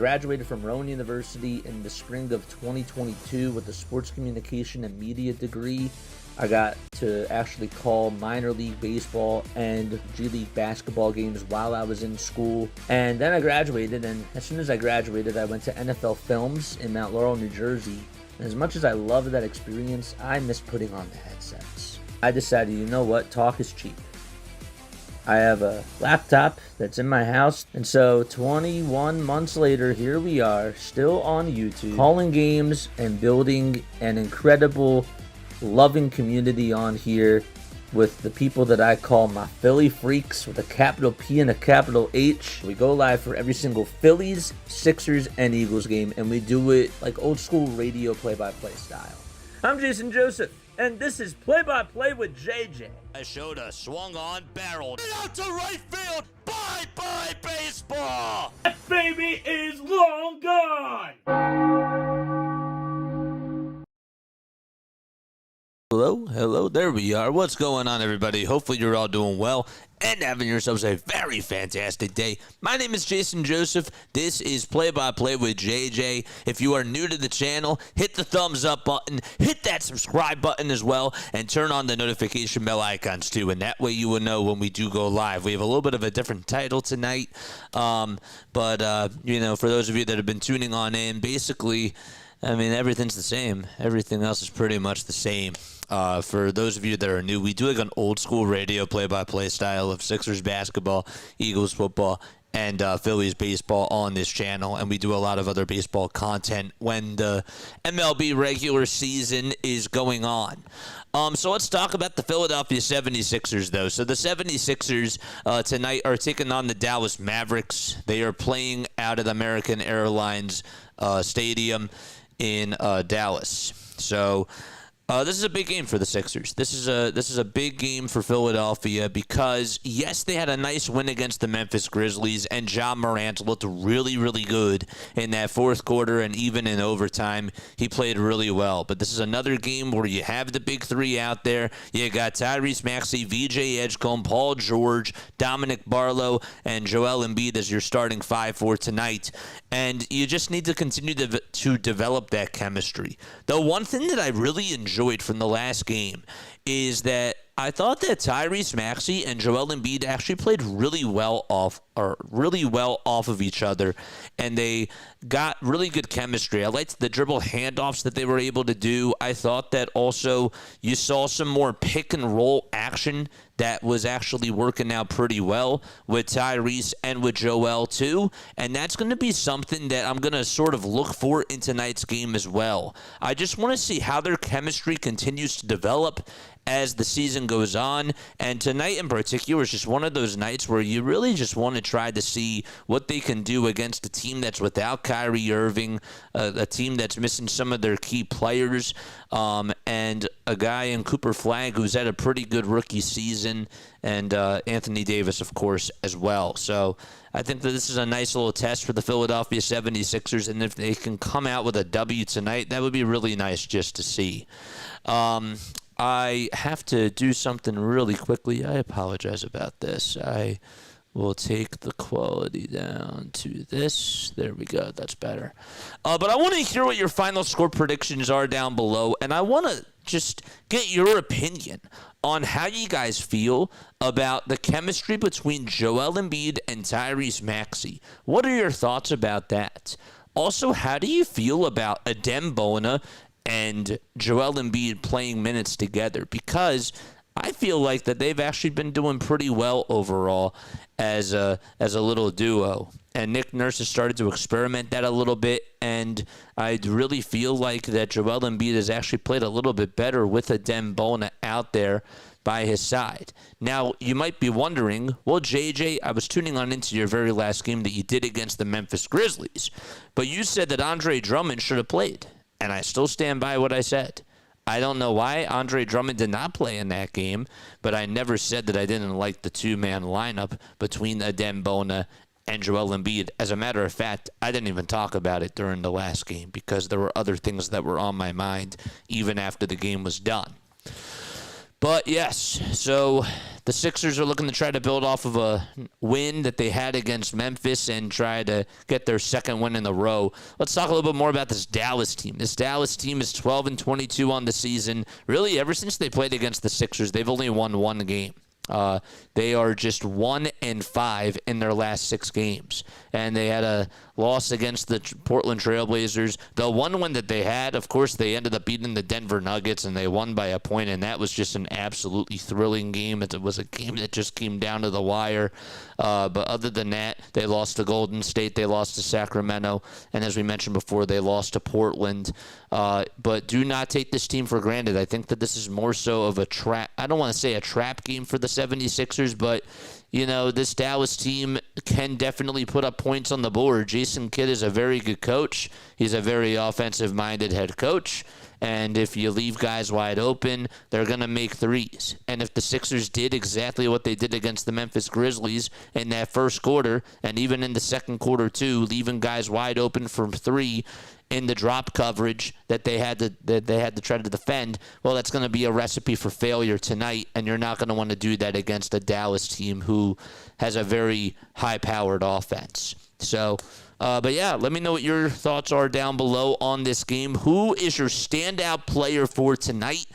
graduated from Rowan University in the spring of 2022 with a sports communication and media degree. I got to actually call minor league baseball and G League basketball games while I was in school. And then I graduated, and as soon as I graduated, I went to NFL Films in Mount Laurel, New Jersey. And as much as I loved that experience, I miss putting on the headsets. I decided, you know what, talk is cheap. I have a laptop that's in my house, and so 21 months later, here we are, still on YouTube, calling games and building an incredible, loving community on here with the people that I call my Philly freaks with a capital P and a capital H. We go live for every single Phillies, Sixers, and Eagles game, and we do it like old school radio play-by-play style. I'm Jason Joseph, and this is Play-by-Play with JJ. I showed a swung on barrel out to right field. Bye-bye baseball. That baby is long gone. Hello, there we are. What's going on, everybody? Hopefully you're all doing well and having yourselves a very fantastic day. My name is Jason Joseph. This is Play-by-Play with JJ. If you are new to the channel, hit the thumbs up button, hit that subscribe button as well, and turn on the notification bell icons too, and that way you will know when we do go live. We have a little bit of a different title tonight, but you know, for those of you that have been tuning on in, basically, I mean, everything's the same. Everything else is pretty much the same. For those of you that are new, we do like an old school radio play-by-play style of Sixers basketball, Eagles football, and Phillies baseball on this channel, and we do a lot of other baseball content when the MLB regular season is going on. So let's talk about the Philadelphia 76ers, though. So the 76ers tonight are taking on the Dallas Mavericks. They are playing out at American Airlines Stadium in Dallas. So this is a big game for the Sixers. This is a big game for Philadelphia because, yes, they had a nice win against the Memphis Grizzlies, and Ja Morant looked really, really good in that fourth quarter, and even in overtime, he played really well. But this is another game where you have the big three out there. You got Tyrese Maxey, VJ Edgecombe, Paul George, Dominic Barlow, and Joel Embiid as your starting five for tonight. And you just need to continue to develop that chemistry. The one thing that I really enjoyed from the last game is that I thought that Tyrese Maxey and Joel Embiid actually played really well off of each other, and they got really good chemistry. I liked the dribble handoffs that they were able to do. I thought that also you saw some more pick and roll action that was actually working out pretty well with Tyrese and with Joel too, and that's going to be something that I'm going to sort of look for in tonight's game as well. I just want to see how their chemistry continues to develop as the season goes on, and tonight in particular is just one of those nights where you really just want to try to see what they can do against a team that's without Kyrie Irving, a team that's missing some of their key players, and a guy in Cooper Flagg who's had a pretty good rookie season, and Anthony Davis, of course, as well. So I think that this is a nice little test for the Philadelphia 76ers, and if they can come out with a W tonight, that would be really nice just to see. I have to do something really quickly. I apologize about this. I will take the quality down to this. There we go. That's better. But I want to hear what your final score predictions are down below, and I want to just get your opinion on how you guys feel about the chemistry between Joel Embiid and Tyrese Maxey. What are your thoughts about that? Also, how do you feel about Adem Bona and Joel Embiid playing minutes together? Because I feel like that they've actually been doing pretty well overall as a little duo. And Nick Nurse has started to experiment that a little bit, and I really feel like that Joel Embiid has actually played a little bit better with Adem Bona out there by his side. Now, you might be wondering, well, JJ, I was tuning on into your very last game that you did against the Memphis Grizzlies, but you said that Andre Drummond should have played. And I still stand by what I said. I don't know why Andre Drummond did not play in that game, but I never said that I didn't like the two-man lineup between Adem Bona and Joel Embiid. As a matter of fact, I didn't even talk about it during the last game because there were other things that were on my mind even after the game was done. But yes, so the Sixers are looking to try to build off of a win that they had against Memphis and try to get their second win in a row. Let's talk a little bit more about this Dallas team. This Dallas team is 12-22 on the season. Really, ever since they played against the Sixers, they've only won one game. They are just 1-5 in their last 6 games. And they had a loss against the Portland Trailblazers. The one win that they had, of course, they ended up beating the Denver Nuggets, and they won by a point, and that was just an absolutely thrilling game. It was a game that just came down to the wire. But other than that, they lost to Golden State, they lost to Sacramento, and as we mentioned before, they lost to Portland. But do not take this team for granted. I think that this is more so of a trap. I don't want to say a trap game for the 76ers, but you know, this Dallas team can definitely put up points on the board. Jason Kidd is a very good coach. He's a very offensive-minded head coach. And if you leave guys wide open, they're going to make threes. And if the Sixers did exactly what they did against the Memphis Grizzlies in that first quarter, and even in the second quarter too, leaving guys wide open from three in the drop coverage that they had to try to defend, well, that's going to be a recipe for failure tonight, and you're not going to want to do that against a Dallas team who has a very high-powered offense. So, but yeah, let me know what your thoughts are down below on this game. Who is your standout player for tonight?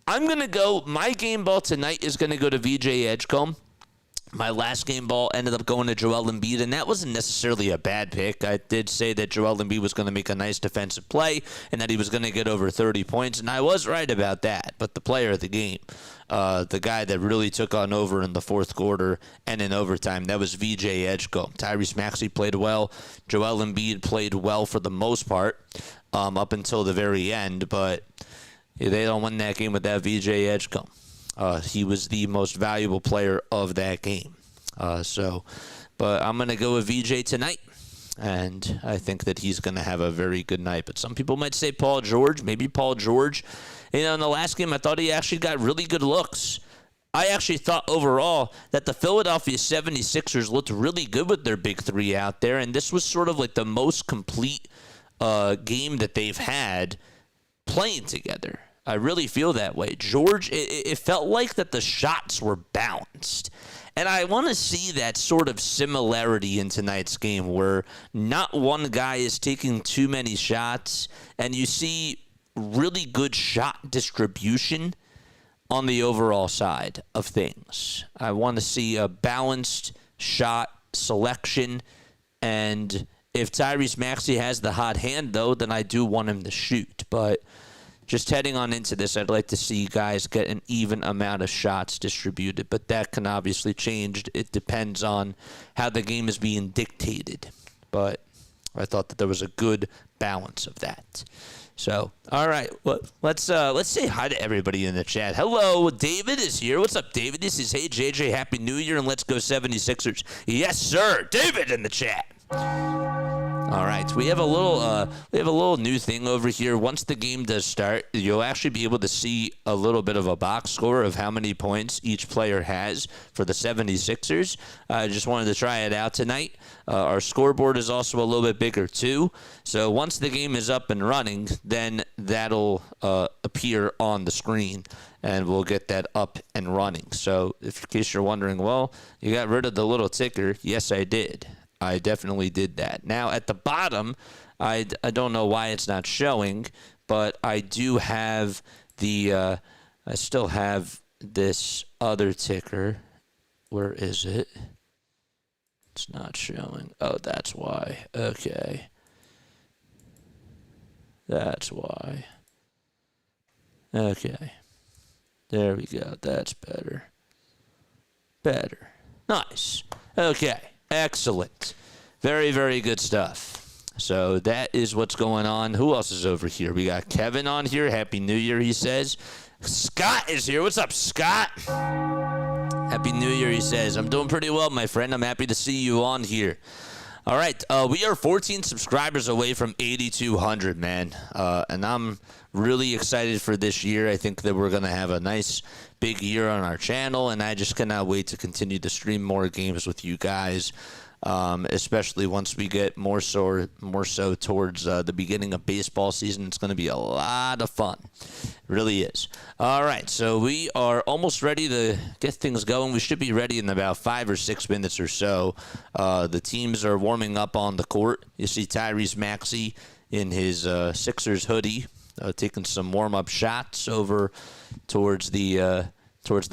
I'm going to go, my game ball tonight is going to go to VJ Edgecombe. My last game ball ended up going to Joel Embiid, and that wasn't necessarily a bad pick. I did say that Joel Embiid was going to make a nice defensive play and that he was going to get over 30 points, and I was right about that. But the player of the game, the guy that really took on over in the fourth quarter and in overtime, that was VJ Edgecombe. Tyrese Maxey played well. Joel Embiid played well for the most part up until the very end, but they don't win that game without VJ Edgecombe. He was the most valuable player of that game. But I'm going to go with VJ tonight, and I think that he's going to have a very good night. But some people might say Paul George, maybe Paul George. You know, in the last game, I thought he actually got really good looks. I actually thought overall that the Philadelphia 76ers looked really good with their big three out there, and this was sort of like the most complete game that they've had playing together. I really feel that way. George, it felt like that the shots were balanced. And I want to see that sort of similarity in tonight's game where not one guy is taking too many shots, and you see really good shot distribution on the overall side of things. I want to see a balanced shot selection, and if Tyrese Maxey has the hot hand, though, then I do want him to shoot. But just heading on into this, I'd like to see guys get an even amount of shots distributed, but that can obviously change. It depends on how the game is being dictated. But I thought that there was a good balance of that. So, all right, well, let's say hi to everybody in the chat. Hello, David is here. What's up, David? This is Hey JJ, Happy New Year, and let's go 76ers. Yes, sir, David in the chat. All right, we have a little new thing over here. Once the game does start, you'll actually be able to see a little bit of a box score of how many points each player has for the 76ers. I just wanted to try it out tonight. Our scoreboard is also a little bit bigger too. So once the game is up and running, then that'll appear on the screen, and we'll get that up and running. So in case you're wondering, well, you got rid of the little ticker. Yes, I did. I definitely did that. Now, at the bottom, I don't know why it's not showing, but I do have I still have this other ticker. Where is it? It's not showing. Oh, that's why. Okay. That's why. Okay. There we go. That's better. Better. Nice. Okay. Excellent. Very, very good stuff. So that is what's going on. Who else is over here? We got Kevin on here. Happy New Year, he says. Scott is here. What's up, Scott? Happy New Year, he says. I'm doing pretty well, my friend. I'm happy to see you on here. All right. We are 14 subscribers away from 8,200, man. And I'm really excited for this year. I think that we're going to have a nice big year on our channel, and I just cannot wait to continue to stream more games with you guys. especially once we get more so towards the beginning of baseball season. It's going to be a lot of fun. It really is. All right, so we are almost ready to get things going. We should be ready in about 5 or 6 minutes or so. The teams are warming up on the court. You see Tyrese Maxey in his Sixers hoodie, taking some warm-up shots over towards the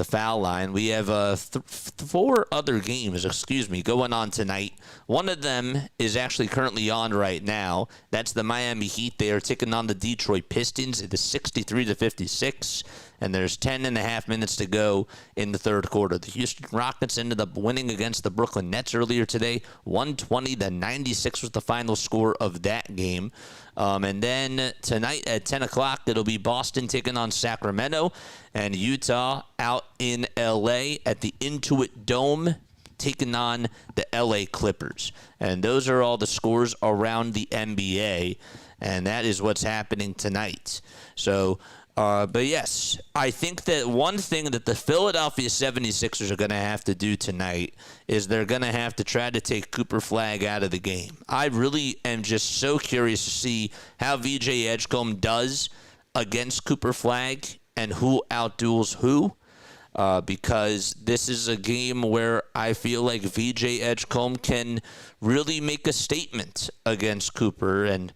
foul line. We have 4 other games, going on tonight. One of them is actually currently on right now. That's the Miami Heat. They are taking on the Detroit Pistons. It is 63-56, and there's 10.5 minutes to go in the third quarter. The Houston Rockets ended up winning against the Brooklyn Nets earlier today. 120-96 was the final score of that game. And then tonight at 10 o'clock, it'll be Boston taking on Sacramento, and Utah out in L.A. at the Intuit Dome taking on the L.A. Clippers. And those are all the scores around the NBA, and that is what's happening tonight. So, but yes, I think that one thing that the Philadelphia 76ers are going to have to do tonight is they're going to have to try to take Cooper Flagg out of the game. I really am just so curious to see how VJ Edgecombe does against Cooper Flagg and who outduels who, because this is a game where I feel like VJ Edgecombe can really make a statement against Cooper. And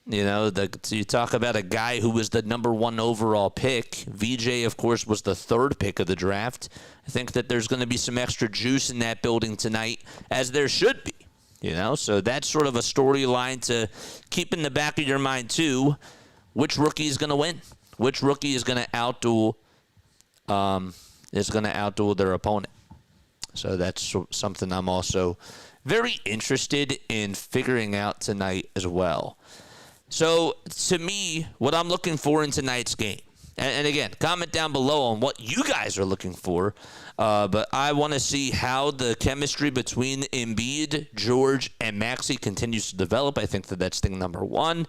you know, you talk about a guy who was the number 1 overall pick. VJ, of course, was the 3rd pick of the draft. I think that there's going to be some extra juice in that building tonight, as there should be. You know, so that's sort of a storyline to keep in the back of your mind, too. Which rookie is going to win? Which rookie is going to outduel their opponent? So that's something I'm also very interested in figuring out tonight as well. So, to me, what I'm looking for in tonight's game, and again, comment down below on what you guys are looking for, but I want to see how the chemistry between Embiid, George, and Maxey continues to develop. I think that's thing number 1.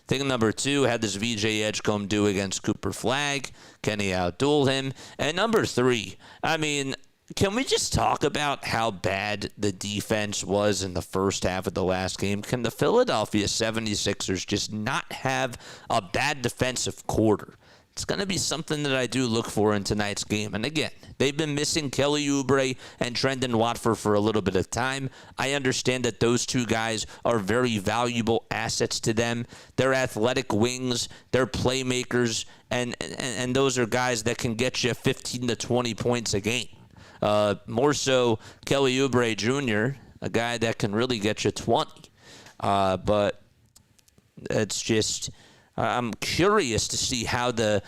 Thing number 2, how does VJ Edgecombe do against Cooper Flagg? Can he outduel him? And number 3, I mean, can we just talk about how bad the defense was in the first half of the last game? Can the Philadelphia 76ers just not have a bad defensive quarter? It's going to be something that I do look for in tonight's game. And again, they've been missing Kelly Oubre and Trendon Watford for a little bit of time. I understand that those 2 guys are very valuable assets to them. They're athletic wings, they're playmakers, and those are guys that can get you 15 to 20 points a game. More so Kelly Oubre Jr., a guy that can really get you 20. But it's just, I'm curious to see how the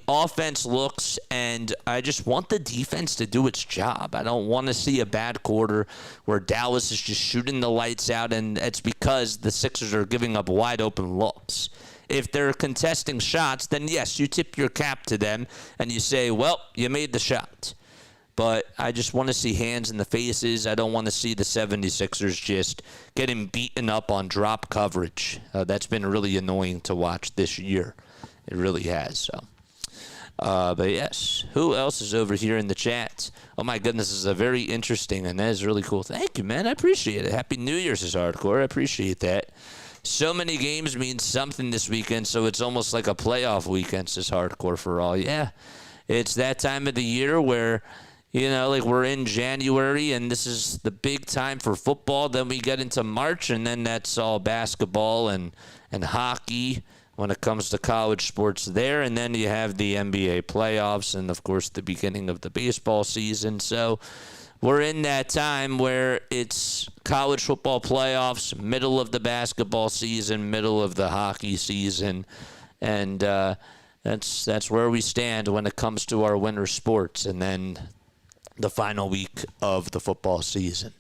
offense looks, and I just want the defense to do its job. I don't want to see a bad quarter where Dallas is just shooting the lights out, and it's because the Sixers are giving up wide open looks. If they're contesting shots, then yes, you tip your cap to them, and you say, well, you made the shot. But I just want to see hands in the faces. I don't want to see the 76ers just getting beaten up on drop coverage. That's been really annoying to watch this year. It really has. So, but yes, who else is over here in the chat? Oh my goodness, this is a very interesting, and that is really cool. Thank you, man. I appreciate it. Happy New Year's is hardcore. I appreciate that. So many games mean something this weekend, so it's almost like a playoff weekend is hardcore for all. Yeah, it's that time of the year where, you know, like we're in January, and this is the big time for football. Then we get into March, and then that's all basketball and hockey when it comes to college sports there. And then you have the NBA playoffs and, of course, the beginning of the baseball season. So we're in that time where it's college football playoffs, middle of the basketball season, middle of the hockey season. And that's where we stand when it comes to our winter sports. And then the final week of the football season.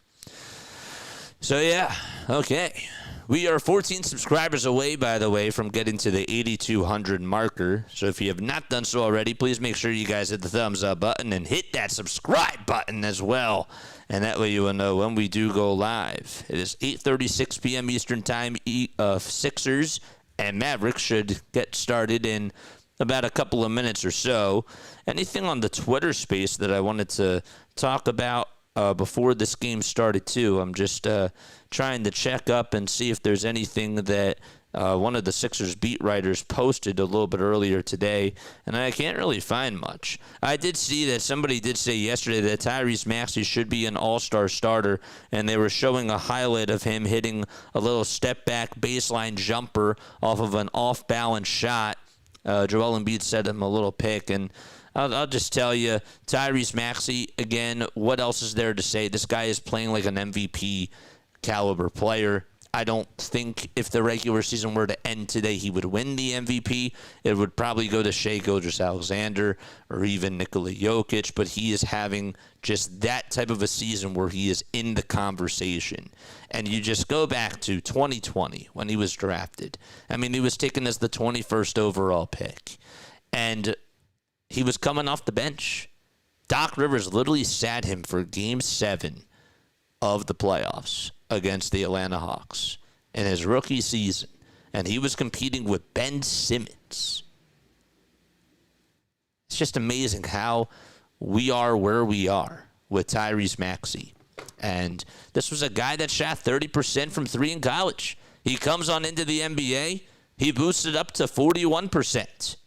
So, yeah, okay. We are 14 subscribers away, by the way, from getting to the 8,200 marker. So if you have not done so already, please make sure you guys hit the thumbs up button and hit that subscribe button as well. And that way you will know when we do go live. It is 8:36 p.m. Eastern Time. Sixers and Mavericks should get started in about a couple of minutes or so. Anything on the Twitter space that I wanted to talk about before this game started, too. I'm just trying to check up and see if there's anything that one of the Sixers beat writers posted a little bit earlier today, and I can't really find much. I did see that somebody did say yesterday that Tyrese Maxey should be an all-star starter, and they were showing a highlight of him hitting a little step-back baseline jumper off of an off-balance shot. Joel Embiid set him a little pick, and I'll just tell you, Tyrese Maxey, again, what else is there to say? This guy is playing like an MVP caliber player. I don't think if the regular season were to end today, he would win the MVP. It would probably go to Shai Gilgeous-Alexander or even Nikola Jokic, but he is having just that type of a season where he is in the conversation. And you just go back to 2020 when he was drafted. I mean, he was taken as the 21st overall pick. And he was coming off the bench. Doc Rivers literally sat him for Game 7 of the playoffs against the Atlanta Hawks in his rookie season, and he was competing with Ben Simmons. It's just amazing how we are where we are with Tyrese Maxey. And this was a guy that shot 30% from three in college. He comes on into the NBA, he boosted up to 41%.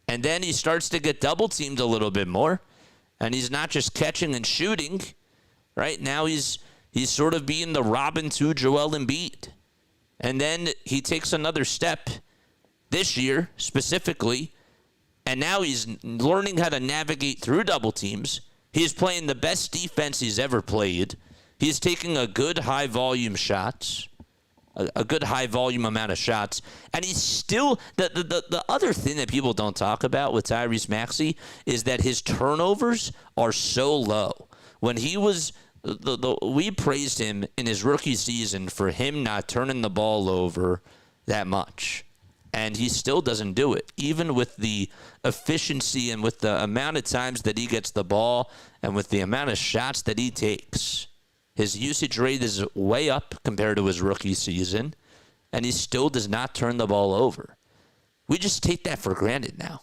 And then he starts to get double-teamed a little bit more, and he's not just catching and shooting. Right now he's sort of being the Robin to Joel Embiid. And then he takes another step this year specifically, and now he's learning how to navigate through double teams. He's playing the best defense he's ever played. He's taking a good high-volume shots, a good high-volume amount of shots, and he's still the other thing that people don't talk about with Tyrese Maxey is that his turnovers are so low. When he was we praised him in his rookie season for him not turning the ball over that much. And he still doesn't do it, even with the efficiency and with the amount of times that he gets the ball and with the amount of shots that he takes. His usage rate is way up compared to his rookie season, and he still does not turn the ball over. We just take that for granted now.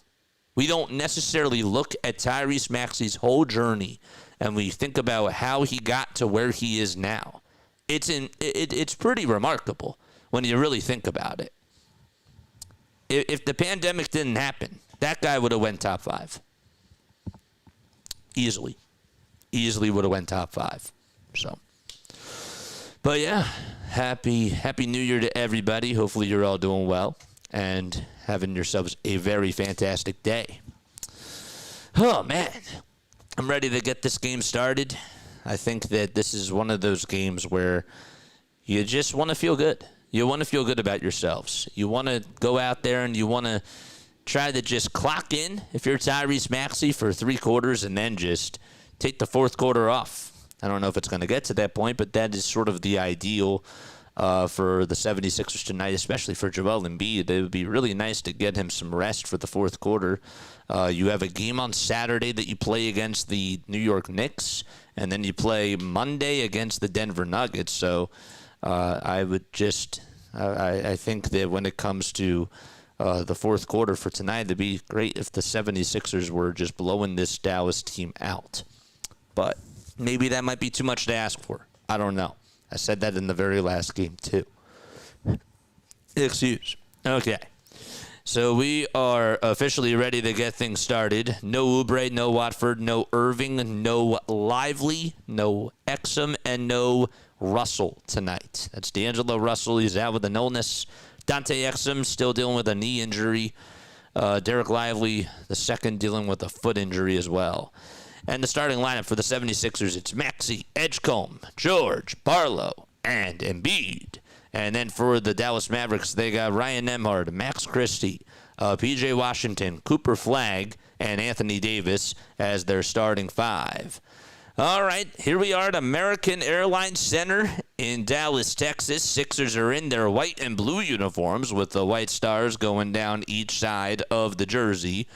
We don't necessarily look at Tyrese Maxey's whole journey and we think about how he got to where he is now. It's pretty remarkable when you really think about it. If the pandemic didn't happen, that guy would have went top 5. Easily would have went top 5. So, but yeah, happy New Year to everybody. Hopefully you're all doing well and having yourselves a very fantastic day. Oh man, I'm ready to get this game started. I think that this is one of those games where you just want to feel good. You want to feel good about yourselves. You want to go out there and you want to try to just clock in if you're Tyrese Maxey for 3 quarters and then just take the 4th quarter off. I don't know if it's going to get to that point, but that is sort of the ideal for the 76ers tonight, especially for Joel Embiid. It would be really nice to get him some rest for the 4th quarter. You have a game on Saturday that you play against the New York Knicks, and then you play Monday against the Denver Nuggets. So I think that when it comes to the 4th quarter for tonight, it'd be great if the 76ers were just blowing this Dallas team out. But maybe that might be too much to ask for. I don't know. I said that in the very last game, too. Excuse. Okay. So we are officially ready to get things started. No Oubre, no Watford, no Irving, no Lively, no Exum, and no Russell tonight. That's D'Angelo Russell. He's out with an illness. Dante Exum still dealing with a knee injury. Derek Lively, the second, dealing with a foot injury as well. And the starting lineup for the 76ers, it's Maxey, Edgecombe, George, Barlow, and Embiid. And then for the Dallas Mavericks, they got Ryan Nembhard, Max Christie, P.J. Washington, Cooper Flagg, and Anthony Davis as their starting 5. All right, here we are at American Airlines Center in Dallas, Texas. Sixers are in their white and blue uniforms with the white stars going down each side of the jersey.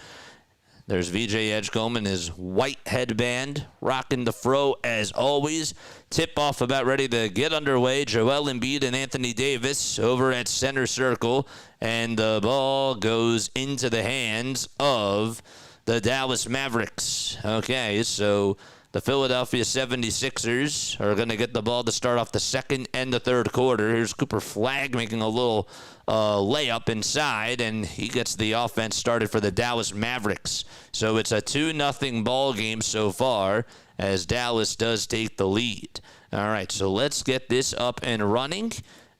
There's VJ Edgecombe in his white headband, rocking the fro as always. Tip-off about ready to get underway. Joel Embiid and Anthony Davis over at center circle. And the ball goes into the hands of the Dallas Mavericks. Okay, so The Philadelphia 76ers are going to get the ball to start off the second and the third quarter. Here's Cooper Flagg making a little layup inside, and he gets the offense started for the Dallas Mavericks. So it's a 2-0 ball game so far as Dallas does take the lead. All right, so let's get this up and running,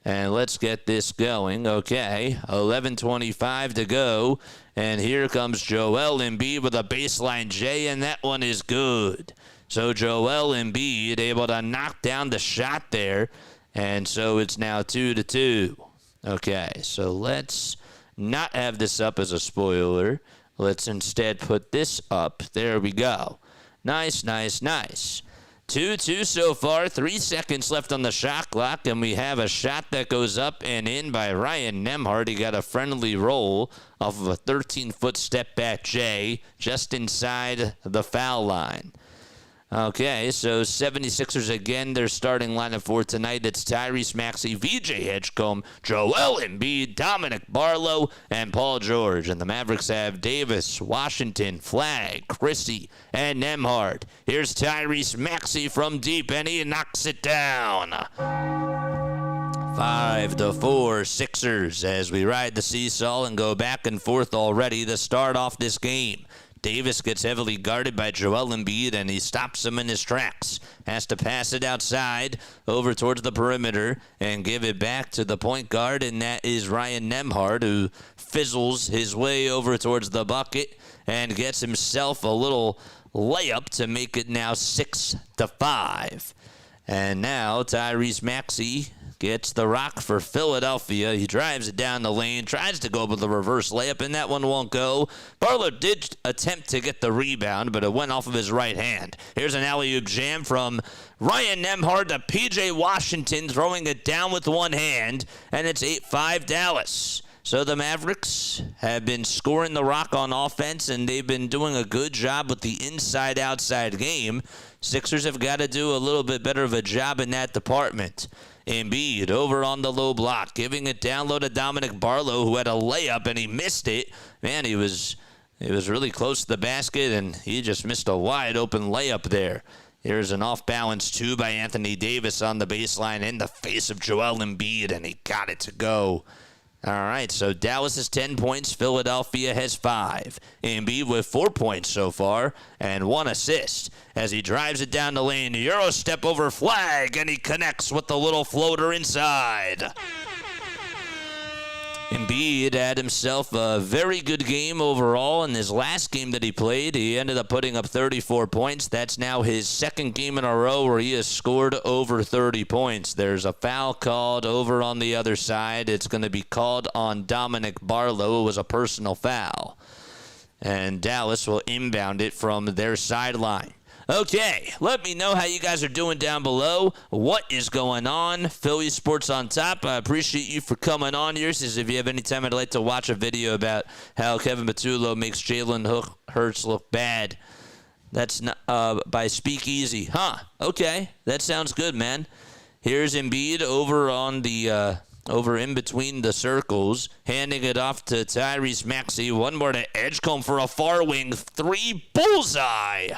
and let's get this going. Okay, 11:25 to go, and here comes Joel Embiid with a baseline J, and that one is good. So Joel Embiid able to knock down the shot there, and so it's now 2-2. Okay, so let's not have this up as a spoiler. Let's instead put this up. There we go. Nice, nice, nice. 2-2 so far, 3 seconds left on the shot clock, and we have a shot that goes up and in by Ryan Nembhard. He got a friendly roll off of a 13-foot step-back J just inside the foul line. Okay, so 76ers again, their starting lineup for tonight. It's Tyrese Maxey, VJ Edgecombe, Joel Embiid, Dominic Barlow, and Paul George. And the Mavericks have Davis, Washington, Flagg, Chrissy, and Nembhard. Here's Tyrese Maxey from deep, and he knocks it down. 5-4 Sixers as we ride the seesaw and go back and forth already to start off this game. Davis gets heavily guarded by Joel Embiid, and he stops him in his tracks. Has to pass it outside over towards the perimeter and give it back to the point guard, and that is Ryan Nembhard, who fizzles his way over towards the bucket and gets himself a little layup to make it now 6-5. And now Tyrese Maxey gets the rock for Philadelphia. He drives it down the lane, tries to go with the reverse layup, and that one won't go. Barlow did attempt to get the rebound, but it went off of his right hand. Here's an alley-oop jam from Ryan Nembhard to P.J. Washington, throwing it down with one hand, and it's 8-5 Dallas. So the Mavericks have been scoring the rock on offense, and they've been doing a good job with the inside-outside game. Sixers have got to do a little bit better of a job in that department. Embiid over on the low block, giving it down low to Dominic Barlow, who had a layup, and he missed it. Man, he was really close to the basket, and he just missed a wide-open layup there. Here's an off-balance two by Anthony Davis on the baseline in the face of Joel Embiid, and he got it to go. All right, so Dallas has 10 points. Philadelphia has 5. Embiid with 4 points so far and 1 assist as he drives it down the lane. Euro step over Flagg, and he connects with the little floater inside. Embiid had himself a very good game overall. In his last game that he played, he ended up putting up 34 points. That's now his second game in a row where he has scored over 30 points. There's a foul called over on the other side. It's going to be called on Dominic Barlow. It was a personal foul. And Dallas will inbound it from their sideline. Okay, let me know how you guys are doing down below. What is going on? Philly Sports on Top. I appreciate you for coming on here. Says if you have any time, I'd like to watch a video about how Kevin Patullo makes Jalen Hurts look bad. That's not by Speakeasy. Huh, okay. That sounds good, man. Here's Embiid over on the over in between the circles, handing it off to Tyrese Maxey. One more to Edgecombe for a far wing 3 bullseye.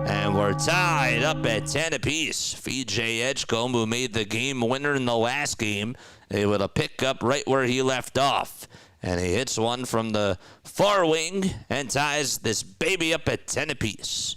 And we're tied up at 10 apiece. VJ Edgecombe, who made the game winner in the last game, able to pick up right where he left off. And he hits one from the far wing and ties this baby up at 10 apiece.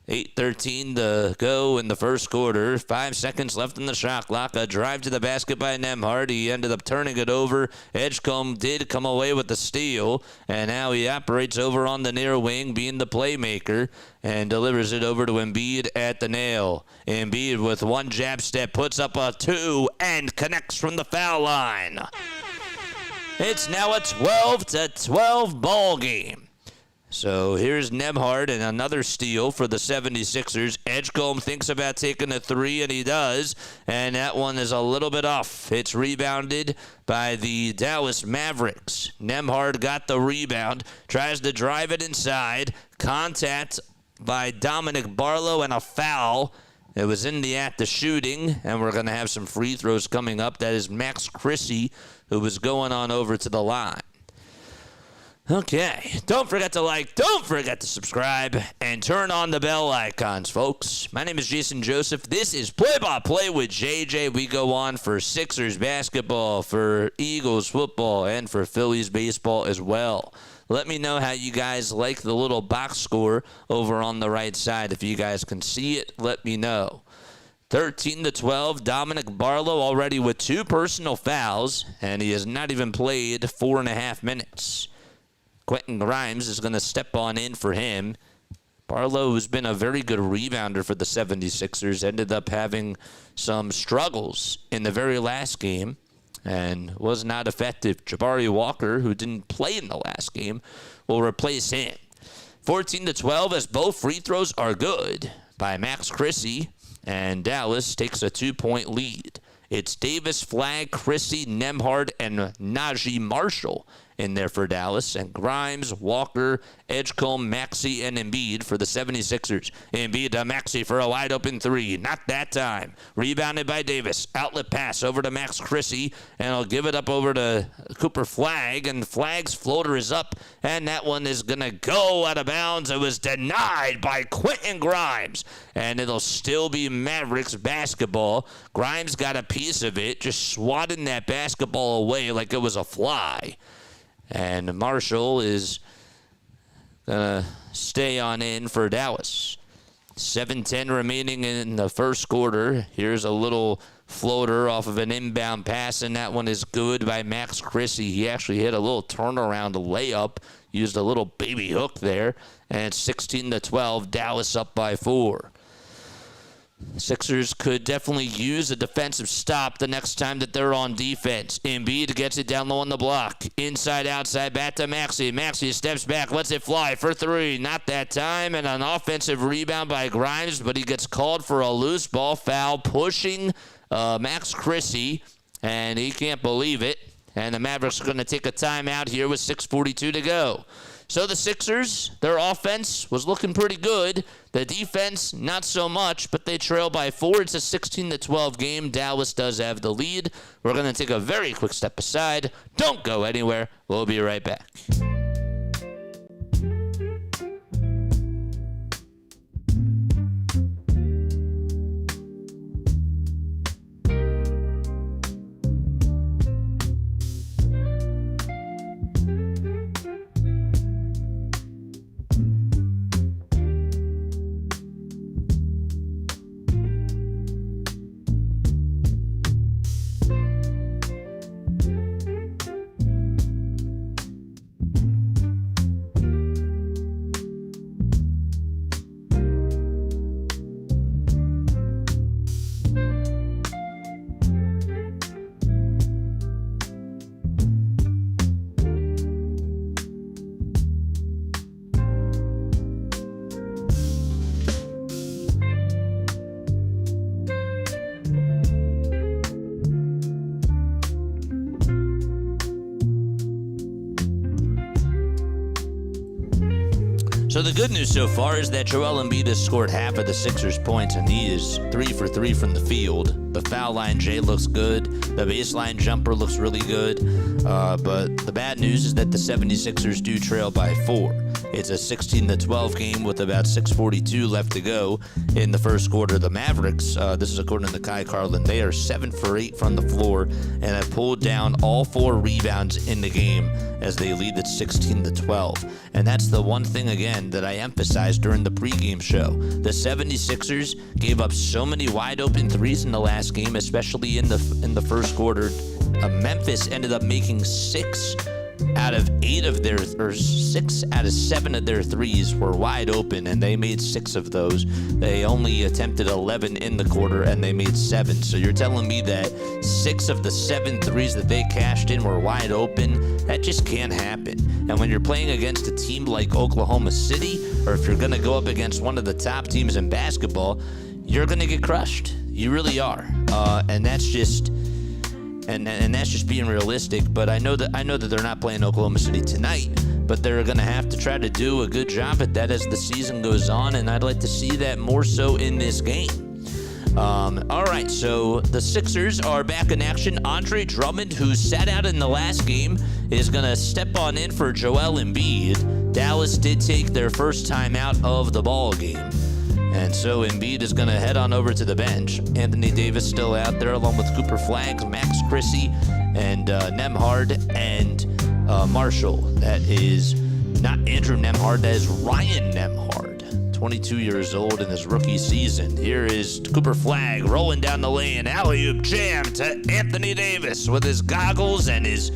8:13 to go in the first quarter. 5 seconds left in the shot clock. A drive to the basket by Nembhard. He ended up turning it over. Edgecombe did come away with the steal, and now he operates over on the near wing, being the playmaker, and delivers it over to Embiid at the nail. Embiid with one jab step puts up a 2 and connects from the foul line. It's now a 12-12 ball game. So here's Nembhard and another steal for the 76ers. Edgecombe thinks about taking a 3, and he does. And that one is a little bit off. It's rebounded by the Dallas Mavericks. Nembhard got the rebound, tries to drive it inside. Contact by Dominic Barlow and a foul. It was in the act of shooting, and we're going to have some free throws coming up. That is Max Chrissy, who was going on over to the line. Okay, don't forget to like, don't forget to subscribe, and turn on the bell icons, folks. My name is Jason Joseph. This is Play-by-Play with JJ. We go on for Sixers basketball, for Eagles football, and for Phillies baseball as well. Let me know how you guys like the little box score over on the right side. If you guys can see it, let me know. 13-12, Dominic Barlow already with 2 personal fouls, and he has not even played 4.5 minutes. Quentin Grimes is going to step on in for him. Barlow, who's been a very good rebounder for the 76ers, ended up having some struggles in the very last game and was not effective. Jabari Walker, who didn't play in the last game, will replace him. 14-12, as both free throws are good by Max Christie, and Dallas takes a 2-point lead. It's Davis, Flagg, Christie, Nembhard, and Najee Marshall in there for Dallas, and Grimes, Walker, Edgecombe, Maxey, and Embiid for the 76ers. Embiid to Maxey for a wide-open 3. Not that time. Rebounded by Davis. Outlet pass over to Max Christie, and he'll give it up over to Cooper Flagg, and Flagg's floater is up, and that one is going to go out of bounds. It was denied by Quentin Grimes, and it'll still be Mavericks basketball. Grimes got a piece of it, just swatting that basketball away like it was a fly. And Marshall is going to stay on in for Dallas. 7:10 remaining in the first quarter. Here's a little floater off of an inbound pass, and that one is good by Max Christie. He actually hit a little turnaround layup, used a little baby hook there, and it's 16-12, Dallas up by 4. Sixers could definitely use a defensive stop the next time that they're on defense. Embiid gets it down low on the block. Inside, outside, back to Maxey. Maxey steps back, lets it fly for 3. Not that time, and an offensive rebound by Grimes, but he gets called for a loose ball foul, pushing Max Christie, and he can't believe it. And the Mavericks are going to take a timeout here with 6:42 to go. So the Sixers, their offense was looking pretty good. The defense, not so much, but they trail by 4. It's a 16-12 game. Dallas does have the lead. We're going to take a very quick step aside. Don't go anywhere. We'll be right back. So the good news so far is that Joel Embiid has scored half of the Sixers' points, and he is 3 for 3 from the field. The foul line J looks good. The baseline jumper looks really good. But the bad news is that the 76ers do trail by 4. It's a 16-12 game with about 6:42 left to go in the first quarter. The Mavericks, this is according to Kai Carlin, they are 7 for 8 from the floor and have pulled down all 4 rebounds in the game as they lead at 16-12. And that's the one thing, again, that I emphasized during the pregame show. The 76ers gave up so many wide-open threes in the last game, especially in the first quarter. Memphis ended up making 6 out of 7 of their threes were wide open, and they made 6 of those. They only attempted 11 in the quarter, and they made 7. So you're telling me that 6 of the 7 threes that they cashed in were wide open? That just can't happen. And when you're playing against a team like Oklahoma City, or if you're going to go up against one of the top teams in basketball, you're going to get crushed. You really are. And that's just... And that's just being realistic. But I know that they're not playing Oklahoma City tonight, but they're going to have to try to do a good job at that as the season goes on, and I'd like to see that more so in this game. All right, so the Sixers are back in action. Andre Drummond, who sat out in the last game, is going to step on in for Joel Embiid. Dallas did take their first time out of the ball game. And so Embiid is going to head on over to the bench. Anthony Davis still out there along with Cooper Flagg, Max Christie, and Nembhard, and Marshall. That is not Andrew Nembhard, that is Ryan Nembhard. 22 years old in his rookie season. Here is Cooper Flagg rolling down the lane. Alley-oop jam to Anthony Davis with his goggles and his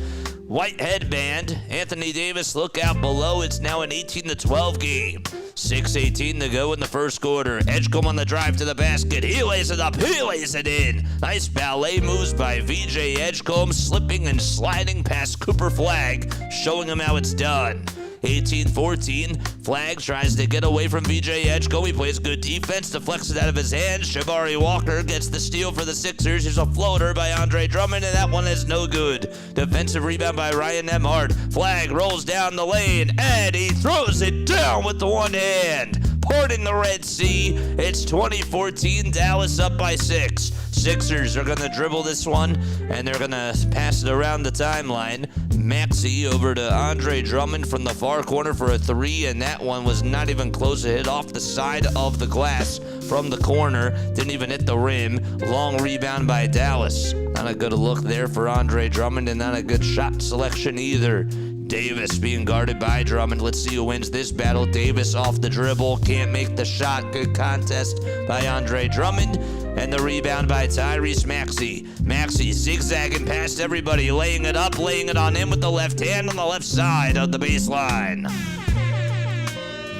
white headband. Anthony Davis, look out below. It's now an 18-12 game. 6:18 to go in the first quarter. Edgecombe on the drive to the basket. He lays it up. He lays it in. Nice ballet moves by VJ Edgecombe, slipping and sliding past Cooper Flagg, showing him how it's done. 18-14, Flagg tries to get away from VJ Edgecombe. He plays good defense, deflects it out of his hands. Jabari Walker gets the steal for the Sixers. Here's a floater by Andre Drummond, and that one is no good. Defensive rebound by Ryan Nembhard. Flagg rolls down the lane, and he throws it down with the one hand. Parting the Red Sea. It's 20-14, Dallas up by 6. Sixers are going to dribble this one, and they're going to pass it around the timeline. Maxey over to Andre Drummond from the far corner for a three, and that one was not even close. It hit off the side of the glass from the corner. Didn't even hit the rim. Long rebound by Dallas. Not a good look there for Andre Drummond, and not a good shot selection either. Davis being guarded by Drummond. Let's see who wins this battle. Davis off the dribble. Can't make the shot. Good contest by Andre Drummond. And the rebound by Tyrese Maxey. Maxey zigzagging past everybody. Laying it up. Laying it on in with the left hand on the left side of the baseline.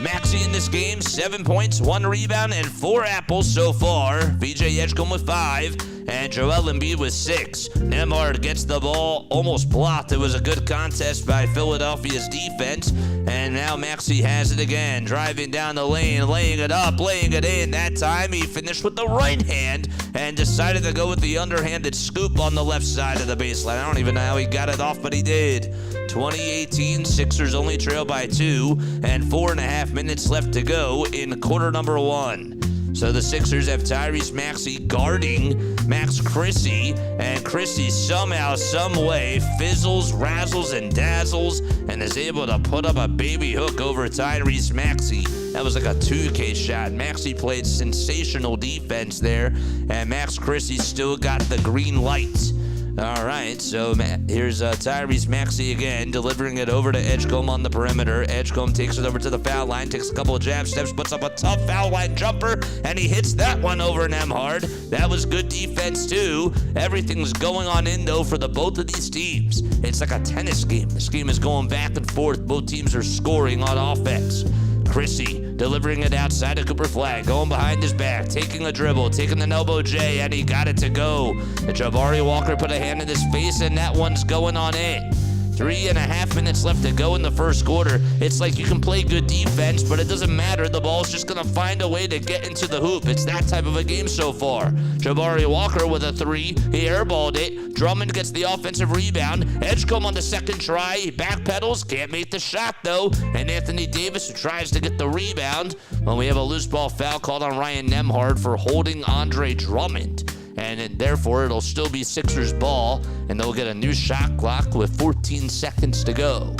Maxey in this game, 7 points, 1 rebound, and 4 apples so far. VJ Edgecombe with 5, and Joel Embiid with 6. Nembhard gets the ball, almost blocked. It was a good contest by Philadelphia's defense, and now Maxey has it again. Driving down the lane, laying it up, laying it in. That time he finished with the right hand and decided to go with the underhanded scoop on the left side of the baseline. I don't even know how he got it off, but he did. 2018, Sixers only trail by 2, and 4.5 minutes left to go in quarter number 1. So the Sixers have Tyrese Maxey guarding Max Christie, and Christie somehow, some way, fizzles, razzles, and dazzles, and is able to put up a baby hook over Tyrese Maxey. That was like a 2K shot. Maxey played sensational defense there, and Max Christie still got the green light. All right, so here's Tyrese Maxey again, delivering it over to Edgecombe on the perimeter. Edgecombe takes it over to the foul line, takes a couple of jab steps, puts up a tough foul line jumper, and he hits that one over Nembhard. That was good defense, too. Everything's going on in, though, for the both of these teams. It's like a tennis game. This game is going back and forth. Both teams are scoring on offense. Christie delivering it outside of Cooper Flagg, going behind his back, taking a dribble, taking an elbow J, and he got it to go. And Jabari Walker put a hand in his face, and that one's going on in. 3.5 minutes left to go in the first quarter. It's like you can play good defense, but it doesn't matter. The ball's just going to find a way to get into the hoop. It's that type of a game so far. Jabari Walker with a 3. He airballed it. Drummond gets the offensive rebound. Edgecombe on the second try. He backpedals. Can't make the shot, though. And Anthony Davis, who tries to get the rebound. Well, we have a loose ball foul called on Ryan Nembhard for holding Andre Drummond. And therefore, it'll still be Sixers ball, and they'll get a new shot clock with 14 seconds to go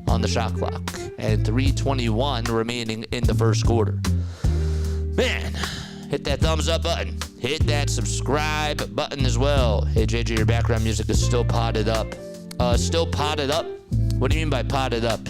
on the shot clock, and 3:21 remaining in the first quarter. Man, hit that thumbs up button. Hit that subscribe button as well. Hey, JJ, your background music is still potted up. Still potted up? What do you mean by potted up?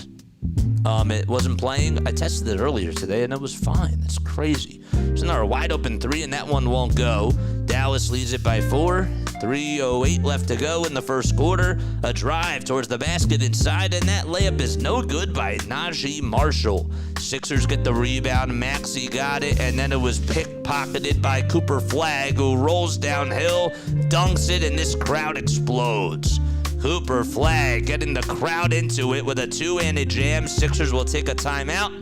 It wasn't playing. I tested it earlier today, and it was fine. That's crazy. There's another wide open 3, and that one won't go. Dallas leads it by 4. 3:08 left to go in the first quarter. A drive towards the basket inside, and that layup is no good by Najee Marshall. Sixers get the rebound. Maxey got it, and then it was pickpocketed by Cooper Flagg, who rolls downhill, dunks it, and this crowd explodes. Cooper Flagg getting the crowd into it with a two-handed jam. Sixers will take a timeout.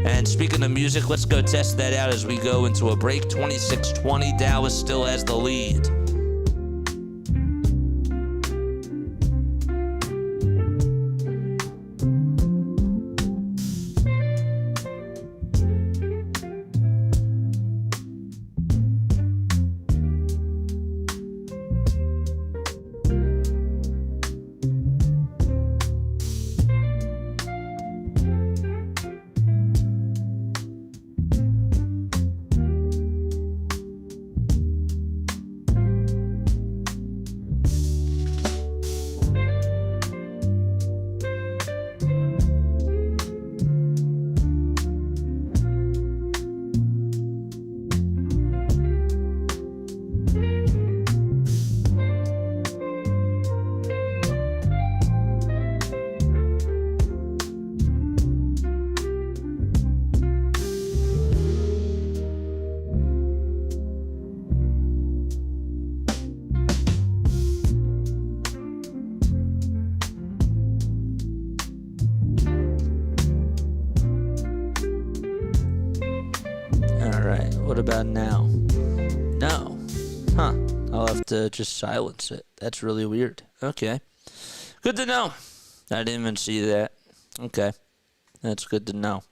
And speaking of music, let's go test that out as we go into a break. 26-20, Dallas still has the lead. What about now? No. Huh. I'll have to just silence it. That's really weird. Okay. Good to know. I didn't even see that. Okay. That's good to know.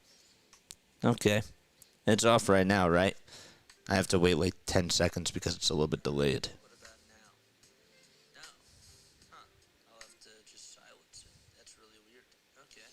Okay. It's off right now, right? I have to wait like 10 seconds because it's a little bit delayed. What about now? No. Huh. I'll have to just silence it. That's really weird. Okay.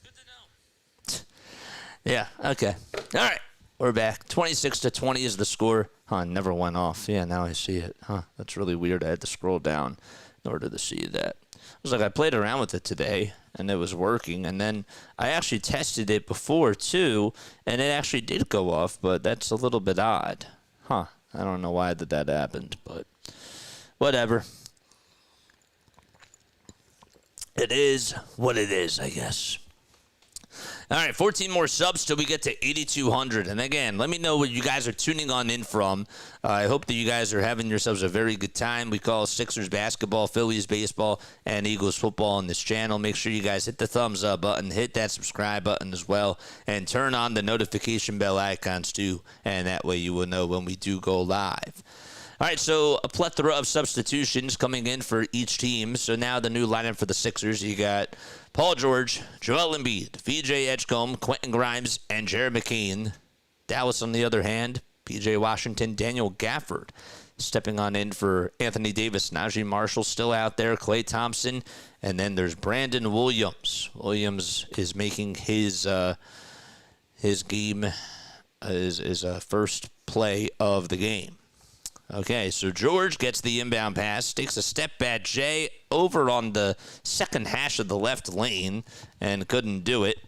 Good to know. Yeah, okay. All right. We're back. 26-20 is the score. Huh, it never went off. Yeah, now I see it. Huh, that's really weird. I had to scroll down in order to see that. It was like I played around with it today, and it was working. And then I actually tested it before, too, and it actually did go off, but that's a little bit odd. Huh, I don't know why that happened, but whatever. It is what it is, I guess. All right, 14 more subs till we get to 8,200. And again, let me know what you guys are tuning on in from. I hope that you guys are having yourselves a very good time. We call Sixers basketball, Phillies baseball, and Eagles football on this channel. Make sure you guys hit the thumbs up button, hit that subscribe button as well, and turn on the notification bell icons too. And that way you will know when we do go live. All right, so a plethora of substitutions coming in for each team. So now the new lineup for the Sixers, you got Paul George, Joel Embiid, VJ Edgecombe, Quentin Grimes, and Jared McCain. Dallas, on the other hand, PJ Washington, Daniel Gafford stepping on in for Anthony Davis, Najee Marshall still out there, Klay Thompson, and then there's Brandon Williams. Williams is making his game, his first play of the game. Okay, so George gets the inbound pass, takes a step back Jay over on the second hash of the left lane and couldn't do it.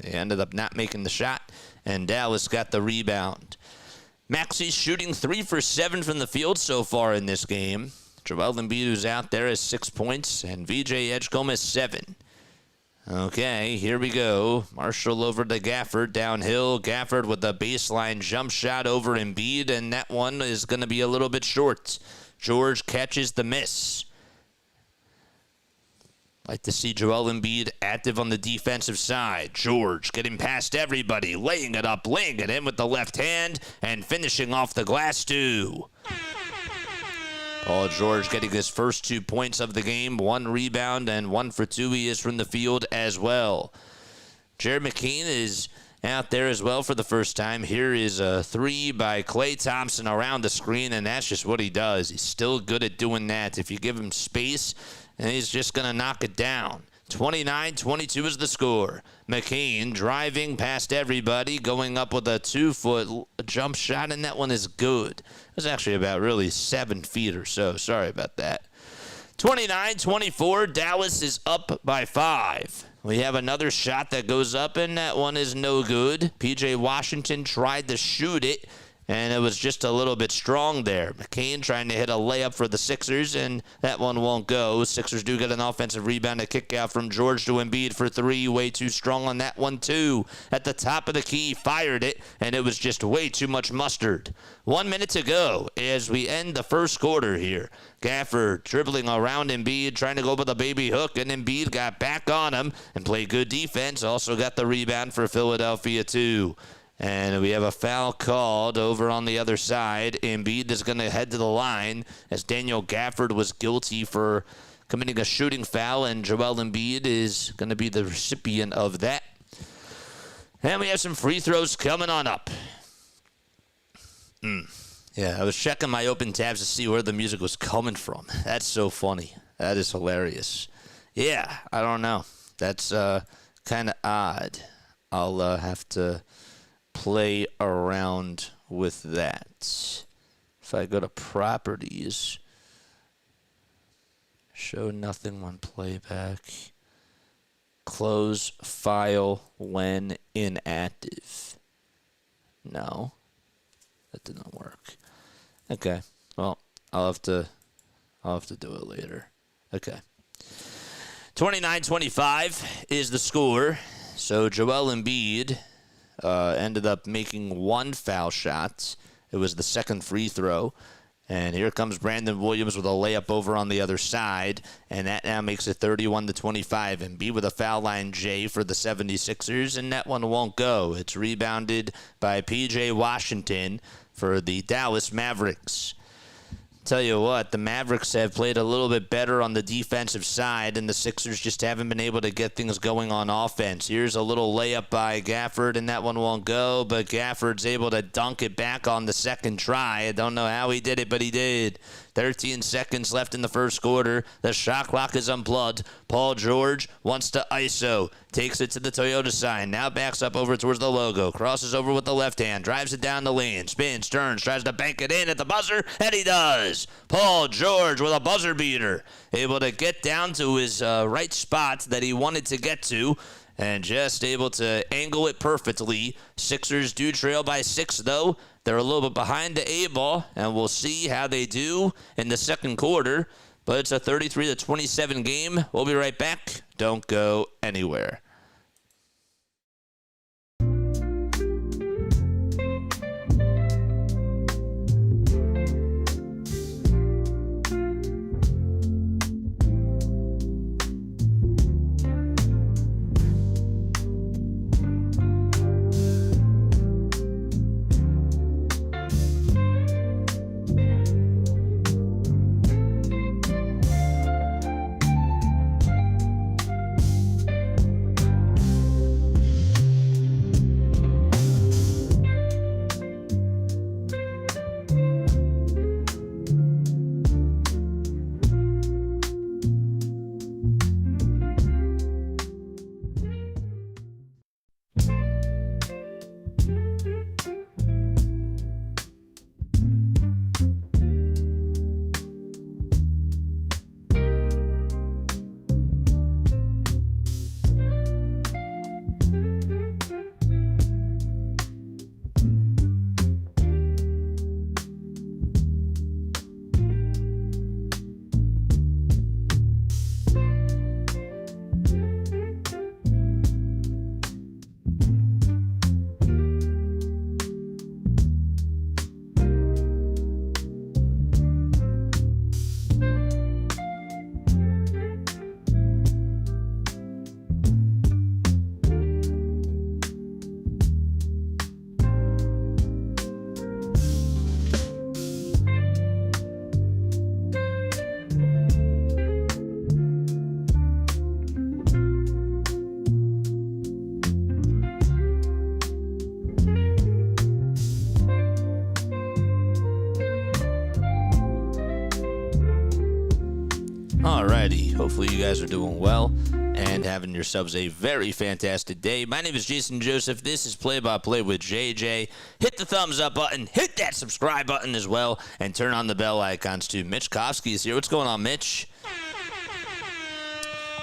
He ended up not making the shot, and Dallas got the rebound. Maxey's shooting 3 for 7 from the field so far in this game. Joel Embiid, who's out there, has 6 points, and VJ Edgecombe has 7. Okay, here we go. Marshall over to Gafford downhill. Gafford with a baseline jump shot over Embiid, and that one is going to be a little bit short. George catches the miss. Like to see Joel Embiid active on the defensive side. George getting past everybody, laying it up, laying it in with the left hand, and finishing off the glass too. Paul George getting his first 2 points of the game, 1 rebound, and 1 for 2 he is from the field as well. Jared McCain is out there as well for the first time. Here is a 3 by Klay Thompson around the screen, and that's just what he does. He's still good at doing that. If you give him space, and he's just going to knock it down. 29-22 is the score. McCain driving past everybody, going up with a 2-foot jump shot, and that one is good. It was actually about really 7 feet or so. Sorry about that. 29-24, Dallas is up by 5. We have another shot that goes up, and that one is no good. PJ Washington tried to shoot it, and it was just a little bit strong there. McCain trying to hit a layup for the Sixers, and that one won't go. Sixers do get an offensive rebound, a kick out from George to Embiid for 3. Way too strong on that one, too. At the top of the key, fired it, and it was just way too much mustard. 1 minute to go as we end the first quarter here. Gafford dribbling around Embiid, trying to go with a baby hook, and Embiid got back on him and played good defense. Also got the rebound for Philadelphia, too. And we have a foul called over on the other side. Embiid is going to head to the line as Daniel Gafford was guilty for committing a shooting foul, and Joel Embiid is going to be the recipient of that. And we have some free throws coming on up. Yeah, I was checking my open tabs to see where the music was coming from. That's so funny. That is hilarious. Yeah, I don't know. That's kind of odd. I'll have to play around with that. If I go to properties, show nothing when playback, close file when inactive. No, that didn't work. Okay, well, I'll have to do it later. Okay. 29-25 is the score. So Joel Embiid ended up making 1 foul shot. It was the second free throw. And here comes Brandon Williams with a layup over on the other side, and that now makes it 31-25. Embiid with a foul line J for the 76ers, and that one won't go. It's rebounded by P.J. Washington for the Dallas Mavericks. Tell you what, the Mavericks have played a little bit better on the defensive side, and the Sixers just haven't been able to get things going on offense. Here's a little layup by Gafford, and that one won't go, but Gafford's able to dunk it back on the second try. I don't know how he did it, but he did. 13 seconds left in the first quarter. The shot clock is unplugged. Paul George wants to ISO. Takes it to the Toyota sign. Now backs up over towards the logo. Crosses over with the left hand. Drives it down the lane. Spins, turns, tries to bank it in at the buzzer, and he does. Paul George with a buzzer beater. Able to get down to his right spot that he wanted to get to, and just able to angle it perfectly. Sixers do trail by 6, though. They're a little bit behind the 8-ball, and we'll see how they do in the second quarter. But it's a 33-27 game. We'll be right back. Don't go anywhere. Alrighty, hopefully you guys are doing well and having yourselves a very fantastic day. My name is Jason Joseph. This is Play by Play with JJ. Hit the thumbs up button, hit that subscribe button as well, and turn on the bell icons too. Mitch Kofsky is here. What's going on, Mitch?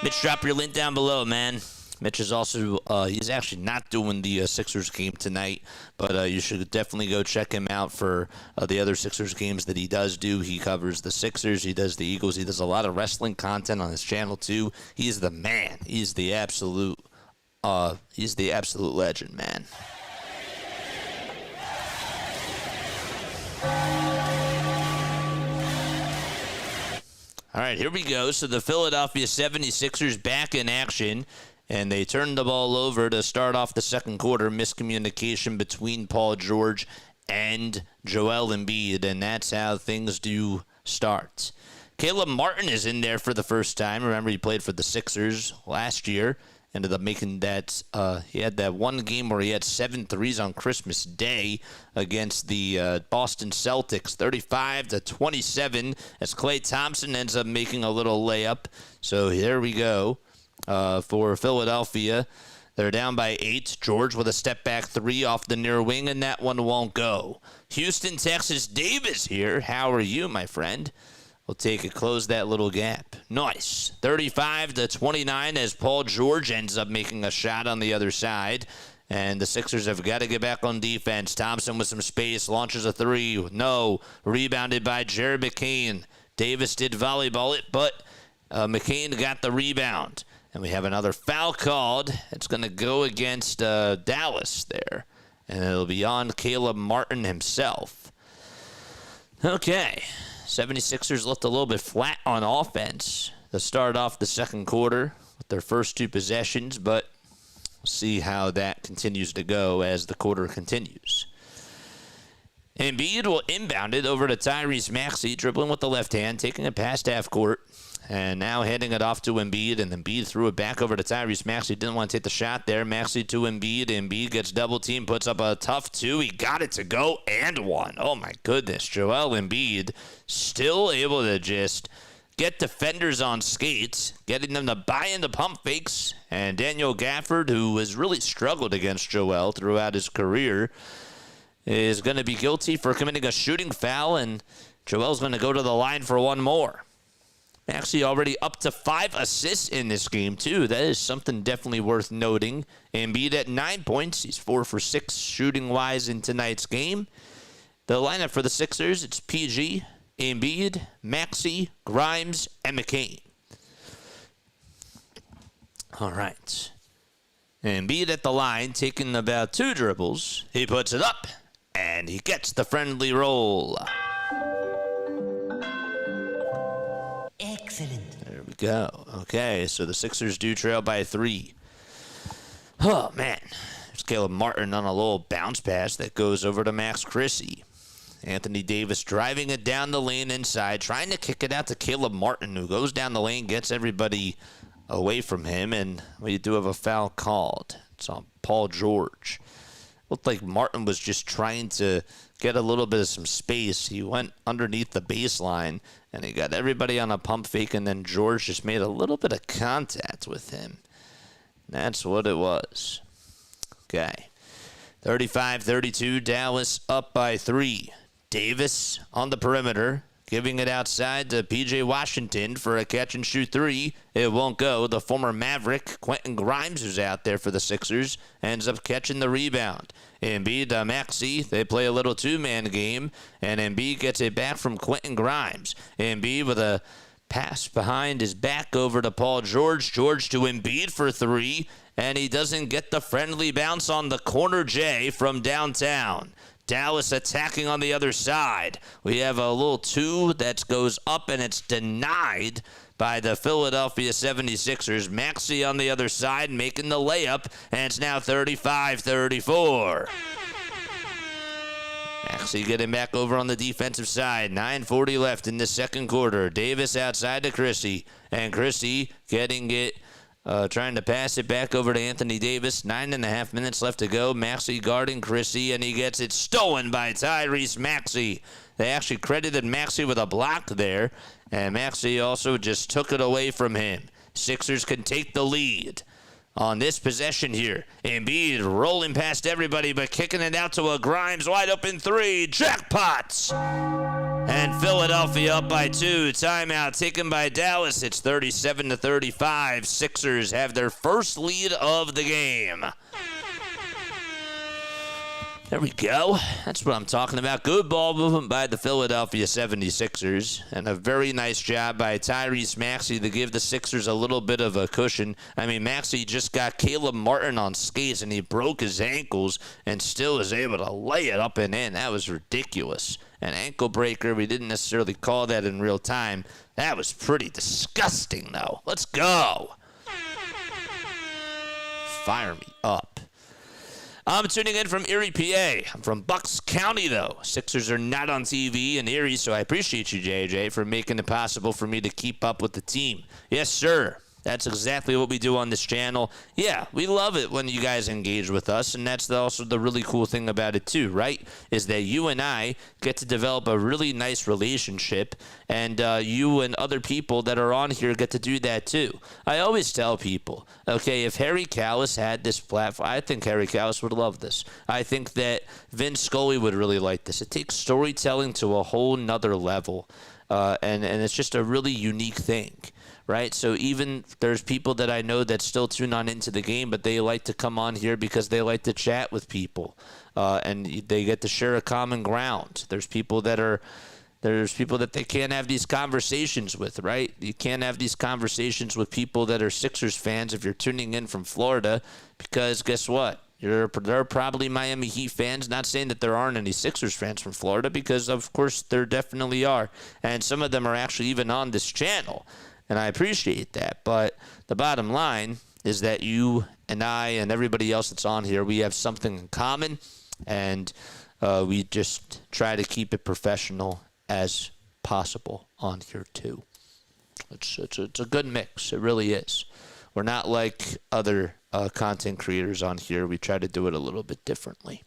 Mitch, drop your link down below, man. Mitch is also, he's actually not doing the Sixers game tonight, but you should definitely go check him out for the other Sixers games that he does do. He covers the Sixers, he does the Eagles, he does a lot of wrestling content on his channel too. He's the man. He's the absolute legend, man. All right, here we go. So the Philadelphia 76ers back in action. And they turned the ball over to start off the second quarter. Miscommunication between Paul George and Joel Embiid, and that's how things do start. Caleb Martin is in there for the first time. Remember, he played for the Sixers last year. Ended up making that, he had that one game where he had 7 threes on Christmas Day against the Boston Celtics, 35-27, as Klay Thompson ends up making a little layup. So here we go. For Philadelphia, they're down by 8. George with a step-back 3 off the near wing, and that one won't go. Houston, Texas, Davis here. How are you, my friend? We'll take it, close that little gap. Nice. 35-29 as Paul George ends up making a shot on the other side. And the Sixers have got to get back on defense. Thompson with some space, launches a 3. No. Rebounded by Jared McCain. Davis did volleyball it, but McCain got the rebound. And we have another foul called. It's going to go against Dallas there. And it'll be on Caleb Martin himself. Okay, 76ers looked a little bit flat on offense to start off the second quarter with their first two possessions, but we'll see how that continues to go as the quarter continues. Embiid will inbound it over to Tyrese Maxey, dribbling with the left hand, taking it past half court, and now handing it off to Embiid, and Embiid threw it back over to Tyrese Maxey. Didn't want to take the shot there. Maxey to Embiid. Embiid gets double teamed, puts up a tough two. He got it to go and one. Oh my goodness. Joel Embiid still able to just get defenders on skates, getting them to buy into pump fakes. And Daniel Gafford, who has really struggled against Joel throughout his career, is going to be guilty for committing a shooting foul, and Joel's going to go to the line for one more. Maxey already up to 5 assists in this game, too. That is something definitely worth noting. Embiid at 9 points. He's 4 for 6 shooting-wise in tonight's game. The lineup for the Sixers, it's PG, Embiid, Maxey, Grimes, and McCain. All right. Embiid at the line, taking about 2 dribbles. He puts it up, and he gets the friendly roll. Excellent. There we go. Okay, so the Sixers do trail by 3. Oh, man. There's Caleb Martin on a little bounce pass that goes over to Max Christie. Anthony Davis driving it down the lane inside, trying to kick it out to Caleb Martin, who goes down the lane, gets everybody away from him, and we do have a foul called. It's on Paul George. Looked like Martin was just trying to get a little bit of some space. He went underneath the baseline, and he got everybody on a pump fake, and then George just made a little bit of contact with him. That's what it was. Okay. 35-32, Dallas up by 3. Davis on the perimeter, giving it outside to P.J. Washington for a catch-and-shoot 3. It won't go. The former Maverick, Quentin Grimes, who's out there for the Sixers, ends up catching the rebound. Embiid to Maxey. They play a little two-man game, and Embiid gets it back from Quentin Grimes. Embiid with a pass behind his back over to Paul George. George to Embiid for 3, and he doesn't get the friendly bounce on the corner J from downtown. Dallas attacking on the other side. We have a little 2 that goes up, and it's denied by the Philadelphia 76ers. Maxey on the other side making the layup, and it's now 35-34. Maxey getting back over on the defensive side. 9:40 left in the second quarter. Davis outside to Christie, and Christie getting it, trying to pass it back over to Anthony Davis. 9.5 minutes left to go. Maxey guarding Christie, and he gets it stolen by Tyrese Maxey. They actually credited Maxey with a block there, and Maxey also just took it away from him. Sixers can take the lead on this possession here. Embiid rolling past everybody, but kicking it out to a Grimes wide open 3. Jackpots! And Philadelphia up by 2. Timeout taken by Dallas. It's 37-35. Sixers have their first lead of the game. There we go. That's what I'm talking about. Good ball movement by the Philadelphia 76ers. And a very nice job by Tyrese Maxey to give the Sixers a little bit of a cushion. I mean, Maxey just got Caleb Martin on skates, and he broke his ankles and still was able to lay it up and in. That was ridiculous. An ankle breaker. We didn't necessarily call that in real time. That was pretty disgusting, though. Let's go. Fire me up. I'm tuning in from Erie, PA. I'm from Bucks County, though. Sixers are not on TV in Erie, so I appreciate you, JJ, for making it possible for me to keep up with the team. Yes, sir. That's exactly what we do on this channel. Yeah, we love it when you guys engage with us, and that's also the really cool thing about it too, right? Is that you and I get to develop a really nice relationship, and you and other people that are on here get to do that too. I always tell people, okay, if Harry Kalas had this platform, I think Harry Kalas would love this. I think that Vince Scully would really like this. It takes storytelling to a whole nother level, and it's just a really unique thing. Right, so even there's people that I know that still tune on into the game, but they like to come on here because they like to chat with people, and they get to share a common ground. There's people that they can't have these conversations with, right? You can't have these conversations with people that are Sixers fans if you're tuning in from Florida, because guess what? They're probably Miami Heat fans. Not saying that there aren't any Sixers fans from Florida, because of course there definitely are. And some of them are actually even on this channel. And I appreciate that. But the bottom line is that you and I and everybody else that's on here, we have something in common. And we just try to keep it professional as possible on here too. It's a good mix. It really is. We're not like other content creators on here. We try to do it a little bit differently.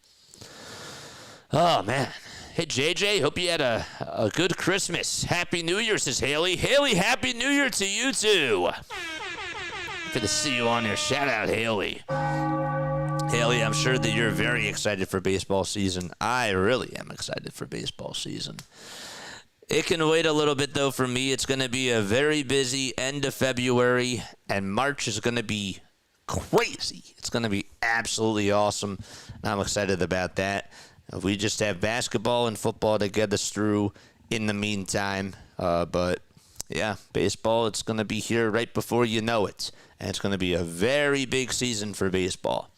Oh, man. Hey, JJ, hope you had a good Christmas. Happy New Year, says Haley. Haley, Happy New Year to you, too. Good to see you on here. Shout out, Haley. Haley, I'm sure that you're very excited for baseball season. I really am excited for baseball season. It can wait a little bit, though, for me. It's going to be a very busy end of February, and March is going to be crazy. It's going to be absolutely awesome. I'm excited about that. We just have basketball and football to get us through in the meantime. But, yeah, baseball, it's going to be here right before you know it. And it's going to be a very big season for baseball.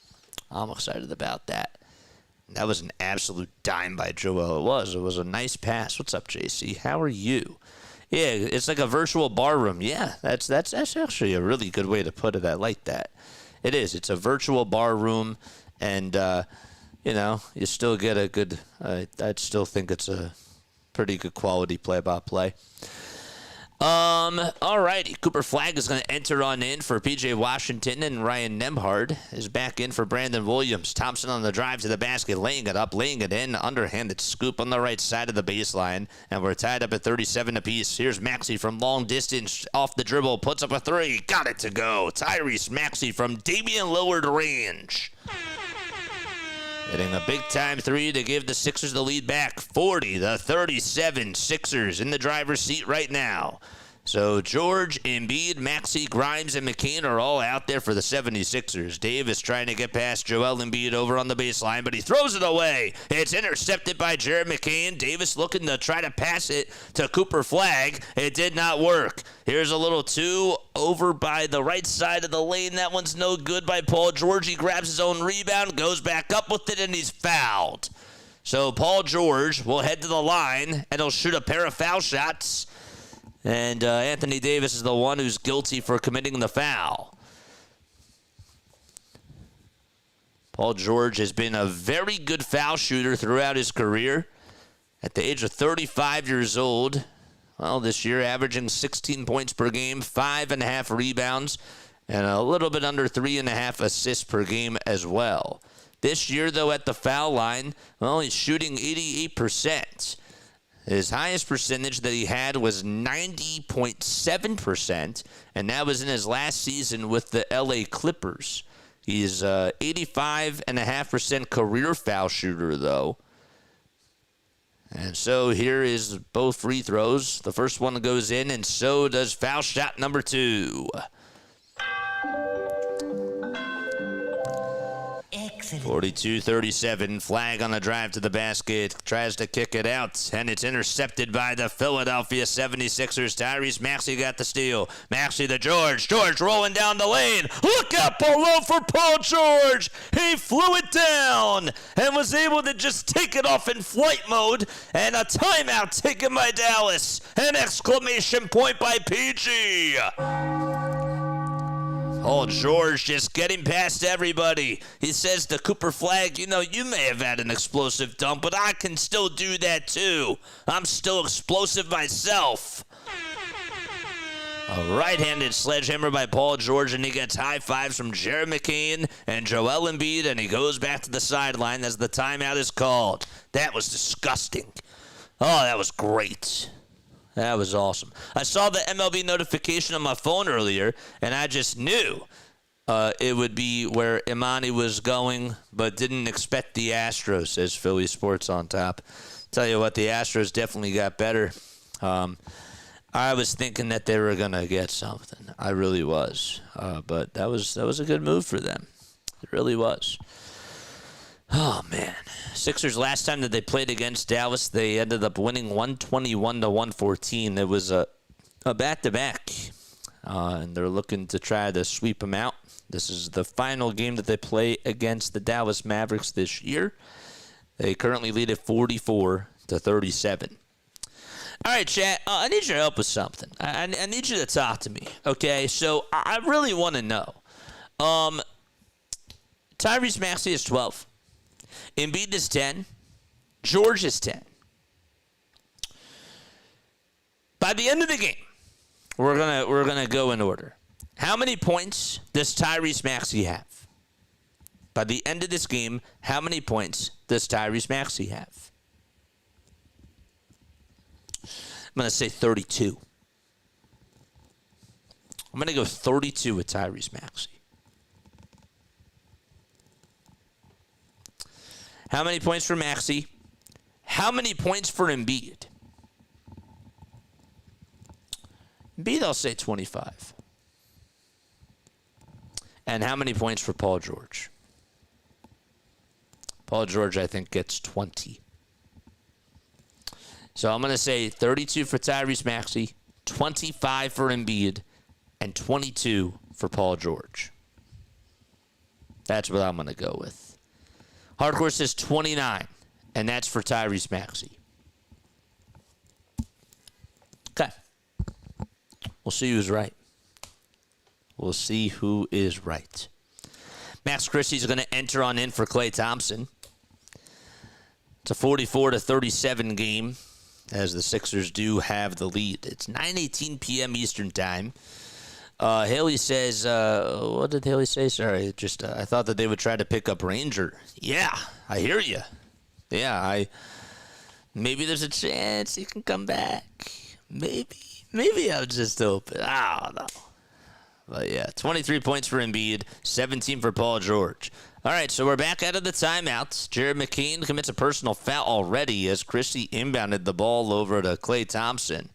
I'm excited about that. That was an absolute dime by Joel. It was a nice pass. What's up, JC? How are you? Yeah, it's like a virtual bar room. Yeah, that's actually a really good way to put it. I like that. It is. It's a virtual bar room, and you still get a good. I'd still think it's a pretty good quality play-by-play. All righty. Cooper Flagg is going to enter on in for P.J. Washington, and Ryan Nembhard is back in for Brandon Williams. Thompson on the drive to the basket, laying it up, laying it in, underhanded scoop on the right side of the baseline, and we're tied up at 37 apiece. Here's Maxey from long distance, off the dribble, puts up a three, got it to go. Tyrese Maxey from Damian Lillard range. Hitting a big-time three to give the Sixers the lead back, 40-37. Sixers in the driver's seat right now. So George, Embiid, Maxey, Grimes, and McCain are all out there for the 76ers. Davis trying to get past Joel Embiid over on the baseline, but he throws it away. It's intercepted by Jared McCain. Davis looking to try to pass it to Cooper Flagg. It did not work. Here's a little two over by the right side of the lane. That one's no good by Paul George. He grabs his own rebound, goes back up with it, and he's fouled. So Paul George will head to the line, and he'll shoot a pair of foul shots. And Anthony Davis is the one who's guilty for committing the foul. Paul George has been a very good foul shooter throughout his career. At the age of 35 years old, well, this year averaging 16 points per game, 5.5 rebounds, and a little bit under 3.5 assists per game as well. This year, though, at the foul line, well, he's shooting 88%. His highest percentage that he had was 90.7%, and that was in his last season with the LA Clippers. He's 85.5% career foul shooter, though. And so here is both free throws. The first one goes in, and so does foul shot number 2. 42-37, Flagg on the drive to the basket, tries to kick it out, and it's intercepted by the Philadelphia 76ers. Tyrese Maxey got the steal. Maxey to George. George rolling down the lane. Look out below for Paul George. He flew it down and was able to just take it off in flight mode, and a timeout taken by Dallas. An exclamation point by PG. Oh, George just getting past everybody. He says to Cooper Flagg, you may have had an explosive dunk, but I can still do that too. I'm still explosive myself. A right-handed sledgehammer by Paul George, and he gets high fives from Jared McCain and Joel Embiid, and he goes back to the sideline as the timeout is called. That was disgusting. Oh, that was great. That was awesome. I saw the MLB notification on my phone earlier, and I just knew it would be where Imani was going, but didn't expect the Astros, says Philly Sports on top. Tell you what, the Astros definitely got better. I was thinking that they were going to get something. I really was. But that was a good move for them. It really was. Oh, man. Sixers, last time that they played against Dallas, they ended up winning 121-114. It was a back-to-back. and they're looking to try to sweep them out. This is the final game that they play against the Dallas Mavericks this year. They currently lead at 44-37. All right, chat, I need your help with something. I need you to talk to me, okay? So I really want to know. Tyrese Maxey is 12. Embiid is 10. George is 10. By the end of the game, we're gonna go in order. How many points does Tyrese Maxey have? By the end of this game, how many points does Tyrese Maxey have? I'm going to say 32. I'm going to go 32 with Tyrese Maxey. How many points for Maxey? How many points for Embiid? Embiid, I'll say 25. And how many points for Paul George? Paul George, I think, gets 20. So I'm going to say 32 for Tyrese Maxey, 25 for Embiid, and 22 for Paul George. That's what I'm going to go with. Hardcore says 29, and that's for Tyrese Maxey. Okay. We'll see who's right. We'll see who is right. Max Christie's going to enter on in for Klay Thompson. It's a 44-37 game, as the Sixers do have the lead. It's 9:18 p.m. Eastern Time. Haley says, what did Haley say? Sorry, I thought that they would try to pick up Ranger. Yeah, I hear you. Yeah, maybe there's a chance he can come back. Maybe I'm just open. I don't know. But yeah, 23 points for Embiid, 17 for Paul George. All right, so we're back out of the timeouts. Jared McCain commits a personal foul already as Christie inbounded the ball over to Klay Thompson.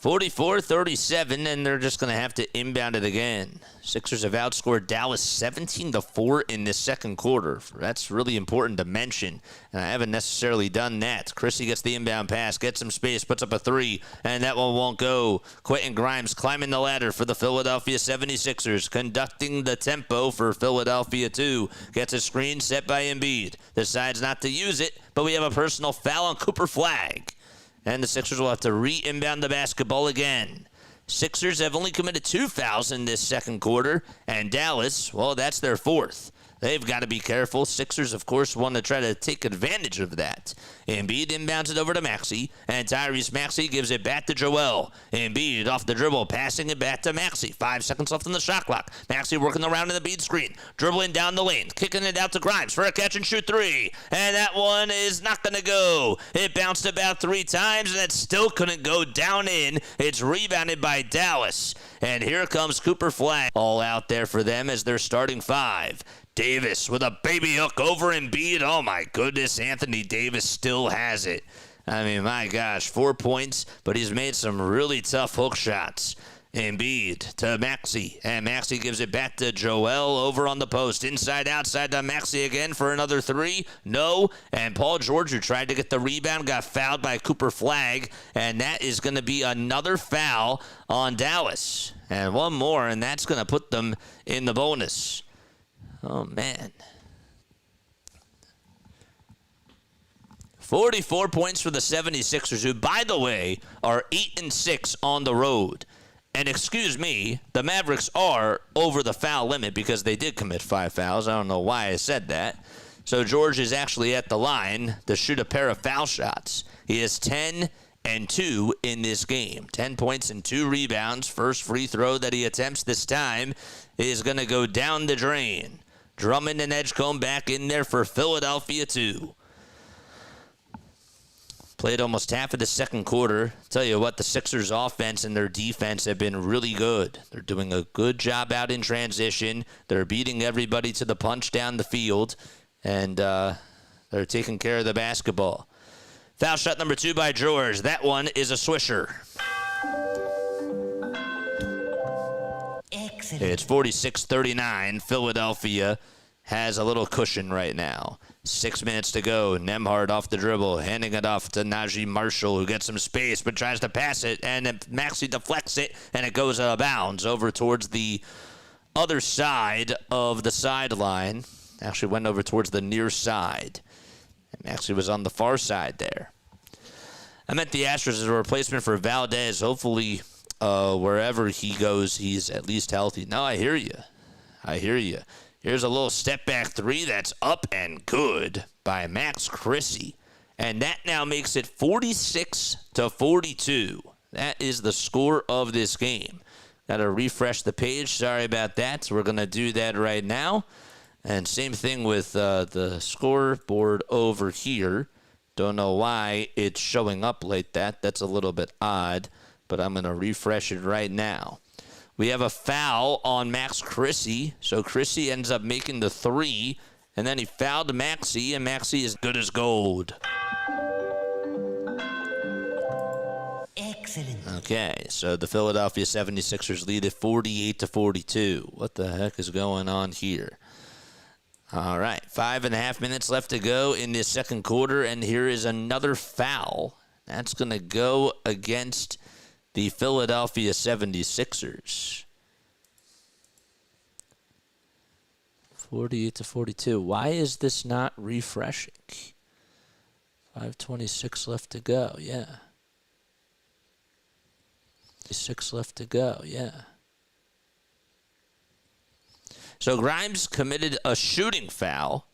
44-37, and they're just going to have to inbound it again. Sixers have outscored Dallas 17-4 in the second quarter. That's really important to mention, and I haven't necessarily done that. Christie gets the inbound pass, gets some space, puts up a three, and that one won't go. Quentin Grimes climbing the ladder for the Philadelphia 76ers, conducting the tempo for Philadelphia 2. Gets a screen set by Embiid. Decides not to use it, but we have a personal foul on Cooper Flagg. And the Sixers will have to re-inbound the basketball again. Sixers have only committed 2 fouls in this second quarter, and Dallas, well, that's their 4th. They've got to be careful. Sixers, of course, want to try to take advantage of that. Embiid inbounds it over to Maxey, and Tyrese Maxey gives it back to Joel. Embiid off the dribble, passing it back to Maxey. 5 seconds left on the shot clock. Maxey working around in the bead screen, dribbling down the lane, kicking it out to Grimes for a catch-and-shoot 3. And that one is not going to go. It bounced about 3 times, and it still couldn't go down in. It's rebounded by Dallas. And here comes Cooper Flagg, all out there for them as their starting 5. Davis with a baby hook over Embiid. Oh, my goodness. Anthony Davis still has it. I mean, my gosh, 4 points, but he's made some really tough hook shots. Embiid to Maxey, and Maxey gives it back to Joel over on the post. Inside, outside to Maxey again for another 3. No, and Paul George, who tried to get the rebound, got fouled by Cooper Flagg, and that is going to be another foul on Dallas. And one more, and that's going to put them in the bonus. Oh, man. 44 points for the 76ers, who, by the way, are 8-6 on the road. And excuse me, the Mavericks are over the foul limit because they did commit 5 fouls. I don't know why I said that. So George is actually at the line to shoot a pair of foul shots. He has 10 and 2 in this game. 10 points and 2 rebounds. First free throw that he attempts this time is going to go down the drain. Drummond and Edgecombe back in there for Philadelphia 2. Played almost half of the second quarter. Tell you what, the Sixers' offense and their defense have been really good. They're doing a good job out in transition. They're beating everybody to the punch down the field, and they're taking care of the basketball. Foul shot number 2 by George. That one is a swisher. Excellent. It's 46-39, Philadelphia. has a little cushion right now. 6 minutes to go. Nembhard off the dribble, handing it off to Najee Marshall, who gets some space but tries to pass it, and then Maxey deflects it, and it goes out of bounds over towards the other side of the sideline. Actually went over towards the near side. And Maxey was on the far side there. I meant the Astros as a replacement for Valdez. Hopefully, wherever he goes, he's at least healthy. No, I hear you. Here's a little step back three that's up and good by Max Christie. And that now makes it 46-42. That is the score of this game. Got to refresh the page. Sorry about that. So we're going to do that right now. And same thing with the scoreboard over here. Don't know why it's showing up like that. That's a little bit odd. But I'm going to refresh it right now. We have a foul on Max Christie. So Christie ends up making the three. And then he fouled Maxey, and Maxey is good as gold. Excellent. Okay, so the Philadelphia 76ers lead at 48-42. What the heck is going on here? All right, 5.5 minutes left to go in this second quarter, and here is another foul. That's going to go against the Philadelphia 76ers. 48-42. Why is this not refreshing? 5:26 left to go, yeah. 6 left to go, yeah. So Grimes committed a shooting foul,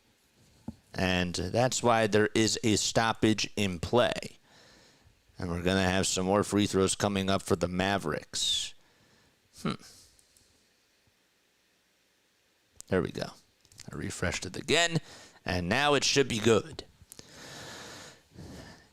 and that's why there is a stoppage in play. And we're going to have some more free throws coming up for the Mavericks. There we go. I refreshed it again, and now it should be good.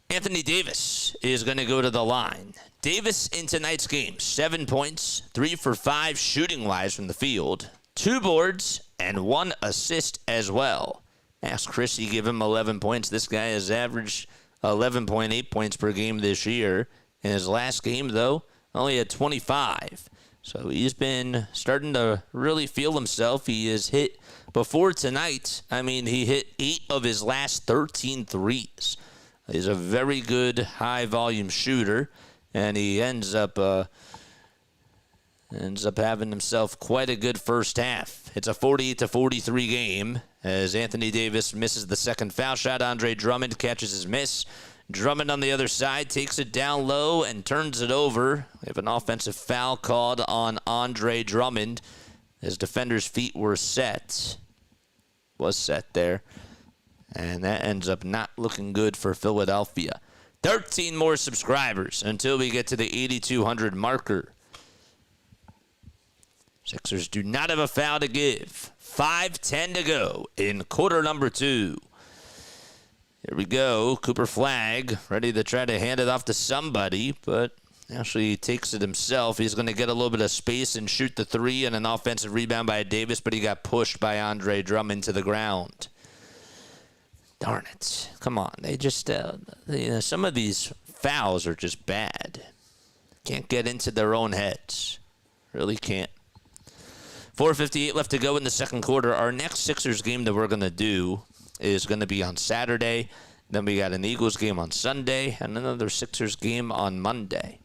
Anthony Davis is going to go to the line. Davis in tonight's game, 7 points, 3 for 5 shooting-wise from the field, 2 boards, and 1 assist as well. Max Christie gave him 11 points. This guy has averaged 11.8 points per game this year. In his last game, though, only had 25. So he's been starting to really feel himself. He has hit, before tonight, he hit 8 of his last 13 threes. He's a very good high-volume shooter, and he ends up having himself quite a good first half. It's a 48-43 game as Anthony Davis misses the second foul shot. Andre Drummond catches his miss. Drummond on the other side takes it down low and turns it over. We have an offensive foul called on Andre Drummond. His defender's feet were set. Was set there. And that ends up not looking good for Philadelphia. 13 more subscribers until we get to the 8,200 marker. Sixers do not have a foul to give. 5:10 to go in quarter number 2. Here we go. Cooper Flagg ready to try to hand it off to somebody, but actually he takes it himself. He's going to get a little bit of space and shoot the three, and an offensive rebound by Davis, but he got pushed by Andre Drummond to the ground. Darn it. Come on. They just, some of these fouls are just bad. Can't get into their own heads. Really can't. 4:58 left to go in the second quarter. Our next Sixers game that we're going to do is going to be on Saturday. Then we got an Eagles game on Sunday and another Sixers game on Monday.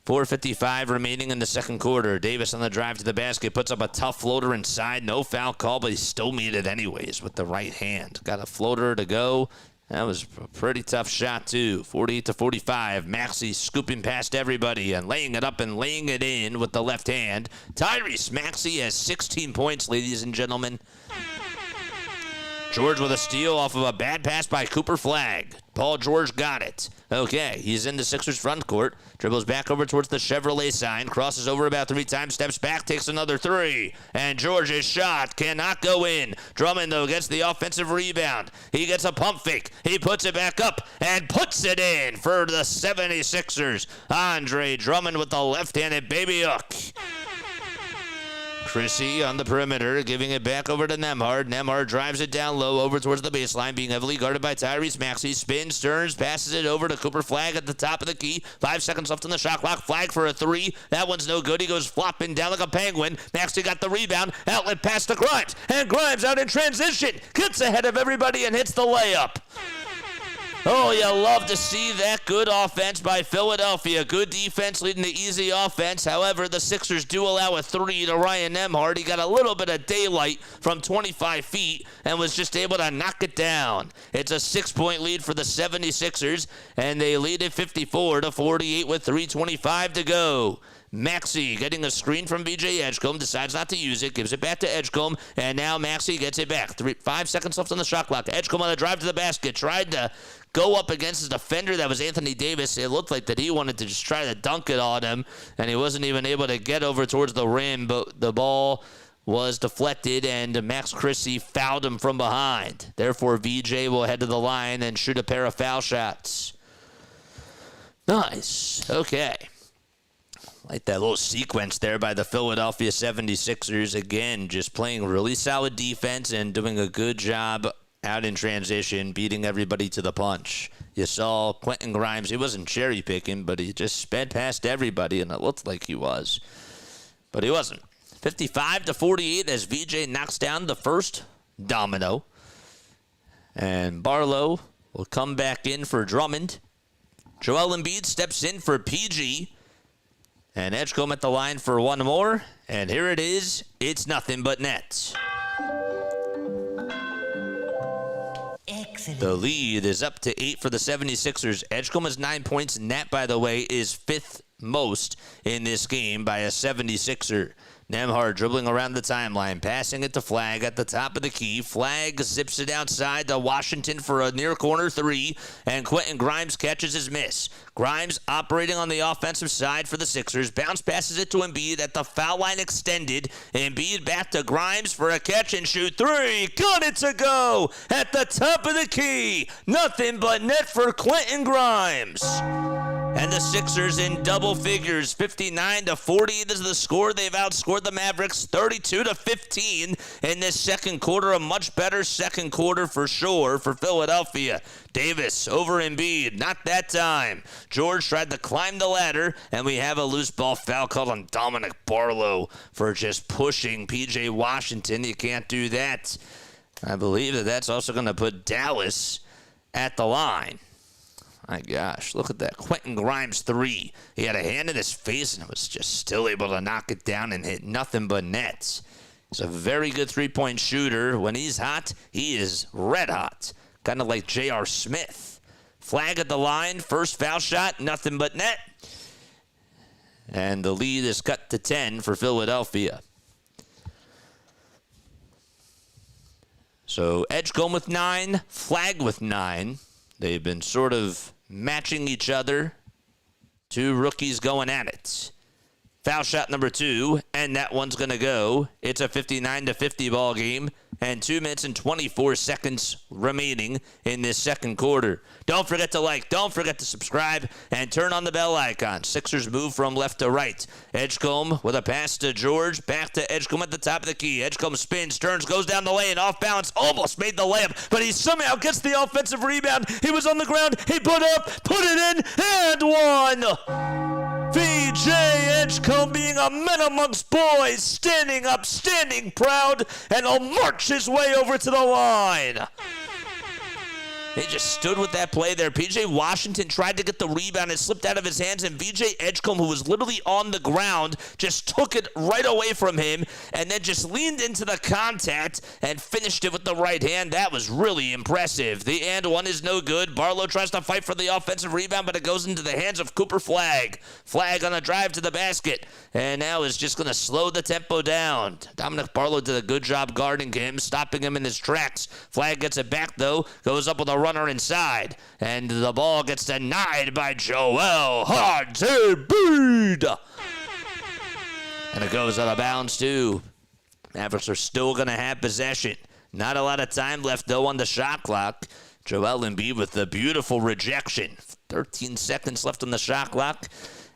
4:55 remaining in the second quarter. Davis on the drive to the basket, puts up a tough floater inside. No foul call, but he still made it anyways with the right hand. Got a floater to go. That was a pretty tough shot, too. 48-45. Maxey scooping past everybody and laying it up and laying it in with the left hand. Tyrese Maxey has 16 points, ladies and gentlemen. George with a steal off of a bad pass by Cooper Flagg. Paul George got it. Okay, he's in the Sixers front court. Dribbles back over towards the Chevrolet sign. Crosses over about 3 times. Steps back, takes another 3. And George's shot cannot go in. Drummond, though, gets the offensive rebound. He gets a pump fake. He puts it back up and puts it in for the 76ers. Andre Drummond with the left-handed baby hook. Chrissy on the perimeter, giving it back over to Nembhard. Nembhard drives it down low over towards the baseline, being heavily guarded by Tyrese Maxey. Spins, turns, passes it over to Cooper Flagg at the top of the key. 5 seconds left on the shot clock. Flagg for a 3. That one's no good. He goes flopping down like a penguin. Maxey got the rebound. Outlet pass to Grimes. And Grimes out in transition. Gets ahead of everybody and hits the layup. Oh, you love to see that. Good offense by Philadelphia. Good defense leading to easy offense. However, the Sixers do allow a 3 to Ryan Nembhard. He got a little bit of daylight from 25 feet and was just able to knock it down. It's a 6-point lead for the 76ers, and they lead it 54-48 with 3:25 to go. Maxey getting a screen from VJ Edgecombe, decides not to use it, gives it back to Edgecombe, and now Maxey gets it back. 5 seconds left on the shot clock. Edgecombe on the drive to the basket, tried to go up against his defender. That was Anthony Davis. It looked like that he wanted to just try to dunk it on him, and he wasn't even able to get over towards the rim, but the ball was deflected, and Max Chrissy fouled him from behind. Therefore, VJ will head to the line and shoot a pair of foul shots. Nice. Okay. Like that little sequence there by the Philadelphia 76ers. Again, just playing really solid defense and doing a good job out in transition, beating everybody to the punch. You saw Quentin Grimes. He wasn't cherry picking, but he just sped past everybody, and it looked like he was. But he wasn't. 55-48 as VJ knocks down the first domino. And Barlow will come back in for Drummond. Joel Embiid steps in for PG. And Edgecombe at the line for one more. And here it is. It's nothing but nets. Excellent. The lead is up to 8 for the 76ers. Edgecombe has 9 points. Net, by the way, is 5th most in this game by a 76er. Nembhard dribbling around the timeline, passing it to Flagg at the top of the key. Flagg zips it outside to Washington for a near corner 3, and Quentin Grimes catches his miss. Grimes operating on the offensive side for the Sixers. Bounce passes it to Embiid at the foul line extended. Embiid back to Grimes for a catch and shoot 3. Got it to go at the top of the key. Nothing but net for Quentin Grimes. And the Sixers in double figures. 59-40 is the score. They've outscored the Mavericks 32-15 in this second quarter. A much better second quarter for sure for Philadelphia. Davis over Embiid. Not that time. George tried to climb the ladder, and we have a loose ball foul called on Dominic Barlow for just pushing P.J. Washington. You can't do that. I believe that that's also going to put Dallas at the line. My gosh, look at that. Quentin Grimes 3. He had a hand in his face and was just still able to knock it down and hit nothing but nets. He's a very good three-point shooter. When he's hot, he is red hot. Kind of like J.R. Smith. Flagg at the line. First foul shot, nothing but net. And the lead is cut to 10 for Philadelphia. So Edgecombe with 9, Flagg with 9. They've been sort of matching each other. 2 rookies going at it. Foul shot number 2, and that one's going to go. It's a 59-50 ball game, and 2 minutes and 24 seconds remaining in this second quarter. Don't forget to like, don't forget to subscribe, and turn on the bell icon. Sixers move from left to right. Edgecombe with a pass to George, back to Edgecombe at the top of the key. Edgecombe spins, turns, goes down the lane, off balance, almost made the layup, but he somehow gets the offensive rebound. He was on the ground, he put it in, and one! VJ Edgecombe being a man amongst boys, standing up, standing proud, and he'll march his way over to the line. They just stood with that play there. P.J. Washington tried to get the rebound. It slipped out of his hands, and VJ Edgecombe, who was literally on the ground, just took it right away from him and then just leaned into the contact and finished it with the right hand. That was really impressive. The and one is no good. Barlow tries to fight for the offensive rebound, but it goes into the hands of Cooper Flagg. Flagg on a drive to the basket, and now is just going to slow the tempo down. Dominic Barlow did a good job guarding him, stopping him in his tracks. Flagg gets it back, though, goes up with a runner inside, and the ball gets denied by Joel Embiid. And it goes out of bounds, too. Mavericks are still going to have possession. Not a lot of time left, though, on the shot clock. Joel Embiid with the beautiful rejection. 13 seconds left on the shot clock.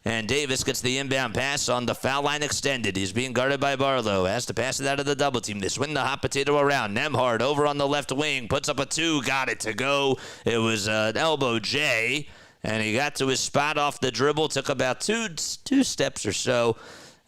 And Davis gets the inbound pass on the foul line extended. He's being guarded by Barlow. Has to pass it out of the double team. They swing the hot potato around. Nembhard over on the left wing. Puts up a 2. Got it to go. It was an elbow J. And he got to his spot off the dribble. Took about two steps or so.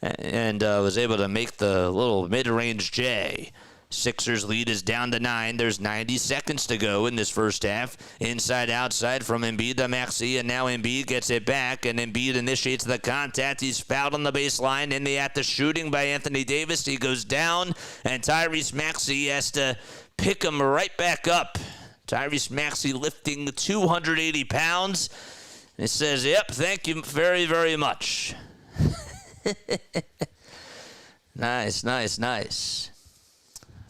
And was able to make the little mid-range J. Sixers lead is down to 9. There's 90 seconds to go in this first half. Inside, outside from Embiid to Maxey, and now Embiid gets it back, and Embiid initiates the contact. He's fouled on the baseline in the act of shooting by Anthony Davis. He goes down, and Tyrese Maxey has to pick him right back up. Tyrese Maxey lifting 280 pounds. He says, yep, thank you very, very much. Nice.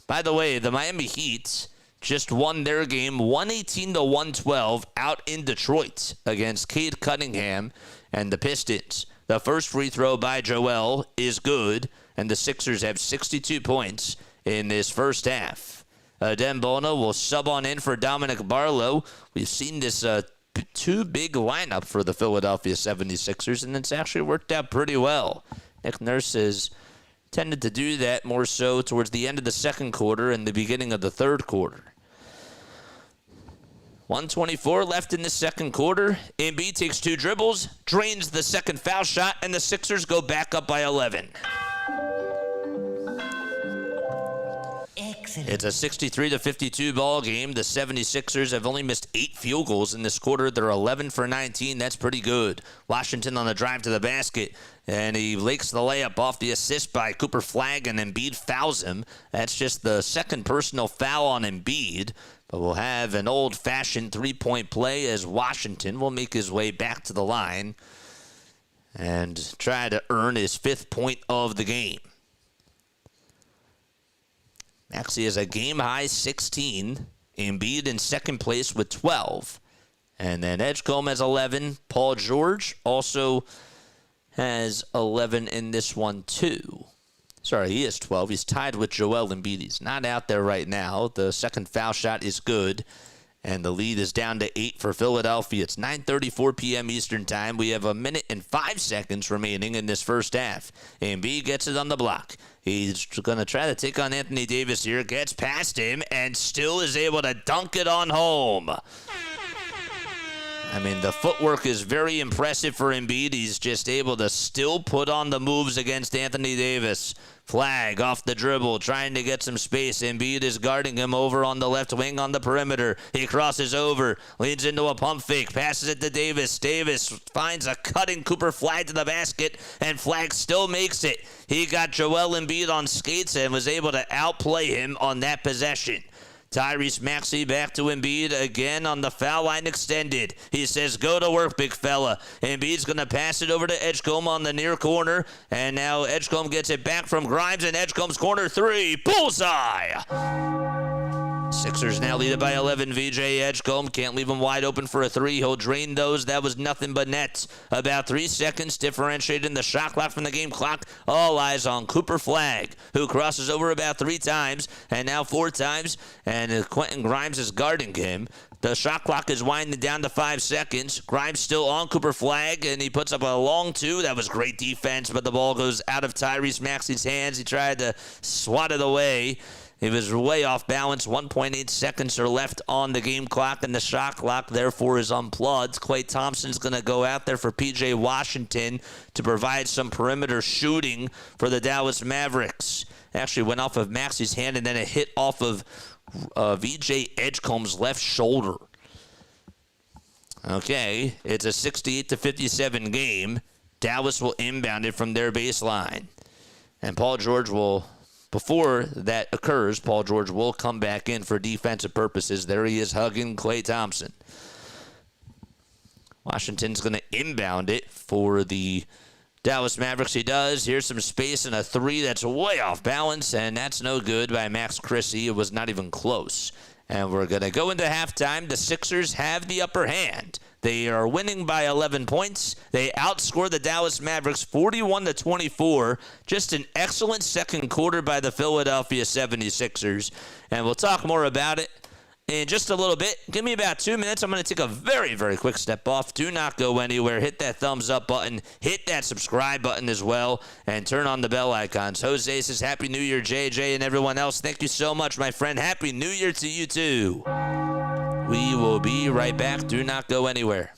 By the way, the Miami Heat just won their game 118-112 out in Detroit against Cade Cunningham and the Pistons. The first free throw by Joel is good, and the Sixers have 62 points in this first half. Dembona will sub on in for Dominic Barlow. We've seen this too big lineup for the Philadelphia 76ers, and it's actually worked out pretty well. Nick Nurse has tended to do that more so towards the end of the second quarter and the beginning of the third quarter. 1:24 left in the second quarter. Embiid takes 2 dribbles, drains the second foul shot, and the Sixers go back up by 11. Excellent. It's a 63-52 ball game. The 76ers have only missed 8 field goals in this quarter. They're 11 for 19. That's pretty good. Washington on the drive to the basket, and he lakes the layup off the assist by Cooper Flagg, and Embiid fouls him. That's just the second personal foul on Embiid. But we'll have an old-fashioned three-point play as Washington will make his way back to the line and try to earn his 5th point of the game. Maxey has a game-high 16. Embiid in second place with 12. And then Edgecombe has 11. Paul George also has 11 in this one, too. Sorry, he has 12. He's tied with Joel Embiid. He's not out there right now. The second foul shot is good. And the lead is down to 8 for Philadelphia. It's 9:34 p.m. Eastern Time. We have 1 minute and 5 seconds remaining in this first half. Embiid gets it on the block. He's going to try to take on Anthony Davis here. Gets past him and still is able to dunk it on home. I mean, the footwork is very impressive for Embiid. He's just able to still put on the moves against Anthony Davis. Flagg off the dribble, trying to get some space. Embiid is guarding him over on the left wing on the perimeter. He crosses over, leads into a pump fake, passes it to Davis. Davis finds a cutting Cooper Flagg to the basket, and Flagg still makes it. He got Joel Embiid on skates and was able to outplay him on that possession. Tyrese Maxey back to Embiid again on the foul line extended. He says, go to work, big fella. Embiid's going to pass it over to Edgecombe on the near corner. And now Edgecombe gets it back from Grimes, and Edgecombe's corner 3. Bullseye! Sixers now lead it by 11. VJ Edgecombe can't leave him wide open for a 3. He'll drain those. That was nothing but net. About 3 seconds differentiating the shot clock from the game clock. All eyes on Cooper Flagg, who crosses over about 3 times and now 4 times. And Quentin Grimes is guarding him. The shot clock is winding down to 5 seconds. Grimes still on Cooper Flagg, and he puts up a long 2. That was great defense, but the ball goes out of Tyrese Maxey's hands. He tried to swat it away. He was way off balance. 1.8 seconds are left on the game clock, and the shot clock, therefore, is unplugged. Klay Thompson's going to go out there for P.J. Washington to provide some perimeter shooting for the Dallas Mavericks. Actually went off of Maxey's hand, and then it hit off of VJ Edgecombe's left shoulder. Okay, it's a 68-57 game. Dallas will inbound it from their baseline. And Paul George will... Before that occurs, Paul George will come back in for defensive purposes. There he is hugging Klay Thompson. Washington's going to inbound it for the Dallas Mavericks. He does. Here's some space and a 3 that's way off balance, and that's no good by Max Christie. It was not even close. And we're going to go into halftime. The Sixers have the upper hand. They are winning by 11 points. They outscore the Dallas Mavericks 41-24. Just an excellent second quarter by the Philadelphia 76ers. And we'll talk more about it in just a little bit. Give me about 2 minutes. I'm going to take a very, very quick step off. Do not go anywhere. Hit that thumbs up button. Hit that subscribe button as well. And turn on the bell icons. Jose says, Happy New Year, JJ, and everyone else. Thank you so much, my friend. Happy New Year to you, too. We will be right back. Do not go anywhere.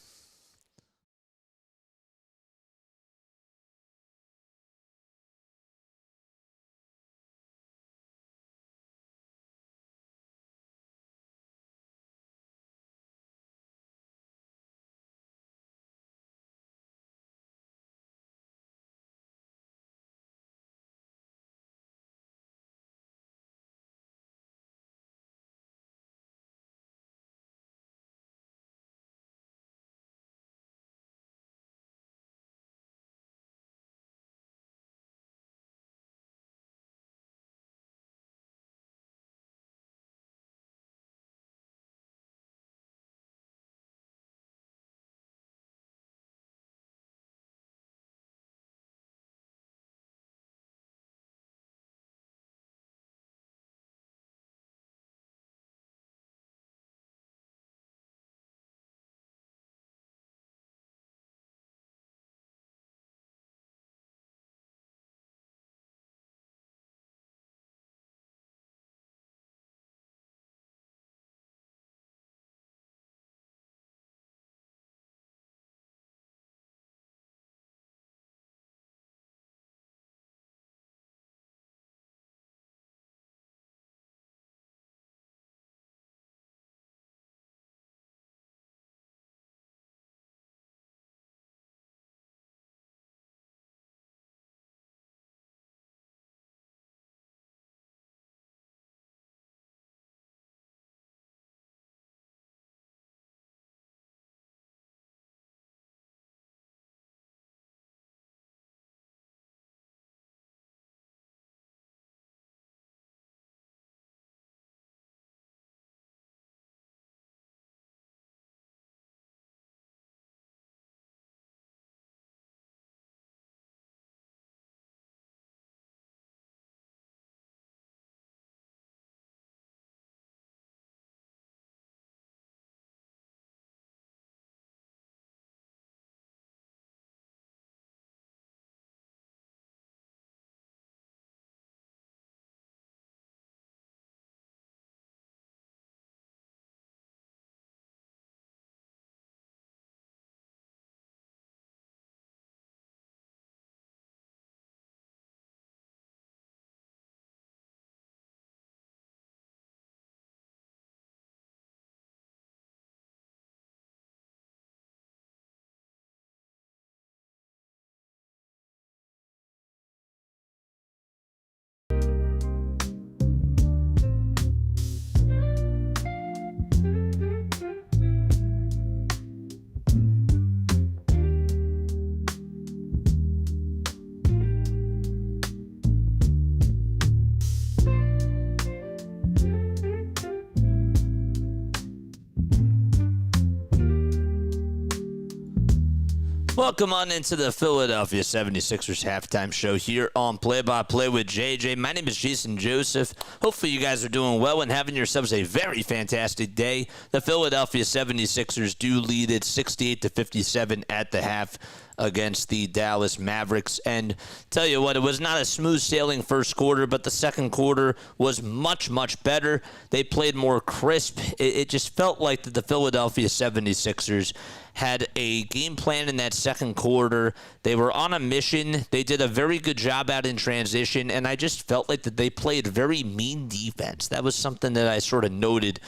Welcome on into the Philadelphia 76ers halftime show here on Play by Play with JJ. My name is Jason Joseph. Hopefully you guys are doing well and having yourselves a very fantastic day. The Philadelphia 76ers do lead it 68-57 at the half against the Dallas Mavericks. And tell you what, it was not a smooth sailing first quarter, but the second quarter was much, much better. They played more crisp. It just felt like that the Philadelphia 76ers had a game plan in that second quarter. They were on a mission. They did a very good job out in transition, and I just felt like that they played very mean defense. That was something that I sort of noted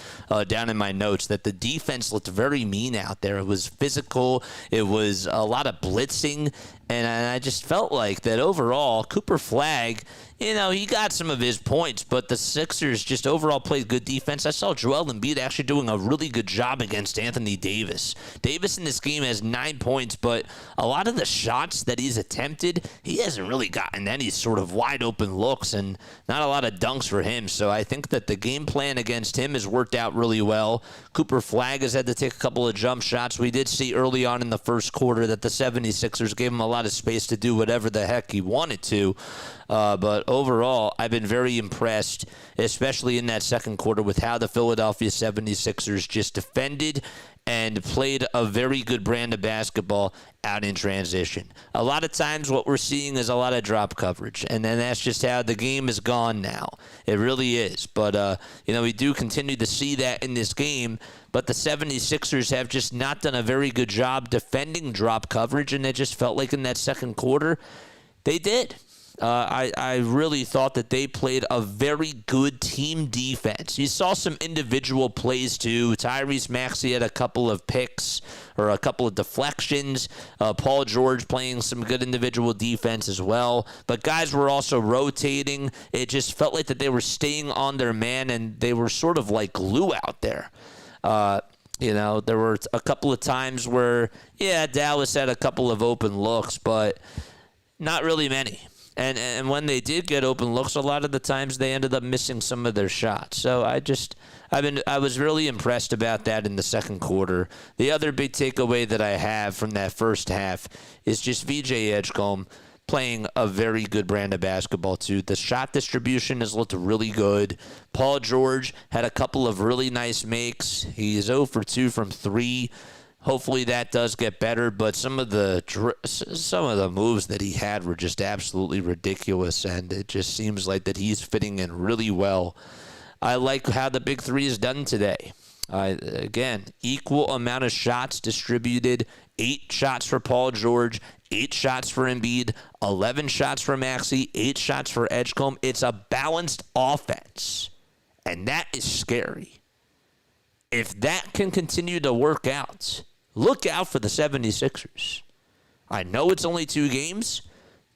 down in my notes, that the defense looked very mean out there. It was physical. It was a lot of blitzing, and I just felt like that overall, Cooper Flagg, you know, he got some of his points, but the Sixers just overall played good defense. I saw Joel Embiid actually doing a really good job against Anthony Davis. Davis in this game has 9 points, but a lot of the shots that he's attempted, he hasn't really gotten any sort of wide open looks and not a lot of dunks for him. So I think that the game plan against him has worked out really well. Cooper Flagg has had to take a couple of jump shots. We did see early on in the first quarter that the 76ers gave him a lot of space to do whatever the heck he wanted to. But overall, I've been very impressed, especially in that second quarter, with how the Philadelphia 76ers just defended and played a very good brand of basketball out in transition. A lot of times what we're seeing is a lot of drop coverage, and then that's just how the game is gone now. It really is. But, we do continue to see that in this game, but the 76ers have just not done a very good job defending drop coverage, and it just felt like in that second quarter they did. I really thought that they played a very good team defense. You saw some individual plays, too. Tyrese Maxey had a couple of picks or a couple of deflections. Paul George playing some good individual defense as well. But guys were also rotating. It just felt like that they were staying on their man, and they were sort of like glue out there. There were a couple of times where, Dallas had a couple of open looks, but not really many. And when they did get open looks, a lot of the times they ended up missing some of their shots. So I was really impressed about that in the second quarter. The other big takeaway that I have from that first half is just VJ Edgecombe playing a very good brand of basketball too. The shot distribution has looked really good. Paul George had a couple of really nice makes. He is 0 for 2 from 3. Hopefully that does get better, but some of the moves that he had were just absolutely ridiculous, and it just seems like that he's fitting in really well. I like how the big three is done today. Again, equal amount of shots distributed, 8 shots for Paul George, 8 shots for Embiid, 11 shots for Maxey, 8 shots for Edgecombe. It's a balanced offense, and that is scary. If that can continue to work out, look out for the 76ers. I know it's only 2 games,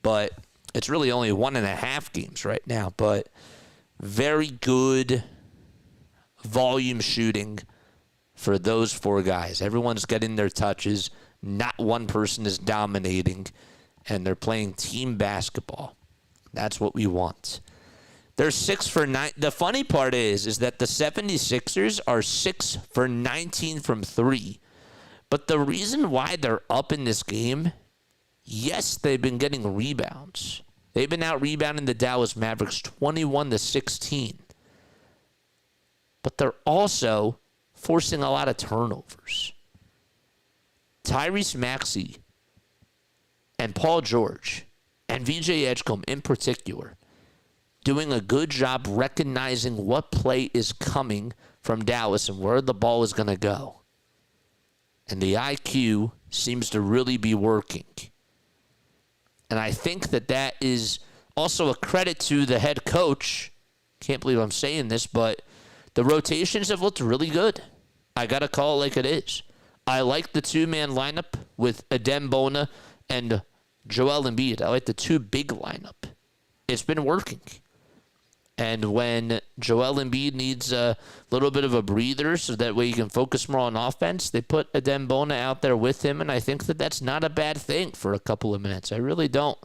but it's really only 1.5 games right now. But very good volume shooting for those 4 guys. Everyone's getting their touches. Not one person is dominating, and they're playing team basketball. That's what we want. They're 6 for 9. The funny part is that the 76ers are 6 for 19 from 3. But the reason why they're up in this game, yes, they've been getting rebounds. They've been out rebounding the Dallas Mavericks 21-16. But they're also forcing a lot of turnovers. Tyrese Maxey and Paul George and VJ Edgecombe in particular doing a good job recognizing what play is coming from Dallas and where the ball is going to go. And the IQ seems to really be working. And I think that is also a credit to the head coach. Can't believe I'm saying this, but the rotations have looked really good. I got to call it like it is. I like the 2-man lineup with Adem Bona and Joel Embiid. I like the 2 big lineup. It's been working. And when Joel Embiid needs a little bit of a breather so that way he can focus more on offense, they put Adem Bona out there with him, and I think that that's not a bad thing for a couple of minutes. I really don't.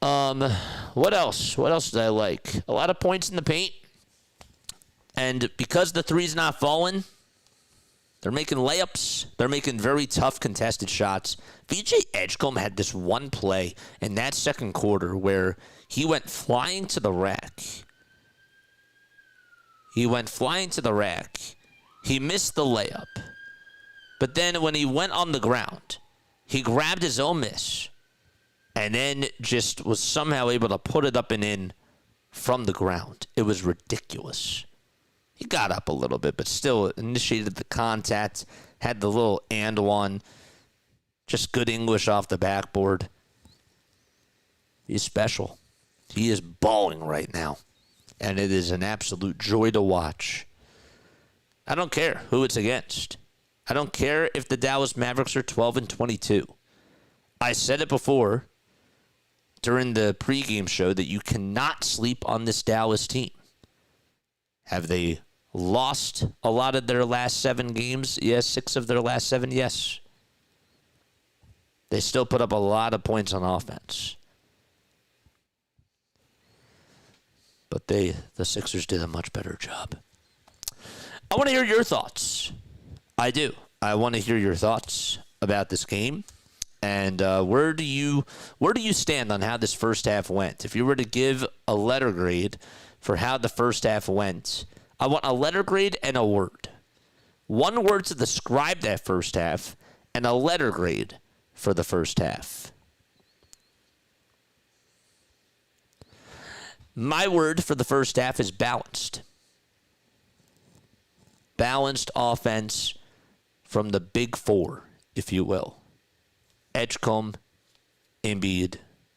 What else? What else did I like? A lot of points in the paint. And because the three's not falling, they're making layups. They're making very tough contested shots. VJ Edgecombe had this one play in that second quarter where he went flying to the rack. He missed the layup. But then when he went on the ground, he grabbed his own miss and then just was somehow able to put it up and in from the ground. It was ridiculous. He got up a little bit, but still initiated the contact, had the little and one. Just good English off the backboard. He's special. He is balling right now, and it is an absolute joy to watch. I don't care who it's against. I don't care if the Dallas Mavericks are 12-22. I said it before during the pregame show that you cannot sleep on this Dallas team. Have they lost a lot of their last 7 games? Yes. 6 of their last 7? Yes. They still put up a lot of points on offense. But the Sixers did a much better job. I want to hear your thoughts. I do. I want to hear your thoughts about this game. And where do you stand on how this first half went? If you were to give a letter grade for how the first half went, I want a letter grade and a word. One word to describe that first half and a letter grade for the first half. My word for the first half is balanced. Balanced offense from the big four, if you will. Edgecombe, Embiid,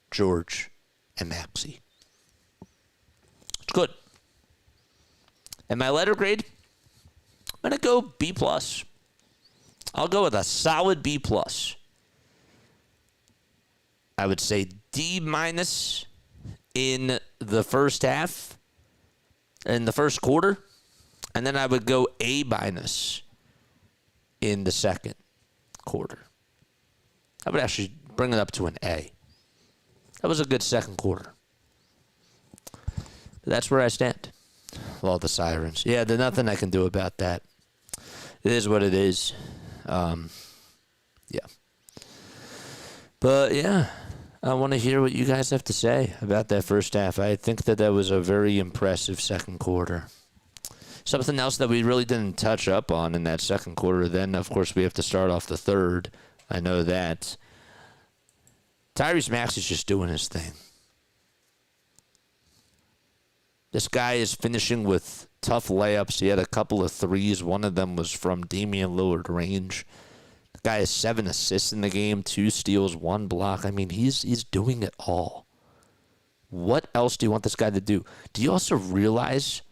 George, and Maxey. It's good. And my letter grade, I'm going to go B+. I'll go with a solid B+. I would say D- in the first half, in the first quarter, and then I would go A- in the second quarter. I would actually bring it up to an A. That was a good second quarter. But that's where I stand. All the sirens. Yeah, there's nothing I can do about that. It is what it is. Yeah. But, yeah, I want to hear what you guys have to say about that first half. I think that was a very impressive second quarter. Something else that we really didn't touch up on in that second quarter, then, of course, we have to start off the third. I know that. Tyrese Maxey's just doing his thing. This guy is finishing with tough layups. He had a couple of threes. One of them was from Damian Lillard range. The guy has 7 assists in the game, 2 steals, 1 block. I mean, he's doing it all. What else do you want this guy to do? Do you also realize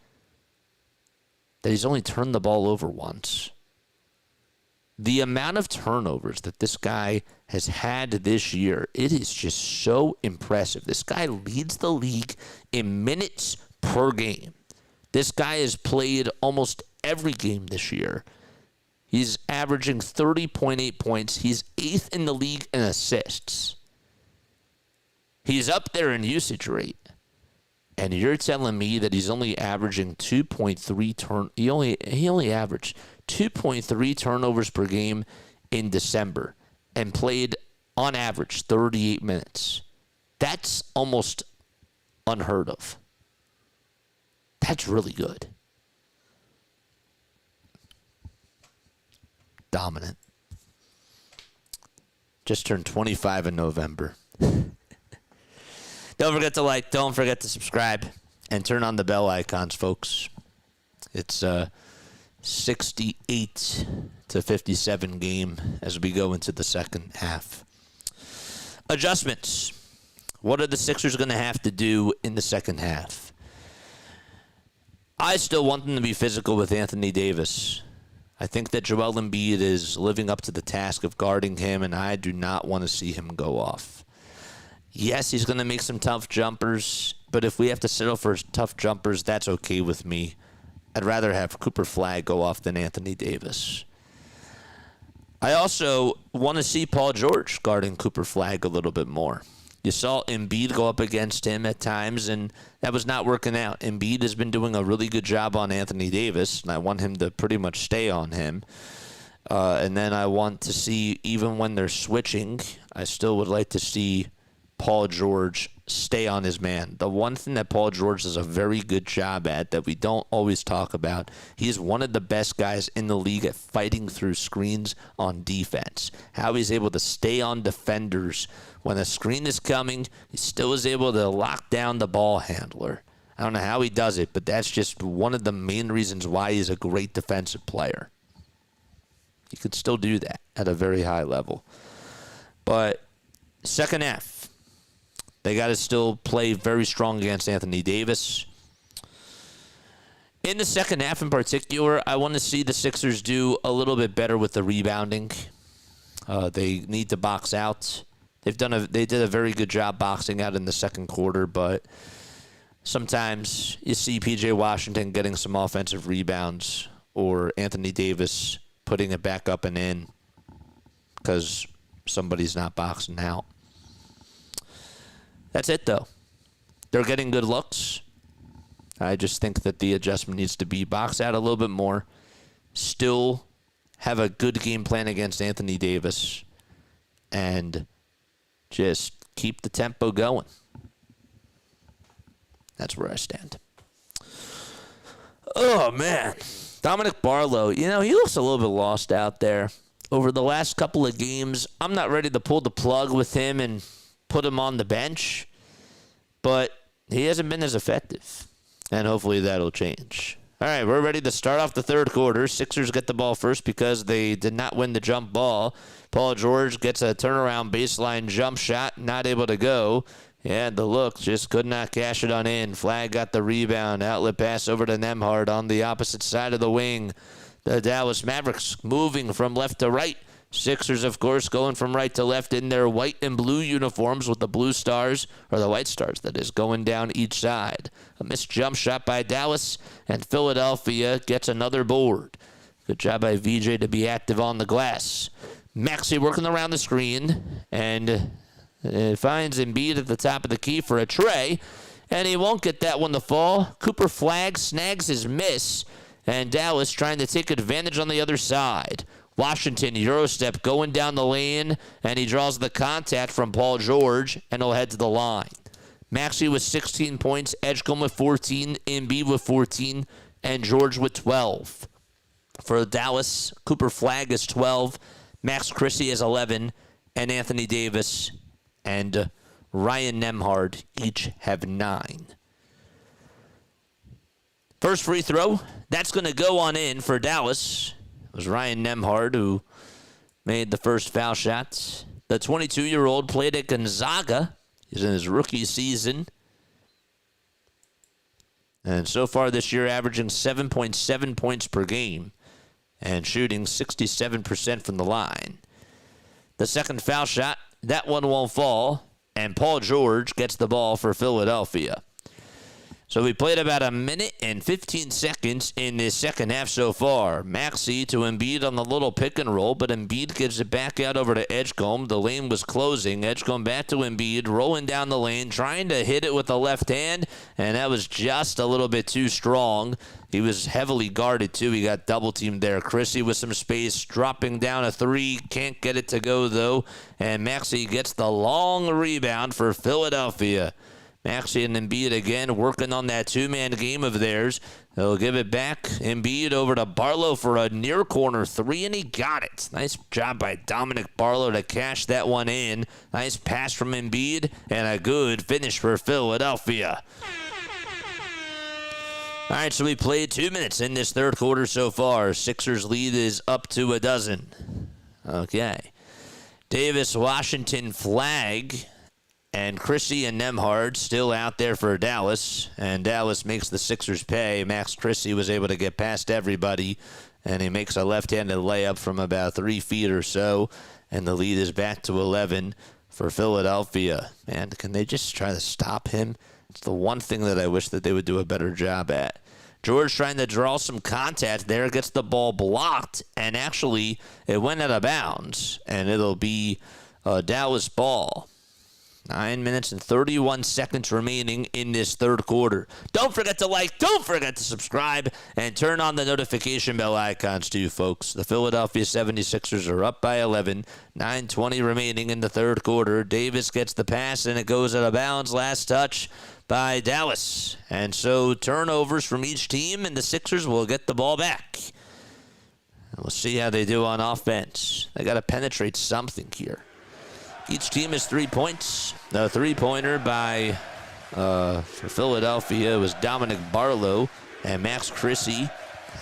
that he's only turned the ball over once? The amount of turnovers that this guy has had this year, it is just so impressive. This guy leads the league in minutes per game. This guy has played almost every game this year. He's averaging 30.8 points. He's 8th in the league in assists. He's up there in usage rate. And you're telling me that he's only averaging 2.3 he only averaged 2.3 turnovers per game in December and played on average 38 minutes. That's almost unheard of. That's really good. Dominant. Just turned 25 in November. Don't forget to like, don't forget to subscribe, and turn on the bell icons, folks. It's a 68-57 game as we go into the second half. Adjustments. What are the Sixers going to have to do in the second half? I still want them to be physical with Anthony Davis. I think that Joel Embiid is living up to the task of guarding him, and I do not want to see him go off. Yes, he's going to make some tough jumpers, but if we have to settle for tough jumpers, that's okay with me. I'd rather have Cooper Flagg go off than Anthony Davis. I also want to see Paul George guarding Cooper Flagg a little bit more. You saw Embiid go up against him at times, and that was not working out. Embiid has been doing a really good job on Anthony Davis, and I want him to pretty much stay on him. And then I want to see, even when they're switching, I still would like to see Paul George stay on his man. The one thing that Paul George does a very good job at that we don't always talk about, he's one of the best guys in the league at fighting through screens on defense. How he's able to stay on defenders when a screen is coming, he still is able to lock down the ball handler. I don't know how he does it, but that's just one of the main reasons why he's a great defensive player. He could still do that at a very high level. But second half, they got to still play very strong against Anthony Davis. In the second half in particular, I want to see the Sixers do a little bit better with the rebounding. They need to box out. They did a very good job boxing out in the second quarter, but sometimes you see P.J. Washington getting some offensive rebounds or Anthony Davis putting it back up and in because somebody's not boxing out. That's it, though. They're getting good looks. I just think that the adjustment needs to be box out a little bit more. Still have a good game plan against Anthony Davis. and just keep the tempo going. That's where I stand. Oh, man. Dominic Barlow, he looks a little bit lost out there. Over the last couple of games, I'm not ready to pull the plug with him and put him on the bench, but he hasn't been as effective, and hopefully that'll change. All right, we're ready to start off the third quarter. Sixers get the ball first because they did not win the jump ball. Paul George gets a turnaround baseline jump shot, not able to go. Yeah, the look, just could not cash it on in. Flagg got the rebound. Outlet pass over to Nembhard on the opposite side of the wing. The Dallas Mavericks moving from left to right. Sixers, of course, going from right to left in their white and blue uniforms with the blue stars, or the white stars, that is, going down each side. A missed jump shot by Dallas, and Philadelphia gets another board. Good job by VJ to be active on the glass. Maxey working around the screen, and finds Embiid at the top of the key for a tray, and he won't get that one to fall. Cooper Flagg snags his miss, and Dallas trying to take advantage on the other side. Washington, Eurostep going down the lane, and he draws the contact from Paul George, and he'll head to the line. Maxey with 16 points, Edgecombe with 14, Embiid with 14, and George with 12. For Dallas, Cooper Flagg is 12, Max Christie is 11, and Anthony Davis and Ryan Nembhard each have 9. First free throw, that's going to go on in for Dallas. It was Ryan Nembhard who made the first foul shot. The 22-year-old played at Gonzaga. He's in his rookie season. And so far this year, averaging 7.7 points per game and shooting 67% from the line. The second foul shot, that one won't fall, and Paul George gets the ball for Philadelphia. So we played about a minute and 15 seconds in this second half so far. Maxey to Embiid on the little pick and roll, but Embiid gives it back out over to Edgecombe. The lane was closing. Edgecombe back to Embiid, rolling down the lane, trying to hit it with the left hand, and that was just a little bit too strong. He was heavily guarded, too. He got double-teamed there. Christie with some space, dropping down a three. Can't get it to go, though. And Maxey gets the long rebound for Philadelphia. Maxey and Embiid again working on that two-man game of theirs. They'll give it back. Embiid over to Barlow for a near-corner three, and he got it. Nice job by Dominic Barlow to cash that one in. Nice pass from Embiid, and a good finish for Philadelphia. All right, so we played 2 minutes in this third quarter so far. Sixers lead is up to a dozen. Okay. Davis, Washington, Flagg, and Christie and Nembhard still out there for Dallas. And Dallas makes the Sixers pay. Max Christie was able to get past everybody, and he makes a left-handed layup from about 3 feet or so. And the lead is back to 11 for Philadelphia. Man, can they just try to stop him? It's the one thing that I wish that they would do a better job at. George trying to draw some contact there, gets the ball blocked, and actually it went out of bounds, and it'll be a Dallas ball. 9 minutes and 31 seconds remaining in this third quarter. Don't forget to like, don't forget to subscribe, and turn on the notification bell icons too, folks. The Philadelphia 76ers are up by 11. 9:20 remaining in the third quarter. Davis gets the pass, and it goes out of bounds. Last touch by Dallas. And so turnovers from each team, and the Sixers will get the ball back. We'll see how they do on offense. They got to penetrate something here. Each team has 3 points. The three-pointer by for Philadelphia was Dominic Barlow, and Max Christie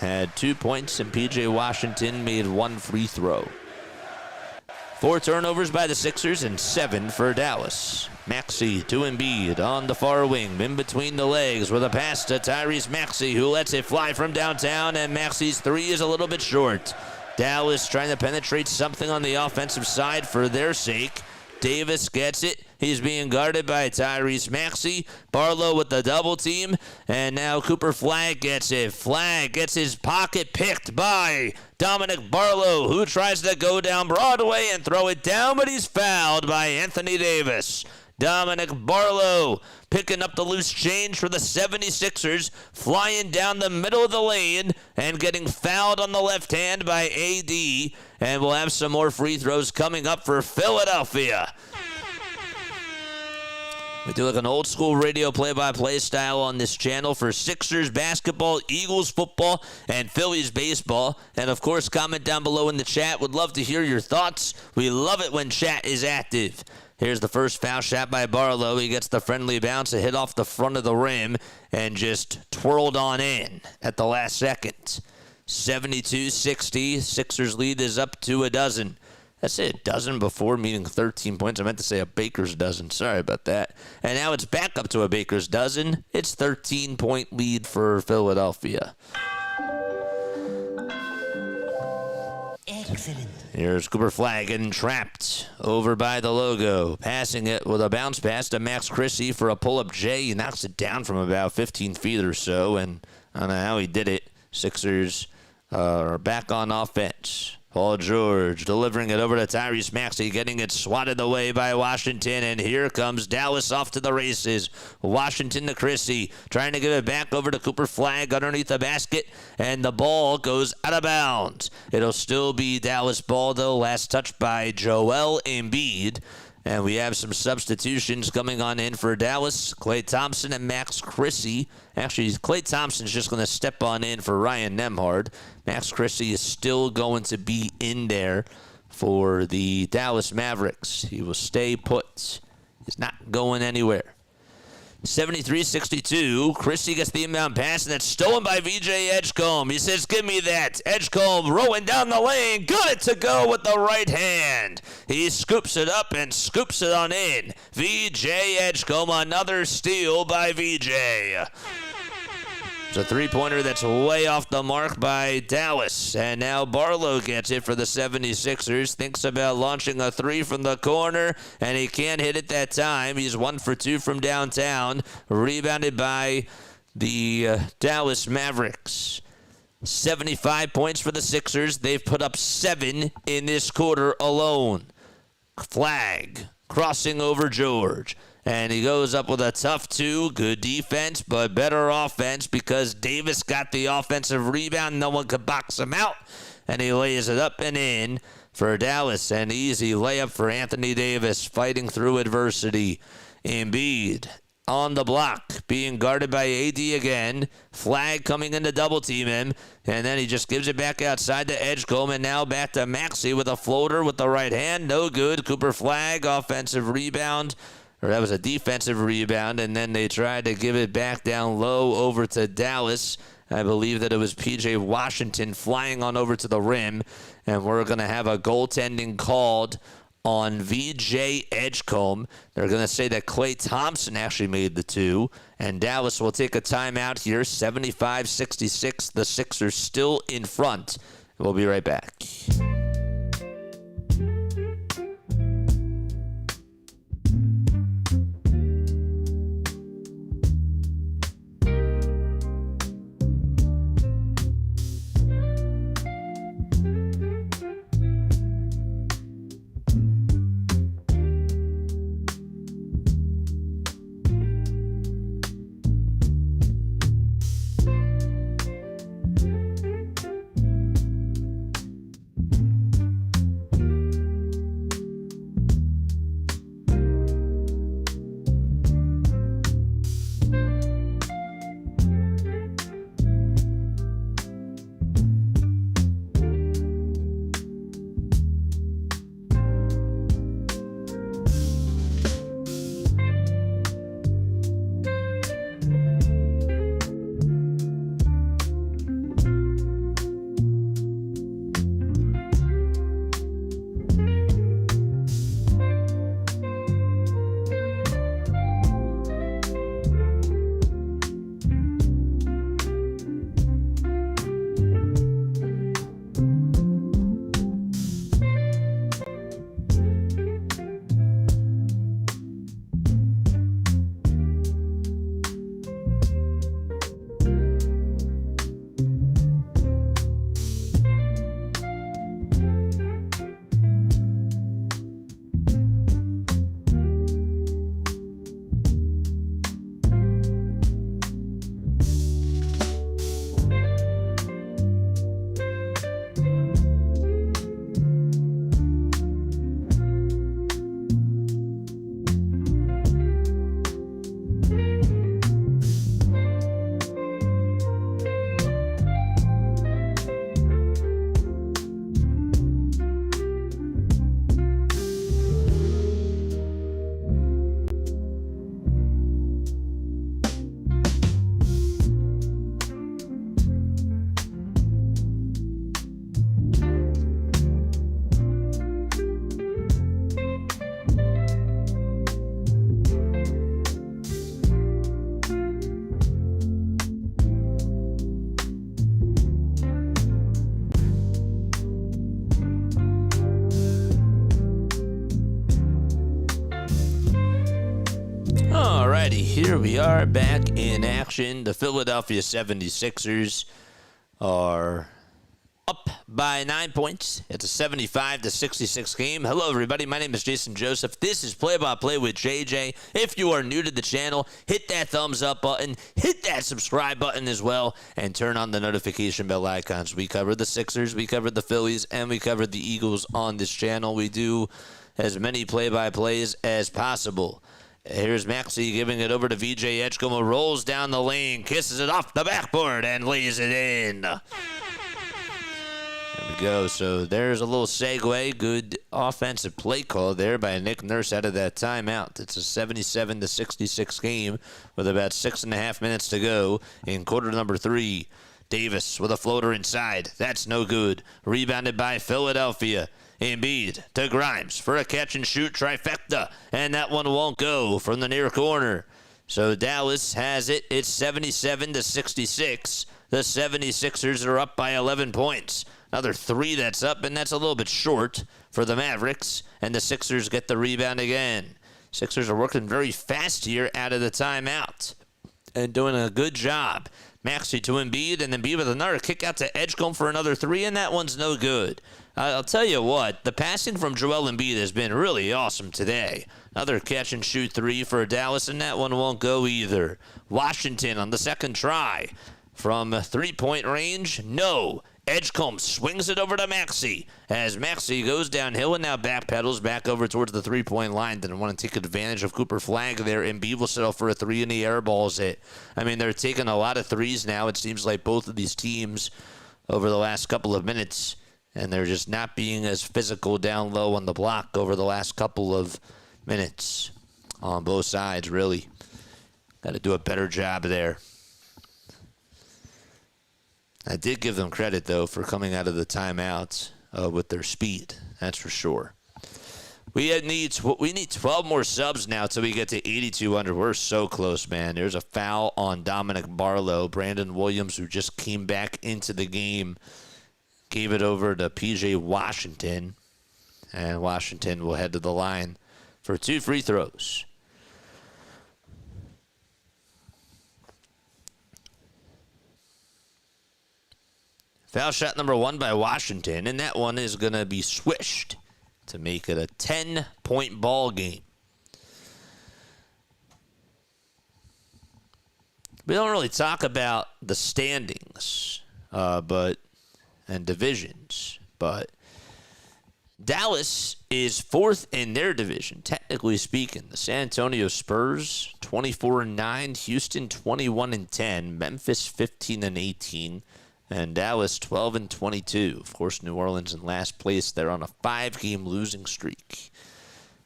had 2 points, and P.J. Washington made 1 free throw. 4 turnovers by the Sixers and 7 for Dallas. Maxey to Embiid on the far wing, in between the legs with a pass to Tyrese Maxey, who lets it fly from downtown, and Maxey's three is a little bit short. Dallas trying to penetrate something on the offensive side for their sake. Davis gets it. He's being guarded by Tyrese Maxey. Barlow with the double team. And now Cooper Flagg gets it. Flagg gets his pocket picked by Dominic Barlow, who tries to go down Broadway and throw it down, but he's fouled by Anthony Davis. Dominic Barlow picking up the loose change for the 76ers, flying down the middle of the lane and getting fouled on the left hand by AD. And we'll have some more free throws coming up for Philadelphia. We do like an old school radio play-by-play style on this channel for Sixers basketball, Eagles football, and Phillies baseball. And of course, comment down below in the chat. Would love to hear your thoughts. We love it when chat is active. Here's the first foul shot by Barlow. He gets the friendly bounce, a hit off the front of the rim, and just twirled on in at the last second. 72-60. Sixers lead is up to a dozen. I said a dozen before, meaning 13 points. I meant to say a baker's dozen. Sorry about that. And now it's back up to a baker's dozen. It's 13-point lead for Philadelphia. Excellent. Here's Cooper Flagg getting trapped over by the logo. Passing it with a bounce pass to Max Christie for a pull-up J. He knocks it down from about 15 feet or so, and I don't know how he did it. Sixers are back on offense. Paul George delivering it over to Tyrese Maxey, getting it swatted away by Washington, and here comes Dallas off to the races. Washington to Christie, trying to give it back over to Cooper Flagg underneath the basket, and the ball goes out of bounds. It'll still be Dallas ball, though, last touch by Joel Embiid. And we have some substitutions coming on in for Dallas. Klay Thompson and Max Christie. Actually, Klay Thompson's just going to step on in for Ryan Nembhard. Max Christie is still going to be in there for the Dallas Mavericks. He will stay put. He's not going anywhere. 73-62. Christie gets the inbound pass, and that's stolen by VJ Edgecombe. He says, give me that. Edgecombe rolling down the lane. Got it to go with the right hand. He scoops it up and scoops it on in. VJ Edgecombe, another steal by VJ. It's a three-pointer that's way off the mark by Dallas. And now Barlow gets it for the 76ers. Thinks about launching a three from the corner, and he can't hit it that time. He's 1 for 2 from downtown. Rebounded by the Dallas Mavericks. 75 points for the Sixers. They've put up 7 in this quarter alone. Flagg crossing over George. And he goes up with a tough 2. Good defense, but better offense because Davis got the offensive rebound. No one could box him out. And he lays it up and in for Dallas. An easy layup for Anthony Davis fighting through adversity. Embiid on the block, being guarded by AD again. Flagg coming in to double team him. And then he just gives it back outside to Edgecombe. And now back to Maxey with a floater with the right hand. No good. Cooper Flagg, offensive rebound. Or that was a defensive rebound, and then they tried to give it back down low over to Dallas. I believe that it was P.J. Washington flying on over to the rim, and we're going to have a goaltending called on V.J. Edgecombe. They're going to say that Klay Thompson actually made the 2, and Dallas will take a timeout here, 75-66. The Sixers still in front. We'll be right back. Alrighty, here we are back in action. The Philadelphia 76ers are up by 9 points. It's a 75-66 game. Hello, everybody. My name is Jason Joseph. This is Play by Play with JJ. If you are new to the channel, hit that thumbs up button, hit that subscribe button as well, and turn on the notification bell icons. We cover the Sixers, we cover the Phillies, and we cover the Eagles on this channel. We do as many play-by-plays as possible. Here's Maxey giving it over to VJ Edgecombe, rolls down the lane, kisses it off the backboard, and lays it in. There we go. So there's a little segue. Good offensive play call there by Nick Nurse out of that timeout. It's a 77-66 game with about 6.5 minutes to go in quarter number 3. Davis with a floater inside. That's no good. Rebounded by Philadelphia. Embiid to Grimes for a catch-and-shoot trifecta, and that one won't go from the near corner. So Dallas has it. It's 77-66. The 76ers are up by 11 points. Another 3 that's up, and that's a little bit short for the Mavericks, and the Sixers get the rebound again. Sixers are working very fast here out of the timeout and doing a good job. Maxey to Embiid, and Embiid with another kick out to Edgecombe for another 3, and that one's no good. I'll tell you what, the passing from Joel Embiid has been really awesome today. Another catch-and-shoot 3 for Dallas, and that one won't go either. Washington on the second try. From three-point range, no. Edgecombe swings it over to Maxey as Maxey goes downhill and now backpedals back over towards the three-point line. Didn't want to take advantage of Cooper Flagg there. Embiid will settle for a 3 and he airballs it. I mean, they're taking a lot of threes now. It seems like both of these teams over the last couple of minutes, and they're just not being as physical down low on the block over the last couple of minutes on both sides, really. Got to do a better job there. I did give them credit, though, for coming out of the timeouts with their speed. That's for sure. We need 12 more subs now till we get to 8,200. We're so close, man. There's a foul on Dominic Barlow. Brandon Williams, who just came back into the game, gave it over to P.J. Washington. And Washington will head to the line for 2 free throws. Foul shot number 1 by Washington, and that one is going to be swished to make it a 10-point ball game. We don't really talk about the standings and divisions, but Dallas is 4th in their division, technically speaking. The San Antonio Spurs, 24-9, Houston, 21-10, Memphis, 15-18. And Dallas, 12-22. Of course, New Orleans in last place. They're on a 5-game losing streak.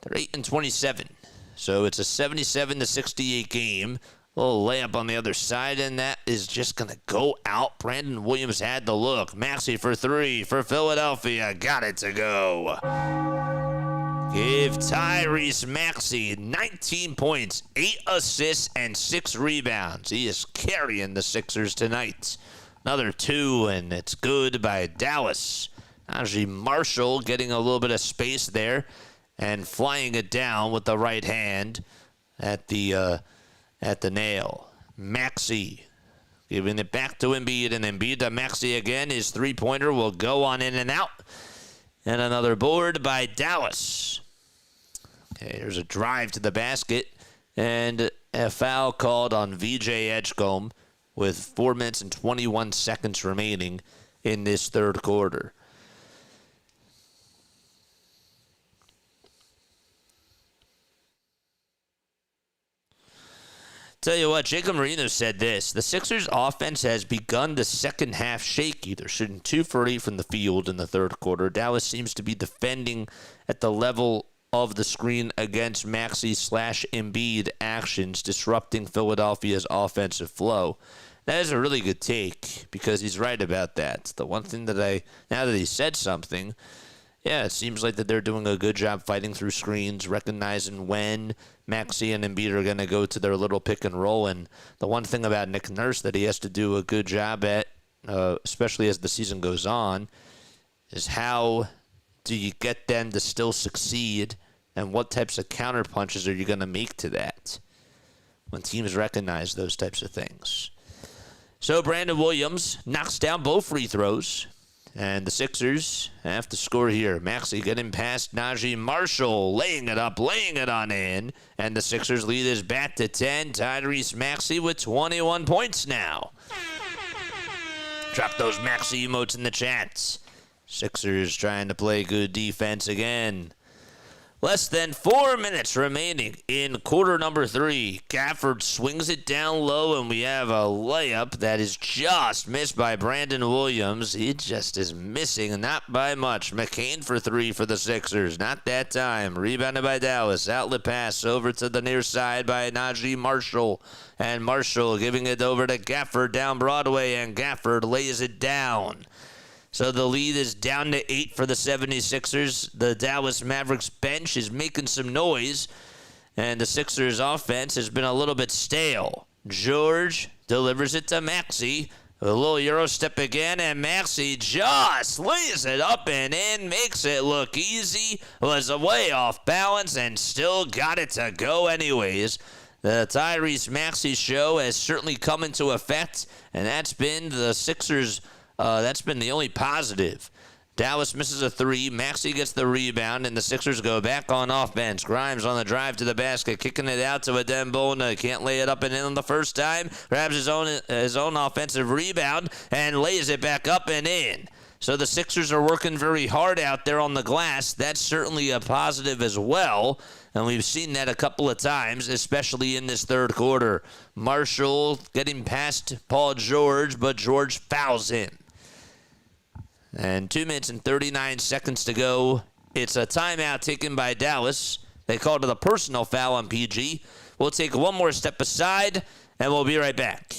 They're 8-27. So it's a 77-68 game. A little layup on the other side, and that is just going to go out. Brandon Williams had the look. Maxey for 3 for Philadelphia. Got it to go. Give Tyrese Maxey 19 points, 8 assists, and 6 rebounds. He is carrying the Sixers tonight. Another 2, and it's good by Dallas. Najee Marshall getting a little bit of space there and flying it down with the right hand at the nail. Maxey giving it back to Embiid, and Embiid to Maxey again. His three-pointer will go on in and out. And another board by Dallas. Okay, there's a drive to the basket, and a foul called on VJ Edgecombe with 4 minutes and 21 seconds remaining in this third quarter. Tell you what, Jacob Marino said this: the Sixers' offense has begun the second half shaky. They're shooting 2 for 8 from the field in the third quarter. Dallas seems to be defending at the level of the screen against Maxey/Embiid actions, disrupting Philadelphia's offensive flow. That is a really good take because he's right about that. The one thing that now that he said something, yeah, it seems like that they're doing a good job fighting through screens, recognizing when Maxey and Embiid are going to go to their little pick and roll. And the one thing about Nick Nurse that he has to do a good job at, especially as the season goes on, is how do you get them to still succeed, and what types of counter punches are you going to make to that? when teams recognize those types of things. So Brandon Williams knocks down both free throws, and the Sixers have to score here. Maxey getting past Najee Marshall, laying it up, laying it on in, and the Sixers lead is back to 10. Tyrese Maxey with 21 points now. Drop those Maxey emotes in the chats. Sixers trying to play good defense again. Less than 4 minutes remaining in quarter number 3. Gafford swings it down low, and we have a layup that is just missed by Brandon Williams. He just is missing, not by much. McCain for 3 for the Sixers. Not that time. Rebounded by Dallas. Outlet pass over to the near side by Najee Marshall. And Marshall giving it over to Gafford down Broadway, and Gafford lays it down. So the lead is down to 8 for the 76ers. The Dallas Mavericks bench is making some noise, and the Sixers offense has been a little bit stale. George delivers it to Maxey. A little Euro step again, and Maxey just lays it up and in, makes it look easy, was way off balance, and still got it to go anyways. The Tyrese Maxey show has certainly come into effect, and that's been the Sixers' that's been the only positive. Dallas misses a 3. Maxey gets the rebound, and the Sixers go back on offense. Grimes on the drive to the basket, kicking it out to Adembona. Can't lay it up and in on the first time. Grabs his own offensive rebound and lays it back up and in. So the Sixers are working very hard out there on the glass. That's certainly a positive as well. And we've seen that a couple of times, especially in this third quarter. Marshall getting past Paul George, but George fouls him. And 2 minutes and 39 seconds to go. It's a timeout taken by Dallas. They called it a personal foul on PG. We'll take one more step aside, and we'll be right back.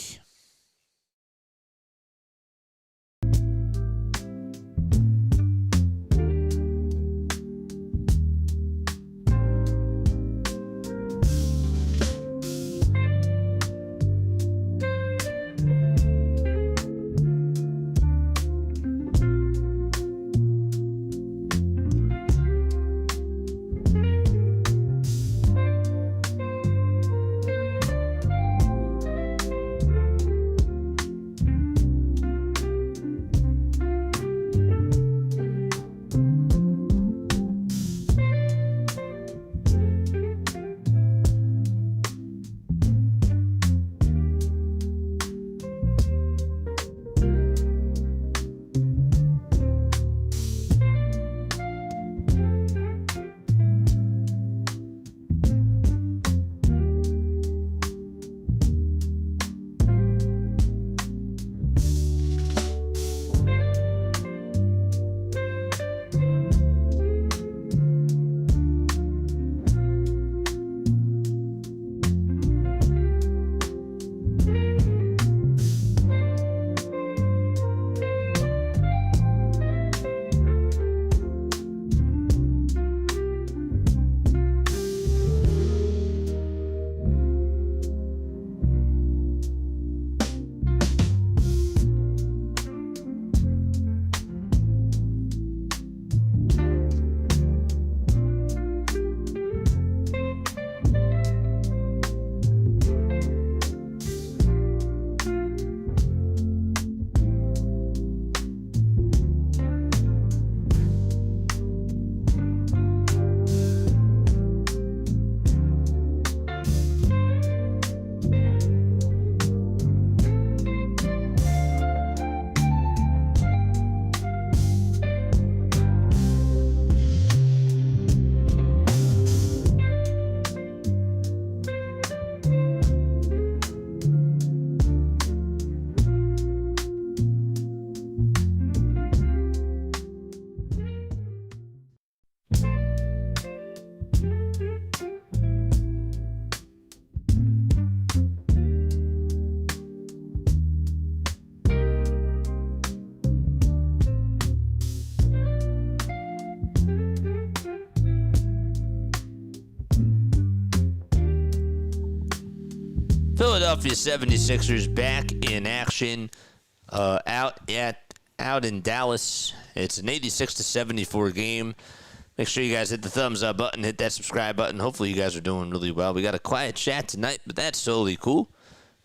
Philadelphia 76ers back in action out in Dallas. It's an 86-74 game. Make sure you guys hit the thumbs up button, hit that subscribe button. Hopefully you guys are doing really well. We got a quiet chat tonight, but that's totally cool.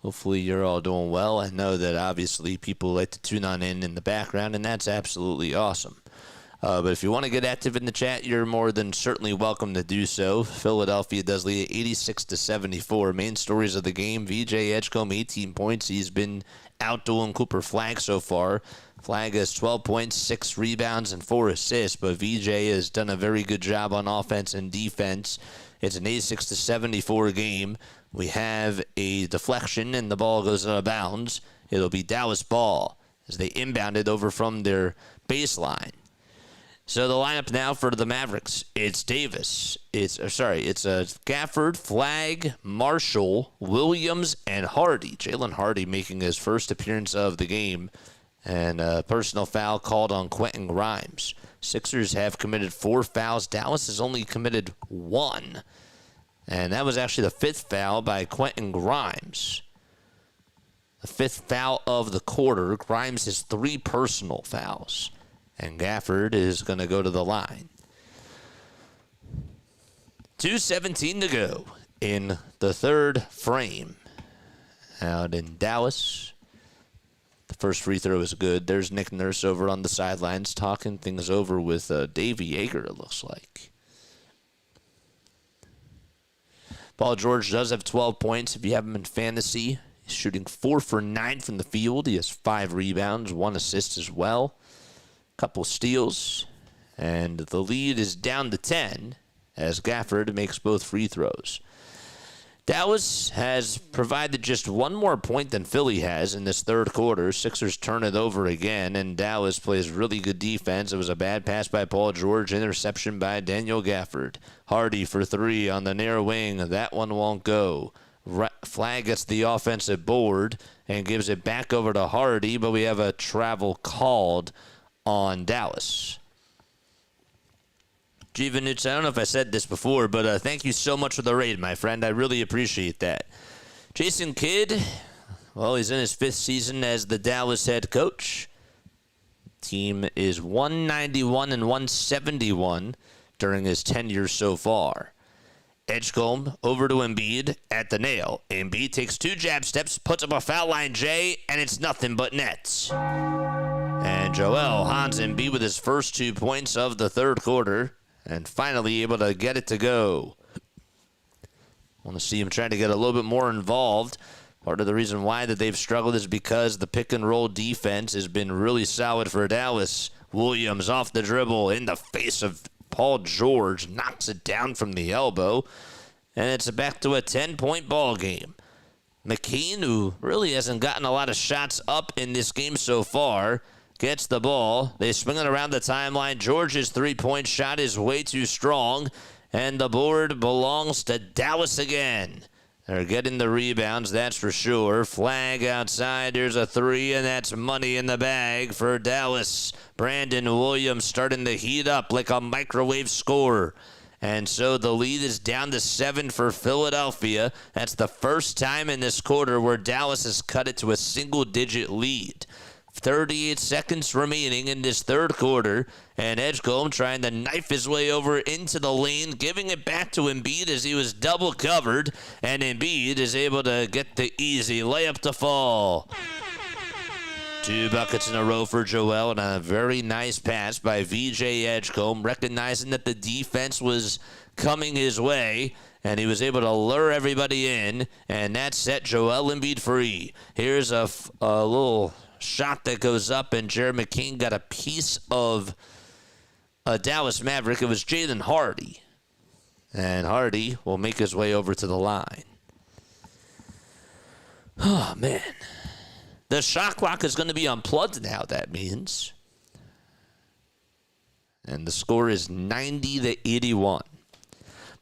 Hopefully you're all doing well. I know that obviously people like to tune on in the background, and that's absolutely awesome. But if you want to get active in the chat, you're more than certainly welcome to do so. Philadelphia does lead 86-74. Main stories of the game: VJ Edgecombe, 18 points. He's been outdoing Cooper Flagg so far. Flagg has 12 points, 6 rebounds, and 4 assists, but VJ has done a very good job on offense and defense. It's an 86-74 game. We have a deflection, and the ball goes out of bounds. It'll be Dallas ball as they inbound it over from their baseline. So the lineup now for the Mavericks, it's Davis. It's Gafford, Flagg, Marshall, Williams, and Hardy. Jalen Hardy making his first appearance of the game. And a personal foul called on Quentin Grimes. Sixers have committed 4 fouls. Dallas has only committed 1. And that was actually the 5th foul by Quentin Grimes. The 5th foul of the quarter. Grimes has 3 personal fouls. And Gafford is going to go to the line. 2:17 to go in the third frame. Out in Dallas. The first free throw is good. There's Nick Nurse over on the sidelines talking things over with Davey Yeager, it looks like. Paul George does have 12 points. If you have him in fantasy, he's shooting 4 for 9 from the field. He has 5 rebounds, 1 assist as well. Couple steals. And the lead is down to 10 as Gafford makes both free throws. Dallas has provided just 1 more point than Philly has in this third quarter. Sixers turn it over again, and Dallas plays really good defense. It was a bad pass by Paul George, interception by Daniel Gafford. Hardy for 3 on the near wing. That one won't go. Flagg gets the offensive board and gives it back over to Hardy, but we have a travel called on Dallas. Givanitz, I don't know if I said this before, but thank you so much for the raid, my friend. I really appreciate that. Jason Kidd, well, he's in his 5th season as the Dallas head coach. Team is 191 and 171 during his tenure so far. Edgecombe over to Embiid at the nail. Embiid takes 2 jab steps, puts up a foul line J, and it's nothing but nets. And Joel Hans Embiid with his first 2 points of the third quarter. And finally able to get it to go. Want to see him trying to get a little bit more involved. Part of the reason why that they've struggled is because the pick-and-roll defense has been really solid for Dallas. Williams off the dribble in the face of Paul George. Knocks it down from the elbow. And it's back to a 10-point ball game. McKean, who really hasn't gotten a lot of shots up in this game so far, gets the ball. They swing it around the timeline. George's 3-point shot is way too strong, and the board belongs to Dallas again. They're getting the rebounds, that's for sure. Flagg outside. There's a 3, and that's money in the bag for Dallas. Brandon Williams starting to heat up like a microwave scorer. And so the lead is down to 7 for Philadelphia. That's the first time in this quarter where Dallas has cut it to a single-digit lead. 38 seconds remaining in this third quarter, and Edgecombe trying to knife his way over into the lane, giving it back to Embiid as he was double covered, and Embiid is able to get the easy layup to fall. 2 buckets in a row for Joel, and a very nice pass by VJ Edgecombe, recognizing that the defense was coming his way, and he was able to lure everybody in, and that set Joel Embiid free. Here's a little shot that goes up, and Jared McKean got a piece of a Dallas Maverick. It was Jalen Hardy. And Hardy will make his way over to the line. Oh, man. The shot clock is going to be unplugged now, that means. And the score is 90-81.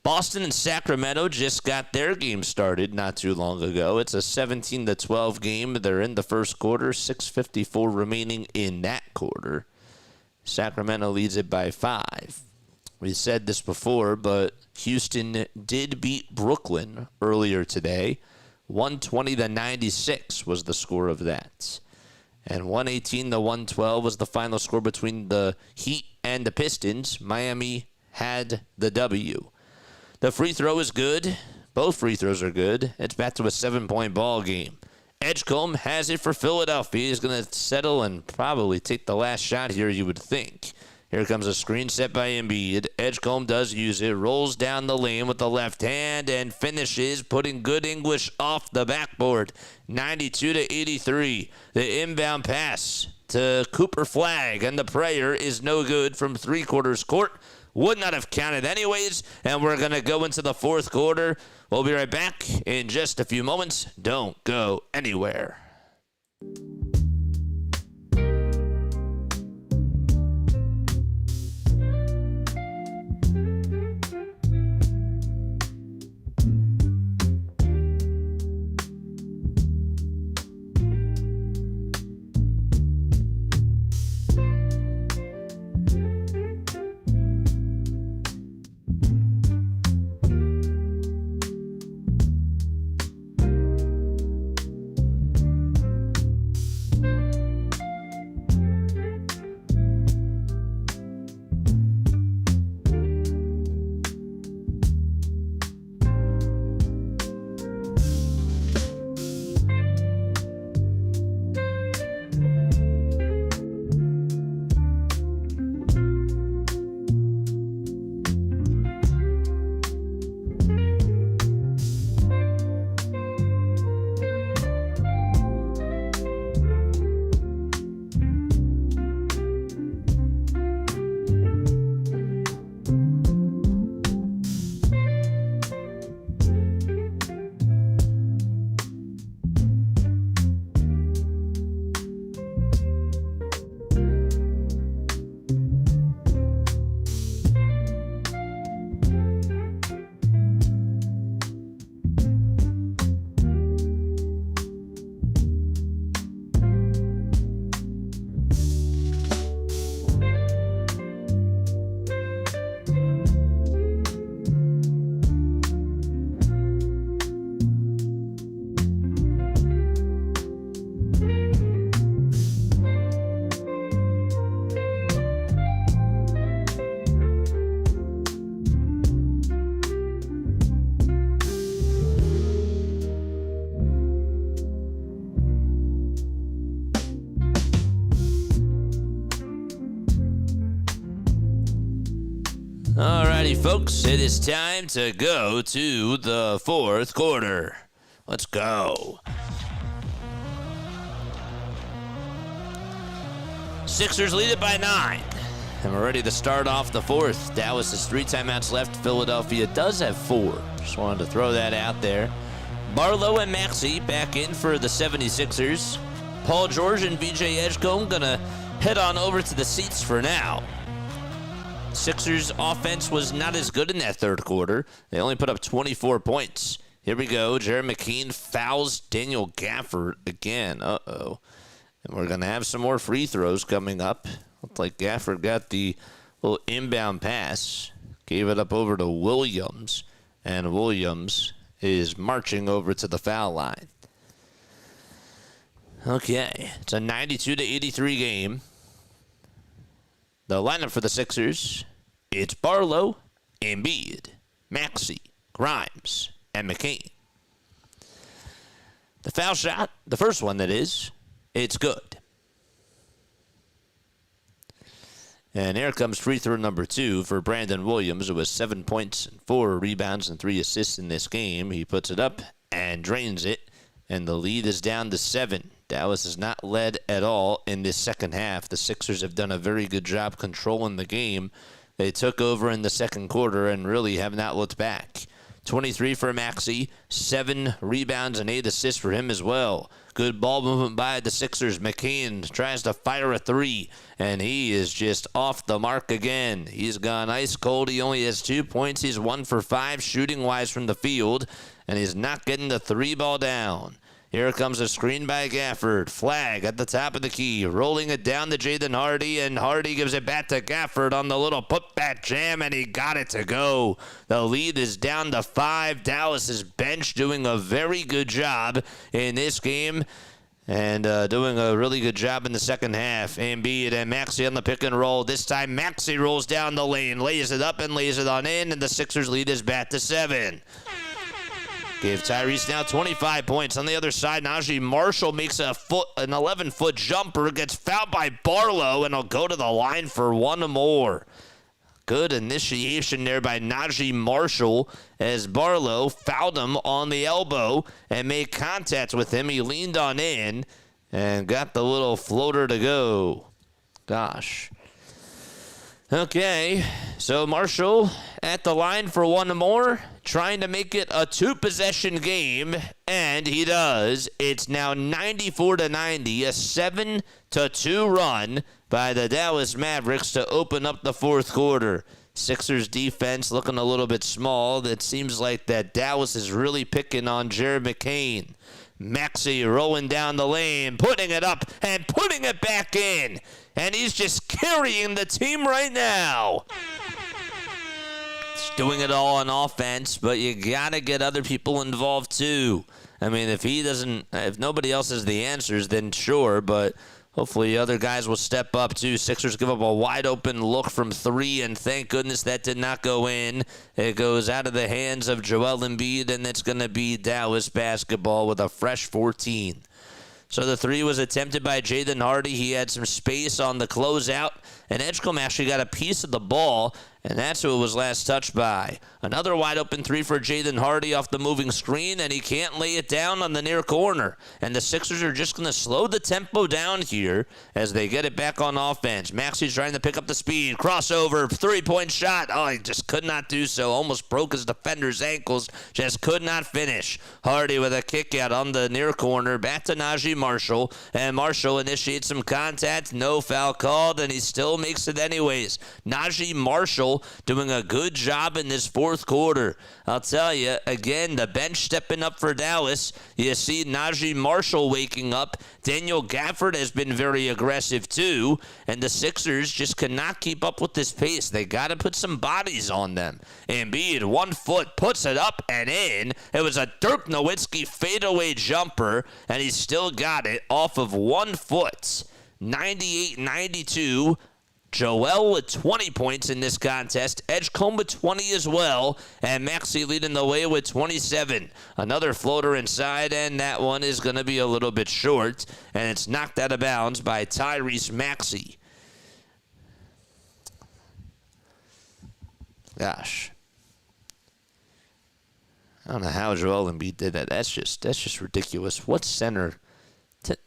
Boston and Sacramento just got their game started not too long ago. It's a 17-12 game. They're in the first quarter, 6:54 remaining in that quarter. Sacramento leads it by 5. We said this before, but Houston did beat Brooklyn earlier today. 120-96 was the score of that. And 118-112 was the final score between the Heat and the Pistons. Miami had the W. The free throw is good. Both free throws are good. It's back to a 7-point ball game. Edgecombe has it for Philadelphia. He's going to settle and probably take the last shot here, you would think. Here comes a screen set by Embiid. Edgecombe does use it, rolls down the lane with the left hand, and finishes, putting good English off the backboard. 92-83. The inbound pass to Cooper Flagg, and the prayer is no good from three-quarters court. Would not have counted anyways, and we're going to go into the fourth quarter. We'll be right back in just a few moments. Don't go anywhere. Alrighty, folks, it is time to go to the fourth quarter. Let's go. Sixers lead it by 9. And we're ready to start off the fourth. Dallas has 3 timeouts left. Philadelphia does have 4. Just wanted to throw that out there. Barlow and Maxey back in for the 76ers. Paul George and VJ Edgecombe gonna head on over to the seats for now. Sixers offense was not as good in that third quarter. They only put up 24 points. Here we go. Jared McKean fouls Daniel Gafford again. Uh-oh. And we're going to have some more free throws coming up. Looked like Gafford got the little inbound pass. Gave it up over to Williams. And Williams is marching over to the foul line. Okay. It's a 92-83 game. The lineup for the Sixers, it's Barlow, Embiid, Maxey, Grimes, and McCain. The foul shot, the first one that is, it's good. And here comes free throw number 2 for Brandon Williams, who has 7 points, and 4 rebounds, and 3 assists in this game. He puts it up and drains it, and the lead is down to 7. Dallas has not led at all in this second half. The Sixers have done a very good job controlling the game. They took over in the second quarter and really have not looked back. 23 for Maxey, 7 rebounds and 8 assists for him as well. Good ball movement by the Sixers. McCain tries to fire a 3, and he is just off the mark again. He's gone ice cold. He only has 2 points. He's 1 for 5 shooting-wise from the field, and he's not getting the 3 ball down. Here comes a screen by Gafford. Flagg at the top of the key. Rolling it down to Jaden Hardy, and Hardy gives it back to Gafford on the little putback jam, and he got it to go. The lead is down to 5. Dallas's bench doing a very good job in this game. and doing a really good job in the second half. Embiid and Maxey on the pick and roll. This time Maxey rolls down the lane, lays it up and lays it on in, and the Sixers lead is back to 7. Gave Tyrese now 25 points. On the other side, Najee Marshall makes an 11-foot jumper, gets fouled by Barlow, and will go to the line for one more. Good initiation there by Najee Marshall as Barlow fouled him on the elbow and made contact with him. He leaned on in and got the little floater to go. Gosh. Okay, so Marshall at the line for one more, trying to make it a 2-possession game, and he does. It's now 94-90, a 7-2 run by the Dallas Mavericks to open up the fourth quarter. Sixers defense looking a little bit small. It seems like that Dallas is really picking on Jared McCain. Maxey rolling down the lane, putting it up and putting it back in. And he's just carrying the team right now. He's doing it all on offense, but you got to get other people involved too. I mean, if nobody else has the answers, then sure, but hopefully other guys will step up too. Sixers give up a wide open look from 3, and thank goodness that did not go in. It goes out of the hands of Joel Embiid, and it's going to be Dallas basketball with a fresh 14. So the 3 was attempted by Jaden Hardy. He had some space on the closeout, and Edgecombe actually got a piece of the ball, and that's who it was last touched by. Another wide open 3 for Jaden Hardy off the moving screen, and he can't lay it down on the near corner. And the Sixers are just going to slow the tempo down here as they get it back on offense. Maxey's trying to pick up the speed. Crossover, 3-point shot. Oh, he just could not do so. Almost broke his defender's ankles. Just could not finish. Hardy with a kick out on the near corner. Back to Najee Marshall. And Marshall initiates some contact. No foul called, and he still makes it anyways. Najee Marshall doing a good job in this fourth quarter. I'll tell you, again, the bench stepping up for Dallas. You see Najee Marshall waking up. Daniel Gafford has been very aggressive too, and the Sixers just cannot keep up with this pace. They got to put some bodies on them. Embiid, 1 foot, puts it up and in. It was a Dirk Nowitzki fadeaway jumper, and he still got it off of 1 foot. 98-92. Joel with 20 points in this contest. Edgecombe with 20 as well. And Maxey leading the way with 27. Another floater inside, and that one is going to be a little bit short. And it's knocked out of bounds by Tyrese Maxey. Gosh. I don't know how Joel Embiid did that. That's just ridiculous. What center?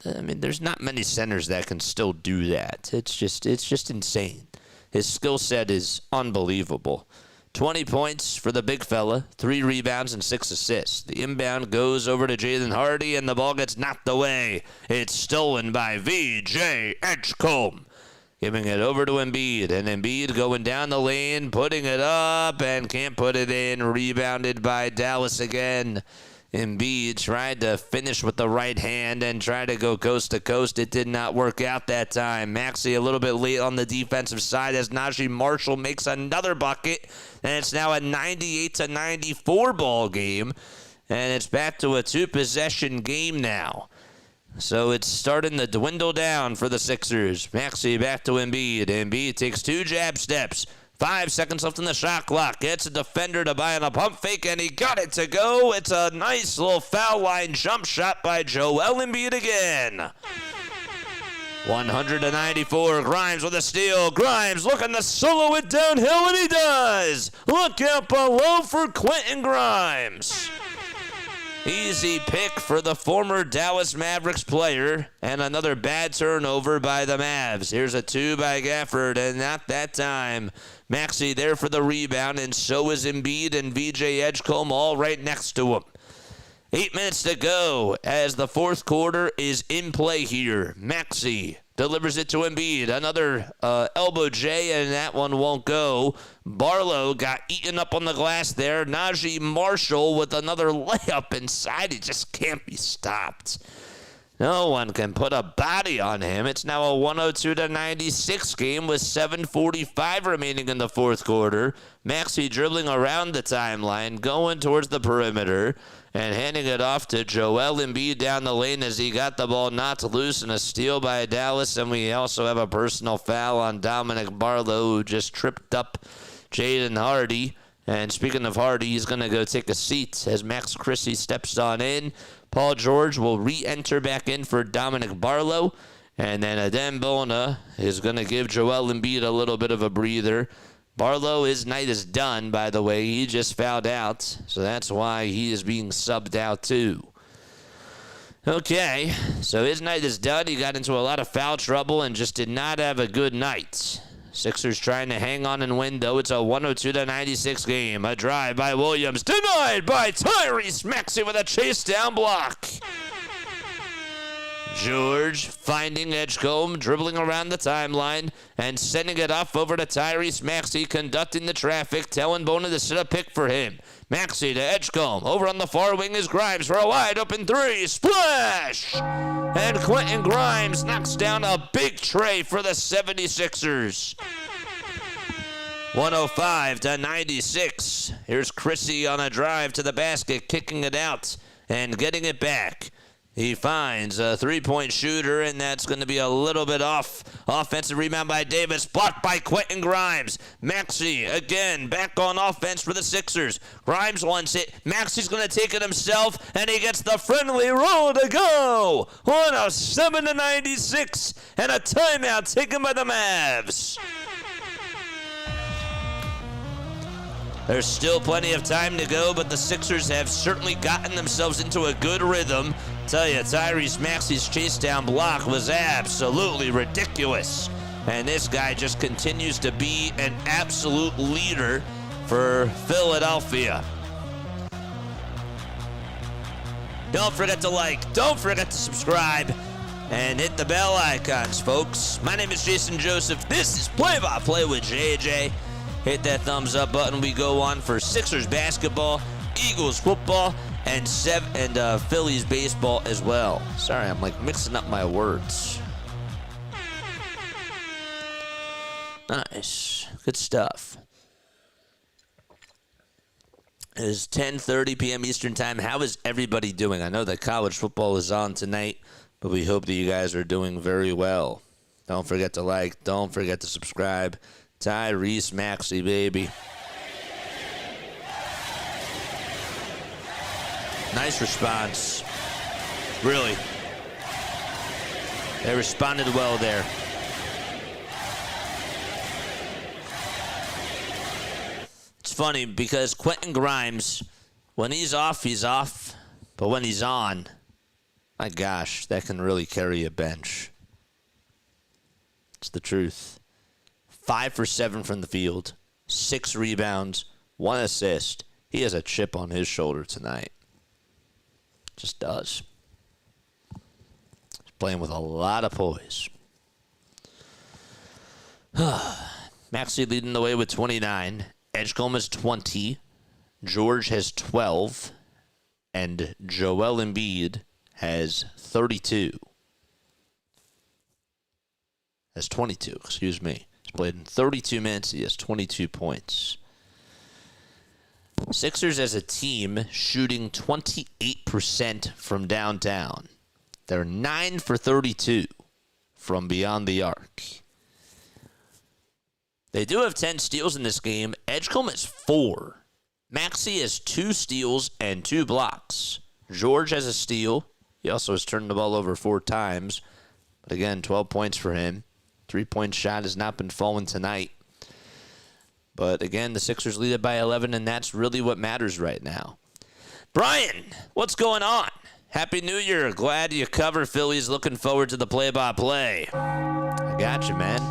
I mean, there's not many centers that can still do that. It's just insane. His skill set is unbelievable. 20 points for the big fella, 3 rebounds and 6 assists. The inbound goes over to Jaden Hardy, and the ball gets knocked away. It's stolen by V.J. Edgecombe. Giving it over to Embiid, and Embiid going down the lane, putting it up, and can't put it in. Rebounded by Dallas again. Embiid tried to finish with the right hand and try to go coast to coast. It did not work out that time. Maxey a little bit late on the defensive side as Najee Marshall makes another bucket, and it's now a 98-94 ball game, and it's back to a 2-possession game now. So it's starting to dwindle down for the Sixers. Maxey back to Embiid. Embiid takes 2 jab steps. 5 seconds left in the shot clock. Gets a defender to buy on a pump fake, and he got it to go. It's a nice little foul line jump shot by Joel Embiid again. 194. Grimes with a steal. Grimes looking to solo it downhill, and he does. Look out below for Quentin Grimes. Easy pick for the former Dallas Mavericks player, and another bad turnover by the Mavs. Here's a 2 by Gafford, and not that time. Maxey there for the rebound, and so is Embiid and V.J. Edgecombe all right next to him. 8 minutes to go as the fourth quarter is in play here. Maxey delivers it to Embiid. Another elbow J, and that one won't go. Barlow got eaten up on the glass there. Najee Marshall with another layup inside. He just can't be stopped. No one can put a body on him. It's now a 102-96 game with 7:45 remaining in the fourth quarter. Maxey dribbling around the timeline, going towards the perimeter, and handing it off to Joel Embiid down the lane as he got the ball knocked loose, and a steal by Dallas. And we also have a personal foul on Dominic Barlow, who just tripped up Jaden Hardy. And speaking of Hardy, he's going to go take a seat as Max Christie steps on in. Paul George will re-enter back in for Dominic Barlow. And then Adem Bona is going to give Joel Embiid a little bit of a breather. Barlow, his night is done, by the way. He just fouled out, so that's why he is being subbed out too. Okay, so his night is done. He got into a lot of foul trouble and just did not have a good night. Sixers trying to hang on and win, though. It's a 102-96 game. A drive by Williams, denied by Tyrese Maxey with a chase down block. George finding Edgecombe, dribbling around the timeline, and sending it off over to Tyrese Maxey, conducting the traffic, telling Bona to set a pick for him. Maxey to Edgecombe. Over on the far wing is Grimes for a wide open three. Splash! And Quentin Grimes knocks down a big tray for the 76ers. 105-96. Here's Chrissy on a drive to the basket, kicking it out and getting it back. He finds a three-point shooter, and that's going to be a little bit off. Offensive rebound by Davis, blocked by Quentin Grimes. Maxey, again, back on offense for the Sixers. Grimes wants it. Maxey's going to take it himself, and he gets the friendly roll to go. 107-96, and a timeout taken by the Mavs. There's still plenty of time to go, but the Sixers have certainly gotten themselves into a good rhythm. Tell you, Tyrese Maxey's chase down block was absolutely ridiculous. And this guy just continues to be an absolute leader for Philadelphia. Don't forget to like, don't forget to subscribe, and hit the bell icons, folks. My name is Jason Joseph. This is Play-by-Play with JJ. Hit that thumbs up button. We go on for Sixers basketball, Eagles football, and Phillies baseball as well. Sorry, I'm like mixing up my words. Nice. Good stuff. It is 10:30 p.m. Eastern Time. How is everybody doing? I know that college football is on tonight, but we hope that you guys are doing very well. Don't forget to like. Don't forget to subscribe. Tyrese Maxey, baby. Nice response. Really. They responded well there. It's funny because Quentin Grimes, when he's off, but when he's on, my gosh, that can really carry a bench. It's the truth. 5 for 7 from the field, 6 rebounds, 1 assist. He has a chip on his shoulder tonight. Just does. He's playing with a lot of poise. Maxey leading the way with 29. Edgecombe has 20. George has 12. And Joel Embiid has 32. Has 22, excuse me. He's played in 32 minutes. He has 22 points. Sixers as a team shooting 28% from downtown. They're 9 for 32 from beyond the arc. They do have 10 steals in this game. Edgecombe has 4. Maxey has 2 steals and 2 blocks. George has a steal. He also has turned the ball over 4 times. But again, 12 points for him. 3-point shot has not been falling tonight. But again, the Sixers lead it by 11, and that's really what matters right now. Brian, what's going on? Happy New Year. Glad you cover Phillies. Looking forward to the play-by-play. I got you, man.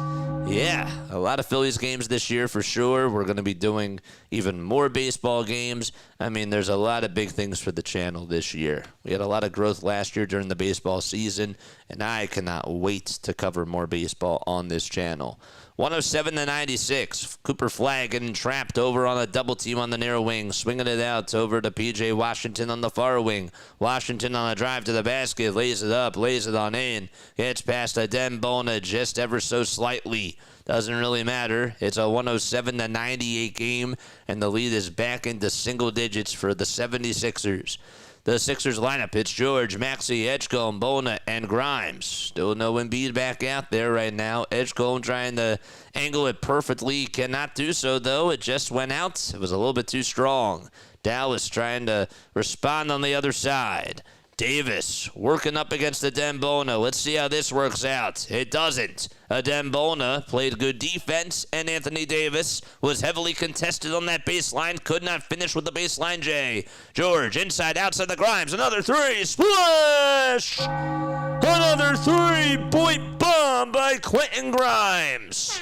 Yeah, a lot of Phillies games this year for sure. We're going to be doing even more baseball games. I mean, there's a lot of big things for the channel this year. We had a lot of growth last year during the baseball season, and I cannot wait to cover more baseball on this channel. 107-96. Cooper Flagg getting trapped over on a double team on the near wing. Swinging it out over to P.J. Washington on the far wing. Washington on a drive to the basket. Lays it up. Lays it on in. Gets past a Dembona just ever so slightly. Doesn't really matter. It's a 107-98 game, and the lead is back into single digits for the 76ers. The Sixers lineup, it's George, Maxey, Edgecombe, Bona, and Grimes. Still no Embiid back out there right now. Edgecombe trying to angle it perfectly. Cannot do so, though. It just went out. It was a little bit too strong. Dallas trying to respond on the other side. Davis working up against the Dembona. Let's see how this works out. It doesn't. Dembona played good defense, and Anthony Davis was heavily contested on that baseline. Could not finish with the baseline J. George inside, outside the Grimes. Another three. Splash! Another three-point bomb by Quentin Grimes.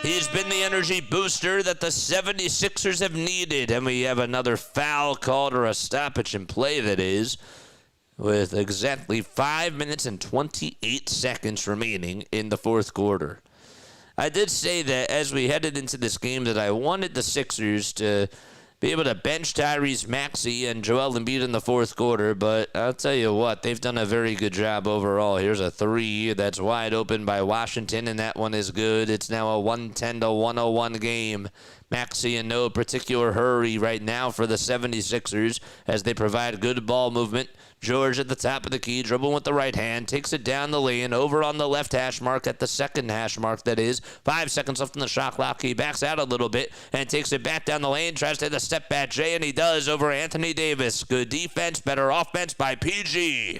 He's been the energy booster that the 76ers have needed. And we have another foul called, or a stoppage in play, that is, with exactly 5 minutes and 28 seconds remaining in the fourth quarter. I did say that as we headed into this game that I wanted the Sixers to be able to bench Tyrese Maxey and Joel Embiid in the fourth quarter, but I'll tell you what, they've done a very good job overall. Here's a three that's wide open by Washington, and that one is good. It's now a 110-101 game. Maxey in no particular hurry right now for the 76ers as they provide good ball movement. George at the top of the key, dribbling with the right hand, takes it down the lane, over on the left hash mark, at the second hash mark, that is. 5 seconds left on the shot clock. He backs out a little bit and takes it back down the lane, tries to hit the step back J, and he does over Anthony Davis. Good defense, better offense by PG.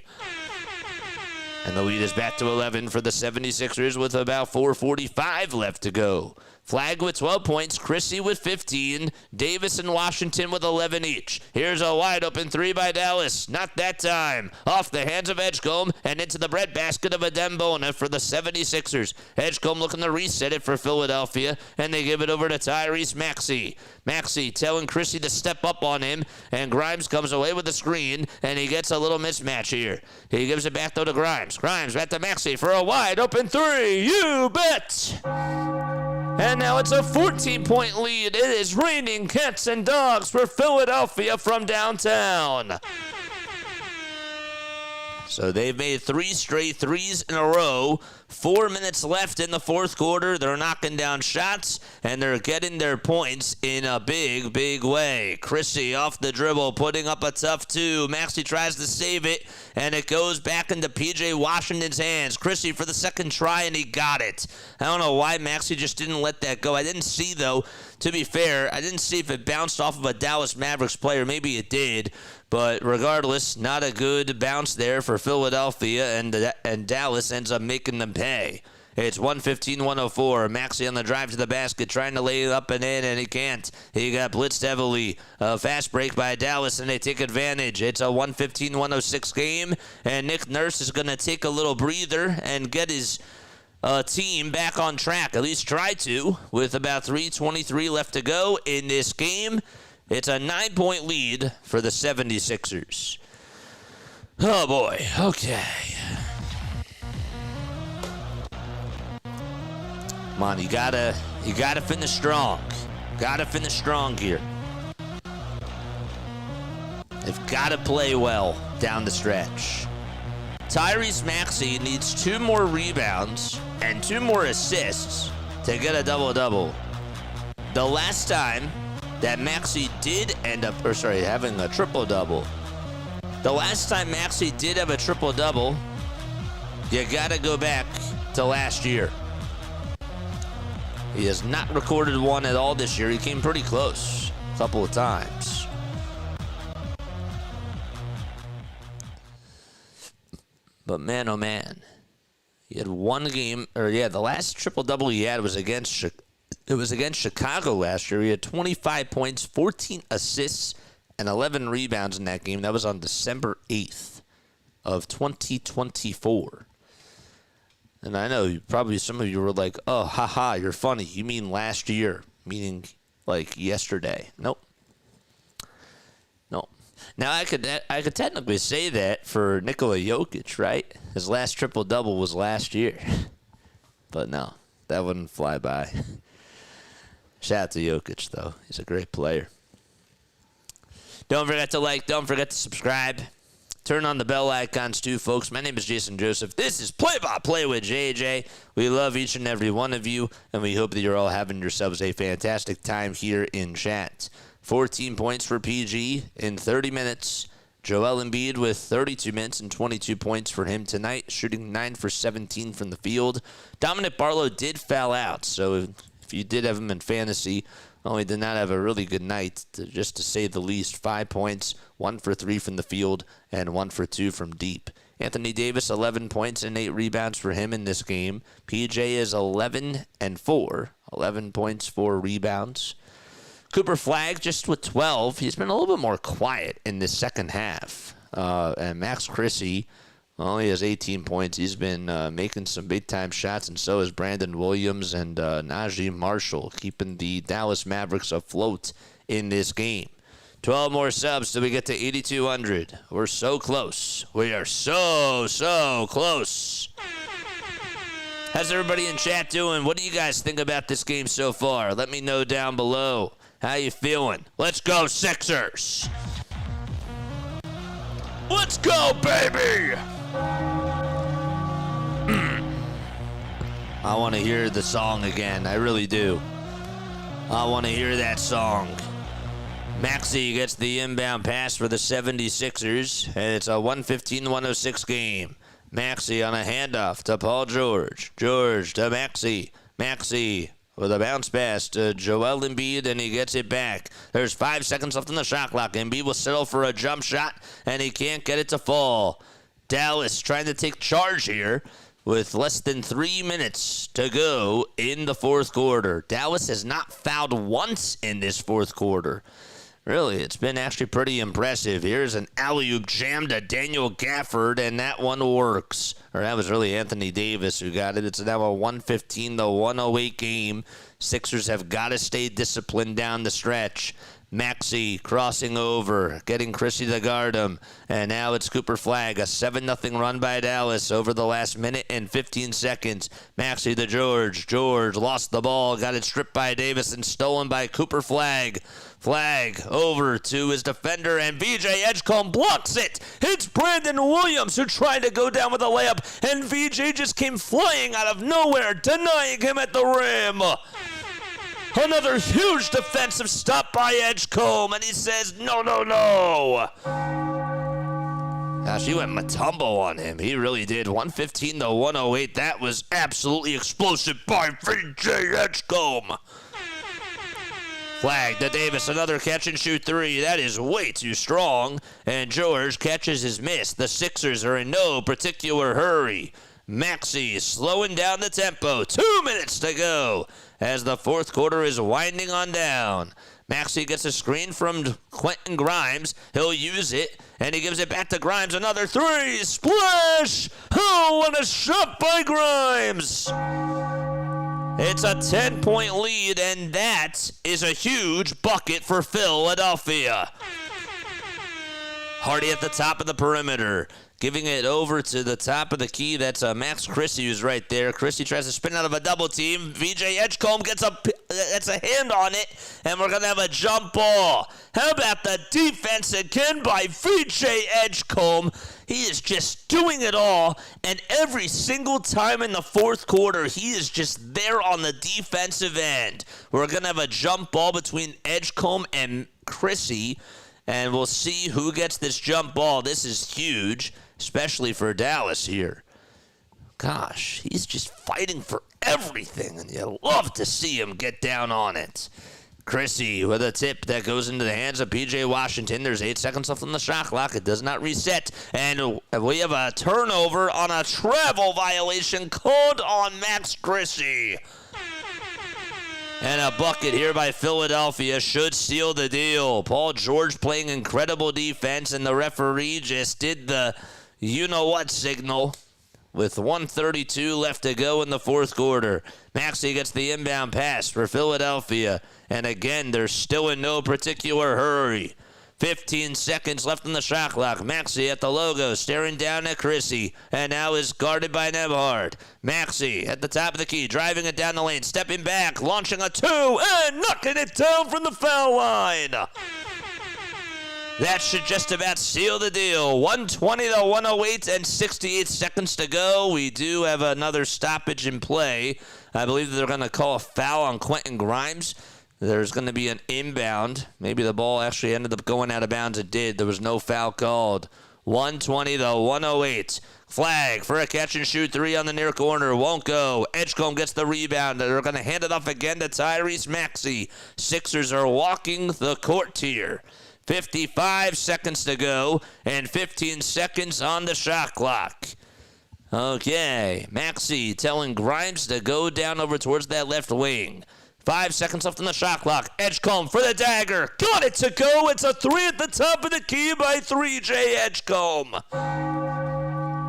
And the lead is back to 11 for the 76ers with about 4:45 left to go. Flagg with 12 points, Chrissy with 15, Davis and Washington with 11 each. Here's a wide-open three by Dallas. Not that time. Off the hands of Edgecombe and into the breadbasket of a Dembona for the 76ers. Edgecombe looking to reset it for Philadelphia, and they give it over to Tyrese Maxey. Maxey telling Chrissy to step up on him, and Grimes comes away with the screen, and he gets a little mismatch here. He gives it back, though, to Grimes. Grimes back to Maxey for a wide-open three. You bet! And now it's a 14-point lead. It is raining cats and dogs for Philadelphia from downtown. So they've made 3 straight threes in a row. 4 minutes left in the fourth quarter. They're knocking down shots, and they're getting their points in a big, big way. Chrissy off the dribble, putting up a tough two. Maxey tries to save it, and it goes back into P.J. Washington's hands. Chrissy for the second try, and he got it. I don't know why Maxey just didn't let that go. I didn't see, though, to be fair, I didn't see if it bounced off of a Dallas Mavericks player. Maybe it did. But regardless, not a good bounce there for Philadelphia, and Dallas ends up making them pay. It's 115-104. Maxey on the drive to the basket, trying to lay it up and in, and he can't. He got blitzed heavily. A fast break by Dallas, and they take advantage. It's a 115-106 game, and Nick Nurse is going to take a little breather and get his team back on track, at least try to, with about 3:23 left to go in this game. It's a 9-point lead for the 76ers. Oh, boy. Okay. Come on, you gotta finish strong. Gotta finish strong here. They've got to play well down the stretch. Tyrese Maxey needs 2 more rebounds and 2 more assists to get a double-double. The last time that Maxey did end up, having a triple-double. The last time Maxey did have a triple-double, you gotta go back to last year. He has not recorded one at all this year. He came pretty close a couple of times. But man, oh man, he had one game, the last triple-double he had was against Chicago last year. He had 25 points, 14 assists, and 11 rebounds in that game. That was on December 8th of 2024. And I know probably some of you were like, oh, haha, you're funny. You mean last year, meaning like yesterday. Nope. Now, I could technically say that for Nikola Jokic, right? His last triple-double was last year. But no, That wouldn't fly by. Shout out to Jokic, though. He's a great player. Don't forget to like. Don't forget to subscribe. Turn on the bell icons, too, folks. My name is Jason Joseph. This is Play-by-Play with JJ. We love each and every one of you, and we hope that you're all having yourselves a fantastic time here in chat. 14 points for PG in 30 minutes. Joel Embiid with 32 minutes and 22 points for him tonight, shooting 9 for 17 from the field. Dominic Barlow did foul out, so if you did have him in fantasy, well, he did not have a really good night, just to say the least. 5 points, 1 for 3 from the field, and 1 for 2 from deep. Anthony Davis, 11 points and 8 rebounds for him in this game. PJ is 11 and 4, 11 points, 4 rebounds. Cooper Flagg just with 12. He's been a little bit more quiet in this second half. And Max Christie only has 18 points. He's been making some big-time shots, and so is Brandon Williams and Najee Marshall, keeping the Dallas Mavericks afloat in this game. 12 more subs till we get to 8,200. We're so close. We are so close. How's everybody in chat doing? What do you guys think about this game so far? Let me know down below. How you feeling? Let's go, Sixers! Let's go, baby! I want to hear the song again. I really do. I want to hear that song. Maxey gets the inbound pass for the 76ers, and it's a 115-106 game. Maxey on a handoff to Paul George. George to Maxey. Maxey with a bounce pass to Joel Embiid, and he gets it back. There's 5 seconds left on the shot clock. Embiid will settle for a jump shot, and he can't get it to fall. Dallas trying to take charge here with less than 3 minutes to go in the fourth quarter. Dallas has not fouled once in this fourth quarter. Really, it's been actually pretty impressive. Here's an alley-oop jam to Daniel Gafford, and that one works. Or that was really Anthony Davis who got it. It's now a 115-108 game. Sixers have got to stay disciplined down the stretch. Maxey crossing over, getting Christie to guard him. And now it's Cooper Flagg, a 7-0 run by Dallas over the last minute and 15 seconds. Maxey to George. George lost the ball, got it stripped by Davis and stolen by Cooper Flagg. Flagg over to his defender, and VJ Edgecombe blocks it. It's Brandon Williams who tried to go down with a layup, and VJ just came flying out of nowhere, denying him at the rim. Another huge defensive stop by Edgecombe, and he says, no. Gosh, he went Matumbo on him. He really did. 115-108. That was absolutely explosive by VJ Edgecombe. Flagg to Davis, another catch-and-shoot three. That is way too strong. And George catches his miss. The Sixers are in no particular hurry. Maxey slowing down the tempo. 2 minutes to go as the fourth quarter is winding on down. Maxey gets a screen from Quentin Grimes. He'll use it, and he gives it back to Grimes. Another three. Splash! Oh, what a shot by Grimes! It's a 10-point lead, and that is a huge bucket for Philadelphia. Hardy at the top of the perimeter, giving it over to the top of the key. That's Max Christie who's right there. Christie tries to spin out of a double team. VJ Edgecombe gets a hand on it, and we're going to have a jump ball. How about the defense again by VJ Edgecombe? He is just doing it all, and every single time in the fourth quarter, he is just there on the defensive end. We're going to have a jump ball between Edgecombe and Christie, and we'll see who gets this jump ball. This is huge, especially for Dallas here. Gosh, he's just fighting for everything, and you love to see him get down on it. Christie with a tip that goes into the hands of P.J. Washington. There's 8 seconds left on the shot clock. It does not reset. And we have a turnover on a travel violation called on Max Christie. And a bucket here by Philadelphia should seal the deal. Paul George playing incredible defense, and the referee just did the you-know-what signal. With 1:32 left to go in the fourth quarter. Maxey gets the inbound pass for Philadelphia. And again, they're still in no particular hurry. 15 seconds left on the shot clock. Maxey at the logo, staring down at Chrissy, and now is guarded by Nebhard. Maxey at the top of the key, driving it down the lane, stepping back, launching a 2, and knocking it down from the foul line. That should just about seal the deal. 120 to 108 and 68 seconds to go. We do have another stoppage in play. I believe they're going to call a foul on Quentin Grimes. There's going to be an inbound. Maybe the ball actually ended up going out of bounds. It did. There was no foul called. 120 to 108. Flagg for a catch-and-shoot 3 on the near corner. Won't go. Edgecombe gets the rebound. They're going to hand it off again to Tyrese Maxey. Sixers are walking the court here. 55 seconds to go and 15 seconds on the shot clock. Okay, Maxey telling Grimes to go down over towards that left wing. 5 seconds left on the shot clock. Edgecombe for the dagger. Got it to go. It's a 3 at the top of the key by 3J Edgecombe.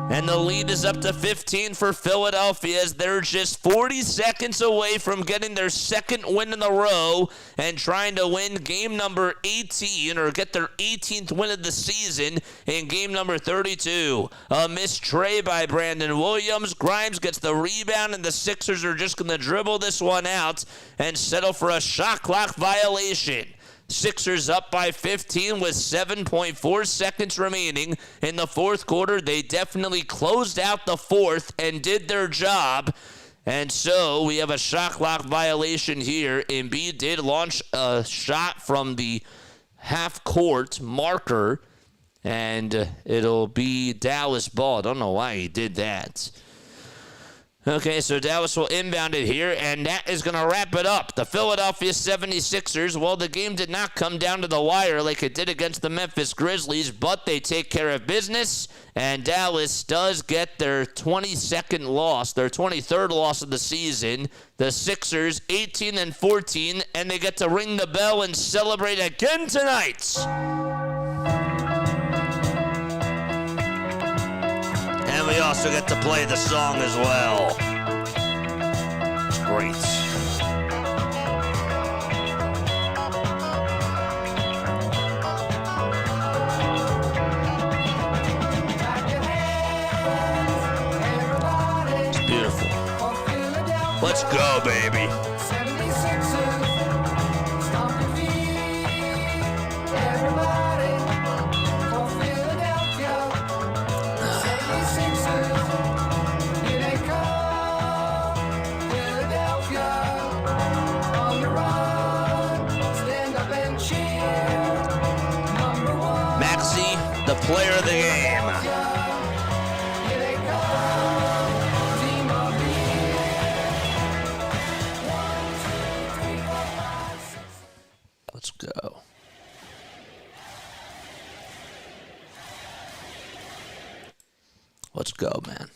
And the lead is up to 15 for Philadelphia as they're just 40 seconds away from getting their second win in a row and trying to win game number 18 or get their 18th win of the season in game number 32. A missed tray by Brandon Williams. Grimes gets the rebound, and the Sixers are just going to dribble this one out and settle for a shot clock violation. Sixers up by 15 with 7.4 seconds remaining in the fourth quarter. They definitely closed out the fourth and did their job. And so we have a shot clock violation here. Embiid did launch a shot from the half-court marker, and it'll be Dallas ball. I don't know why he did that. Okay, so Dallas will inbound it here, and that is going to wrap it up. The Philadelphia 76ers, well, the game did not come down to the wire like it did against the Memphis Grizzlies, but they take care of business, and Dallas does get their 22nd loss, their 23rd loss of the season. The Sixers 18-14, and they get to ring the bell and celebrate again tonight. And we also get to play the song as well. It's great. It's beautiful. Let's go, baby. The player of the game. Let's go. Let's go, man.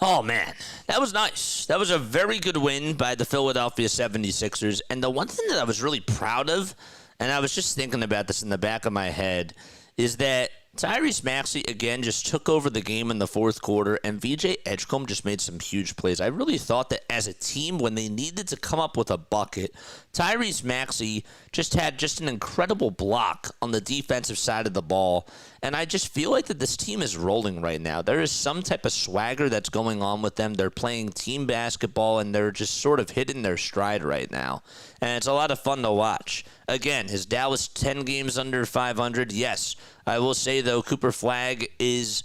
Oh, man. That was nice. That was a very good win by the Philadelphia 76ers. And the one thing that I was really proud of, and I was just thinking about this in the back of my head, is that Tyrese Maxey, again, just took over the game in the fourth quarter, and VJ Edgecombe just made some huge plays. I really thought that as a team, when they needed to come up with a bucket, Tyrese Maxey just had just an incredible block on the defensive side of the ball, and I just feel like that this team is rolling right now. There is some type of swagger that's going on with them. They're playing team basketball, and they're just sort of hitting their stride right now, and it's a lot of fun to watch. Again, is Dallas 10 games under 500? Yes. I will say, though, Cooper Flagg he's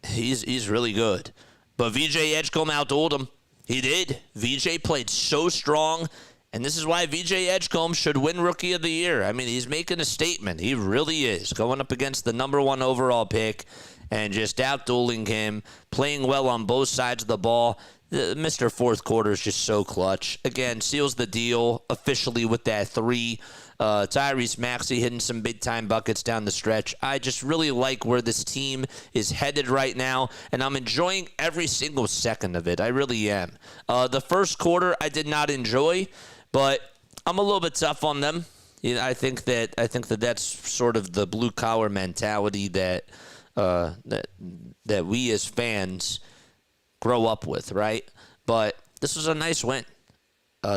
really good. But VJ Edgecombe outdueled him. He did. VJ played so strong, and this is why VJ Edgecombe should win Rookie of the Year. I mean, he's making a statement. He really is. Going up against the number 1 overall pick and just outdueling him, playing well on both sides of the ball. Mr. Fourth Quarter is just so clutch. Again, seals the deal officially with that 3. Tyrese Maxey hitting some big-time buckets down the stretch. I just really like where this team is headed right now, and I'm enjoying every single second of it. I really am. The first quarter I did not enjoy, but I'm a little bit tough on them. You know, I think that that's sort of the blue-collar mentality that we as fans grow up with, right? But this was a nice win.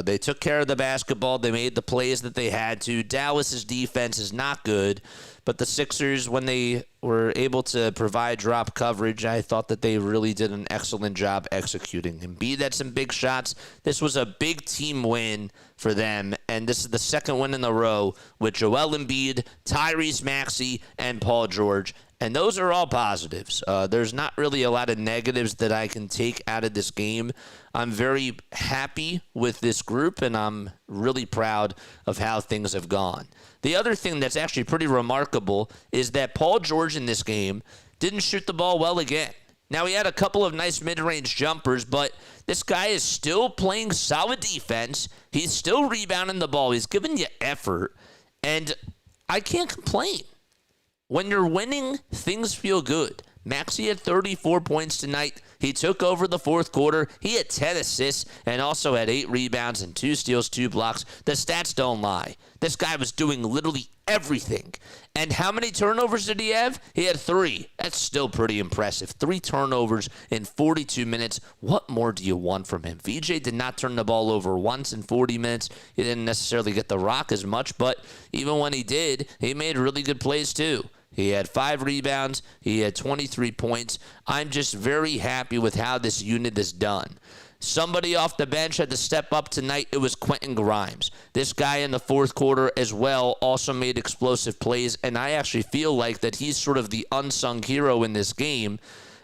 They took care of the basketball. They made the plays that they had to. Dallas's defense is not good, but the Sixers, when they were able to provide drop coverage, I thought that they really did an excellent job executing. Embiid had some big shots. This was a big team win for them, and this is the second win in a row with Joel Embiid, Tyrese Maxey, and Paul George. And those are all positives. There's not really a lot of negatives that I can take out of this game. I'm very happy with this group, and I'm really proud of how things have gone. The other thing that's actually pretty remarkable is that Paul George in this game didn't shoot the ball well again. Now, he had a couple of nice mid-range jumpers, but this guy is still playing solid defense. He's still rebounding the ball. He's giving you effort, and I can't complain. When you're winning, things feel good. Maxey had 34 points tonight. He took over the fourth quarter. He had 10 assists and also had 8 rebounds and 2 steals, 2 blocks. The stats don't lie. This guy was doing literally everything. And how many turnovers did he have? He had 3. That's still pretty impressive. 3 turnovers in 42 minutes. What more do you want from him? VJ did not turn the ball over once in 40 minutes. He didn't necessarily get the rock as much, but even when he did, he made really good plays too. He had 5 rebounds. He had 23 points. I'm just very happy with how this unit is done. Somebody off the bench had to step up tonight. It was Quentin Grimes. This guy in the fourth quarter as well also made explosive plays, and I actually feel like that he's sort of the unsung hero in this game.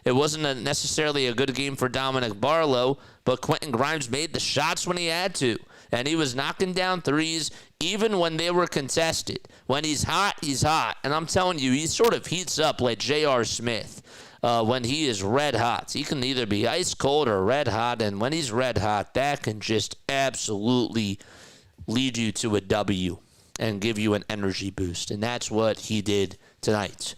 It wasn't necessarily a good game for Dominic Barlow, but Quentin Grimes made the shots when he had to, and he was knocking down threes even when they were contested. When he's hot, he's hot. And I'm telling you, he sort of heats up like J.R. Smith when he is red hot. He can either be ice cold or red hot, and when he's red hot, that can just absolutely lead you to a W and give you an energy boost. And that's what he did tonight.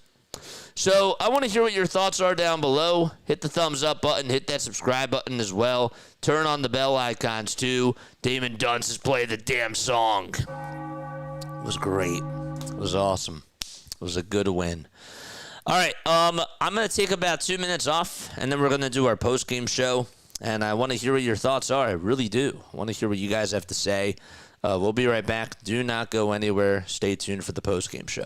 So I want to hear what your thoughts are down below. Hit the thumbs up button. Hit that subscribe button as well. Turn on the bell icons too. Damon Dunce has played the damn song. It was great. It was awesome. It was a good win. All right, I'm going to take about 2 minutes off, and then we're going to do our post-game show. And I want to hear what your thoughts are. I really do. I want to hear what you guys have to say. We'll be right back. Do not go anywhere. Stay tuned for the post-game show.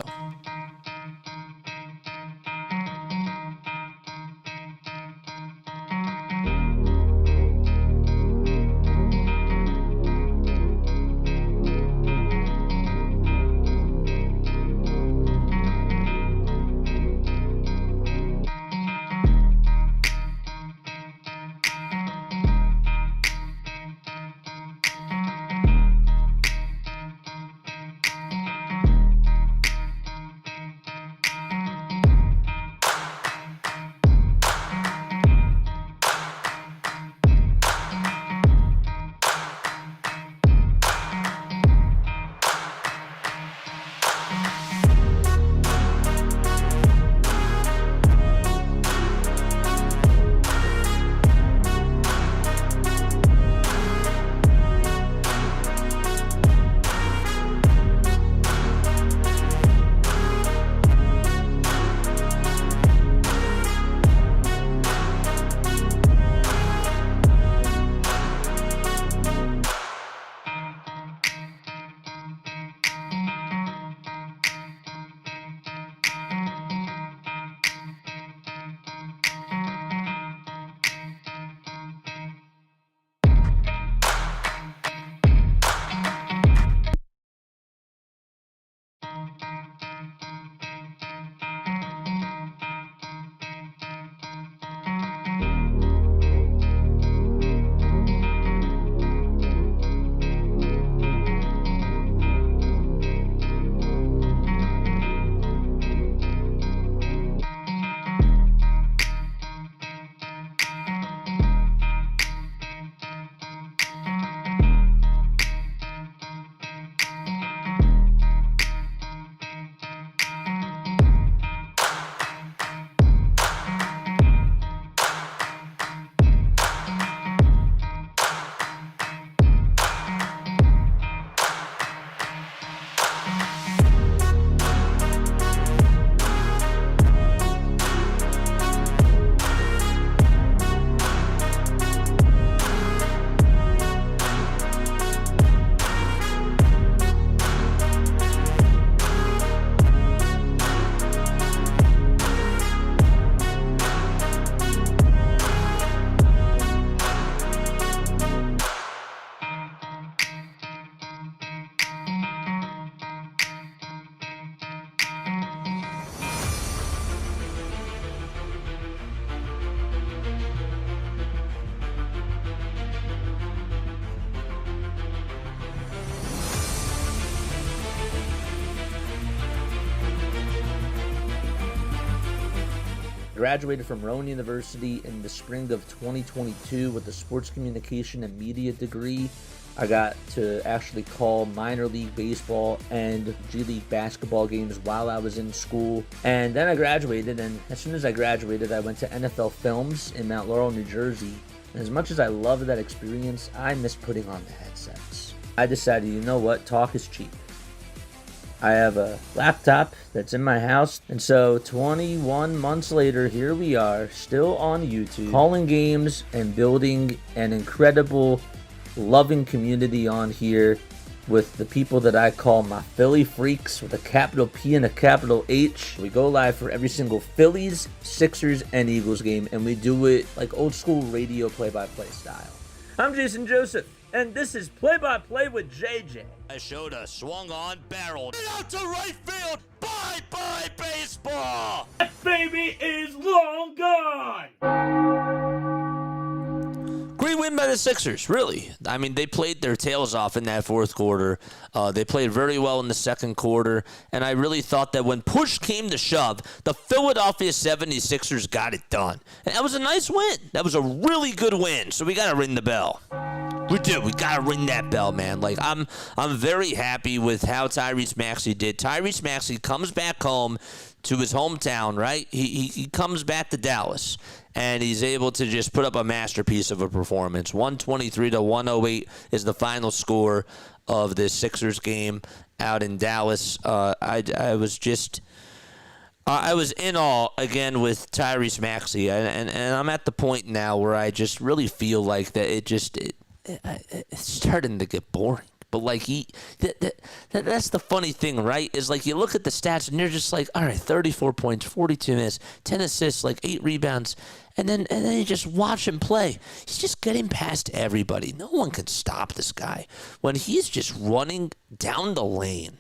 Graduated from Rowan University in the spring of 2022 with a sports communication and media degree. I got to actually call minor league baseball and G League basketball games while I was in school. And then I graduated, and as soon as I graduated, I went to NFL Films in Mount Laurel, New Jersey. And as much as I loved that experience, I miss putting on the headsets. I decided, you know what, talk is cheap. I have a laptop that's in my house, and so 21 months later, here we are, still on YouTube, calling games and building an incredible, loving community on here with the people that I call my Philly freaks with a capital P and a capital H. We go live for every single Phillies, Sixers, and Eagles game, and we do it like old school radio play-by-play style. I'm Jason Joseph, and this is Play-by-Play with JJ. I showed a swung on barrel out to right field. Bye-bye baseball. That baby is long gone. Great win by the Sixers, really. I mean, they played their tails off in that fourth quarter. They played very well in the second quarter, and I really thought that when push came to shove, the Philadelphia 76ers got it done. And that was a nice win. That was a really good win, so we got to ring the bell. We do. We got to ring that bell, man. Like, I'm very happy with how Tyrese Maxey did. Tyrese Maxey comes back home to his hometown, right? He comes back to Dallas, and he's able to just put up a masterpiece of a performance. 123-108 is the final score of this Sixers game out in Dallas. I was in awe again with Tyrese Maxey, and I'm at the point now where I just really feel like that it's starting to get boring. But like that's the funny thing, right? Is like you look at the stats and you're just like, all right, 34 points, 42 minutes, 10 assists, like 8 rebounds, and then you just watch him play. He's just getting past everybody. No one can stop this guy when he's just running down the lane,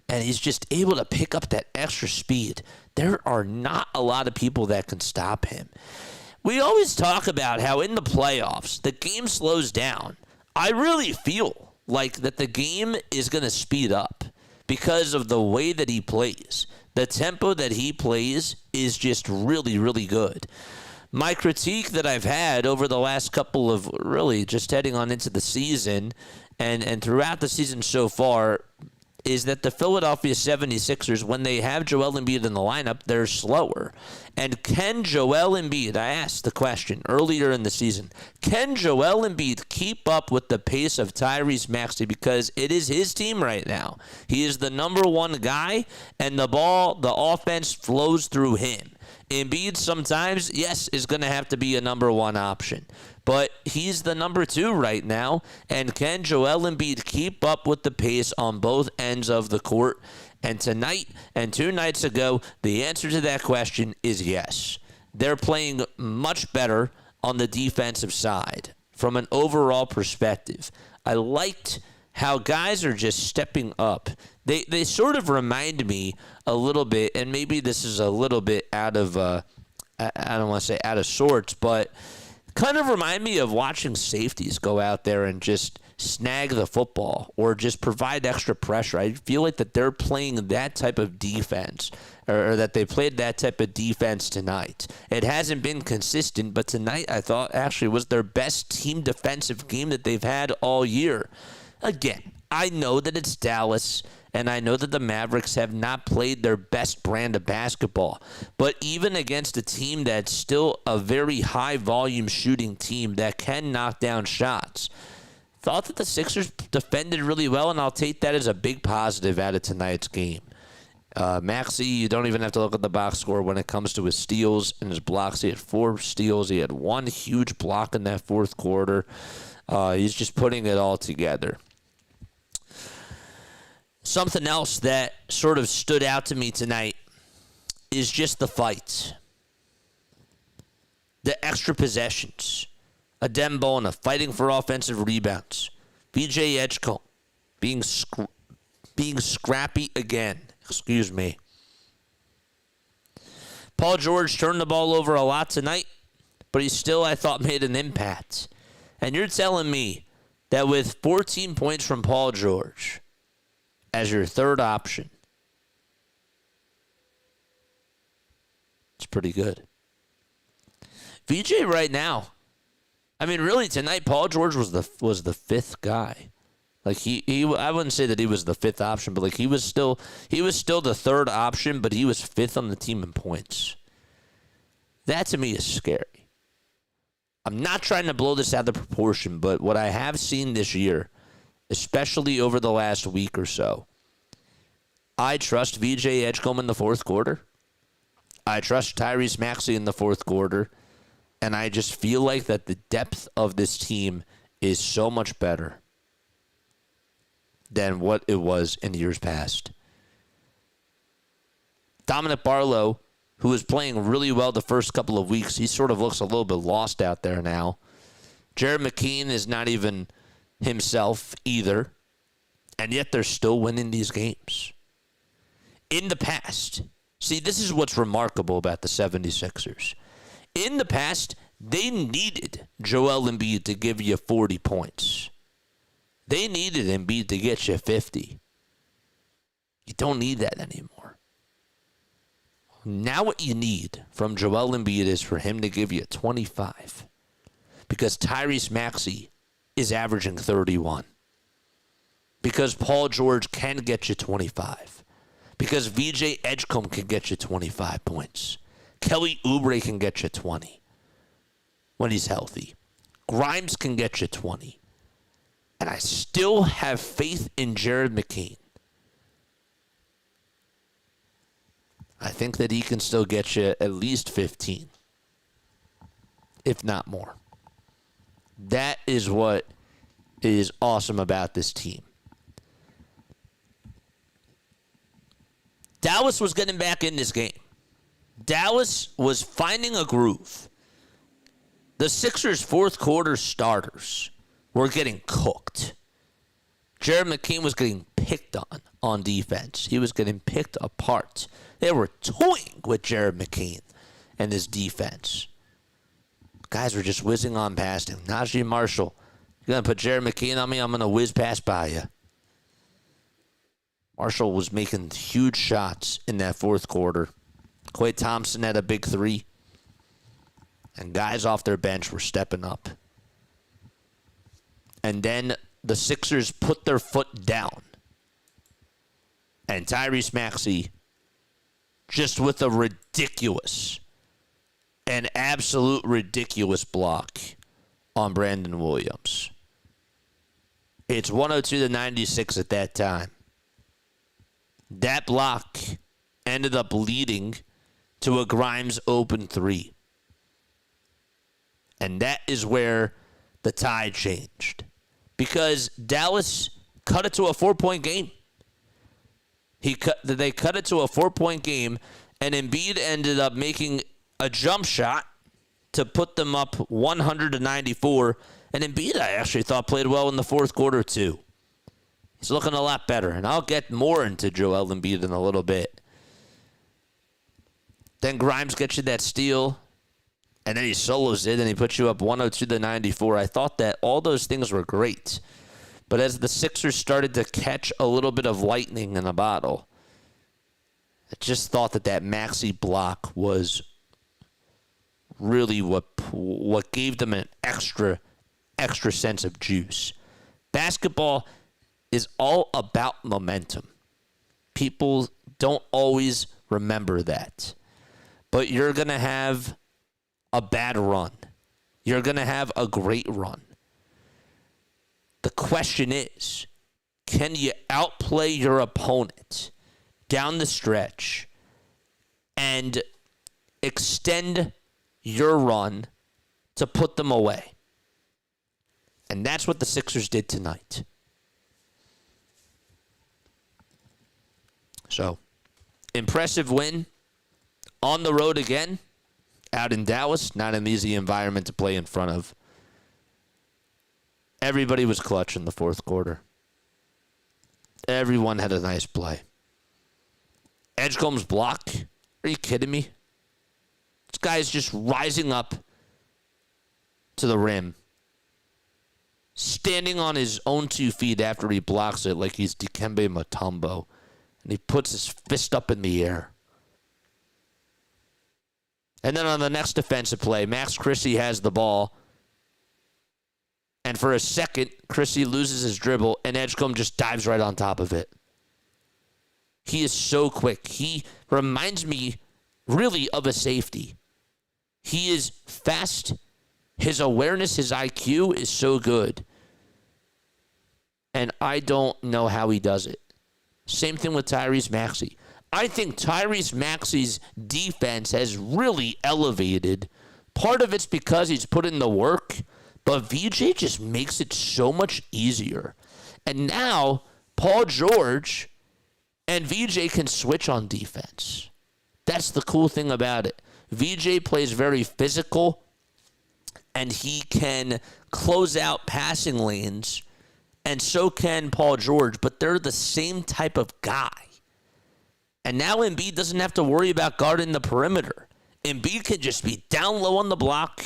and he's just able to pick up that extra speed. There are not a lot of people that can stop him. We always talk about how in the playoffs the game slows down. I really feel like that the game is going to speed up because of the way that he plays. The tempo that he plays is just really, really good. My critique that I've had over the last couple of really just heading on into the season and throughout the season so far is that the Philadelphia 76ers, when they have Joel Embiid in the lineup, they're slower. And can Joel Embiid, I asked the question earlier in the season, can Joel Embiid keep up with the pace of Tyrese Maxey? Because it is his team right now. He is the number one guy, and the offense flows through him. Embiid sometimes, yes, is going to have to be a number one option. But he's the number two right now. And can Joel Embiid keep up with the pace on both ends of the court? And tonight and 2 nights ago, the answer to that question is yes. They're playing much better on the defensive side from an overall perspective. I liked how guys are just stepping up. They sort of remind me a little bit, and maybe this is a little bit out of, I don't want to say out of sorts, but kind of remind me of watching safeties go out there and just snag the football or just provide extra pressure. I feel like that they're playing that type of defense, or that they played that type of defense tonight. It hasn't been consistent, but tonight I thought actually was their best team defensive game that they've had all year. Again, I know that it's Dallas, and I know that the Mavericks have not played their best brand of basketball. But even against a team that's still a very high-volume shooting team that can knock down shots, thought that the Sixers defended really well, and I'll take that as a big positive out of tonight's game. Maxey, you don't even have to look at the box score when it comes to his steals and his blocks. He had 4 steals. He had 1 huge block in that fourth quarter. He's just putting it all together. Something else that sort of stood out to me tonight is just the fights. The extra possessions. Adem Bona fighting for offensive rebounds. VJ Edgecombe being scrappy again. Excuse me. Paul George turned the ball over a lot tonight, but he still, I thought, made an impact. And you're telling me that with 14 points from Paul George as your third option, it's pretty good. VJ right now, I mean, really tonight, Paul George was the fifth guy. Like he I wouldn't say that he was the fifth option, but like he was still the third option, but he was fifth on the team in points. That to me is scary. I'm not trying to blow this out of proportion, but what I have seen this year, especially over the last week or so, I trust VJ Edgecombe in the fourth quarter. I trust Tyrese Maxey in the fourth quarter. And I just feel like that the depth of this team is so much better than what it was in years past. Dominic Barlow, who was playing really well the first couple of weeks, he sort of looks a little bit lost out there now. Jared McKean is not even himself either. And yet they're still winning these games. In the past, see, this is what's remarkable about the 76ers. In the past, they needed Joel Embiid to give you 40 points. They needed Embiid to get you 50. You don't need that anymore. Now what you need from Joel Embiid is for him to give you 25. Because Tyrese Maxey is averaging 31. Because Paul George can get you 25. Because VJ Edgecombe can get you 25 points. Kelly Oubre can get you 20 when he's healthy. Grimes can get you 20. And I still have faith in Jared McKean. I think that he can still get you at least 15, if not more. That is what is awesome about this team. Dallas was getting back in this game. Dallas was finding a groove. The Sixers' fourth quarter starters were getting cooked. Jared McKean was getting picked on defense. He was getting picked apart. They were toying with Jared McKean and his defense. Guys were just whizzing on past him. Najee Marshall, you're going to put Jared McKean on me? I'm going to whiz past by you. Marshall was making huge shots in that fourth quarter. Klay Thompson had a big three. And guys off their bench were stepping up. And then the Sixers put their foot down. And Tyrese Maxey, just with a an absolute ridiculous block on Brandon Williams. It's 102-96 at that time. That block ended up leading to a Grimes open three. And that is where the tide changed. Because Dallas cut it to a 4-point game. They cut it to a 4-point game, and Embiid ended up making a jump shot to put them up 100-94. And Embiid, I actually thought, played well in the fourth quarter, too. He's looking a lot better, and I'll get more into Joel Embiid in a little bit. Then Grimes gets you that steal, and then he solos it, and he puts you up 102-94. I thought that all those things were great. But as the Sixers started to catch a little bit of lightning in a bottle, I just thought that Maxey block was really what gave them an extra sense of juice. Basketball is all about momentum. People don't always remember that. But you're going to have a bad run. You're going to have a great run. The question is, can you outplay your opponent down the stretch and extend your run to put them away? And that's what the Sixers did tonight. So, impressive win on the road again, out in Dallas. Not an easy environment to play in front of. Everybody was clutch in the fourth quarter. Everyone had a nice play. Edgecombe's block. Are you kidding me? This guy's just rising up to the rim, standing on his own 2 feet after he blocks it like he's Dikembe Mutombo, and he puts his fist up in the air. And then on the next defensive play, Max Christie has the ball. And for a second, Christie loses his dribble, and Edgecombe just dives right on top of it. He is so quick. He reminds me really of a safety. He is fast. His awareness, his IQ is so good. And I don't know how he does it. Same thing with Tyrese Maxey. I think Tyrese Maxey's defense has really elevated. Part of it's because he's put in the work, but VJ just makes it so much easier. And now Paul George and VJ can switch on defense. That's the cool thing about it. VJ plays very physical, and he can close out passing lanes, and so can Paul George, but they're the same type of guy. And now Embiid doesn't have to worry about guarding the perimeter. Embiid can just be down low on the block.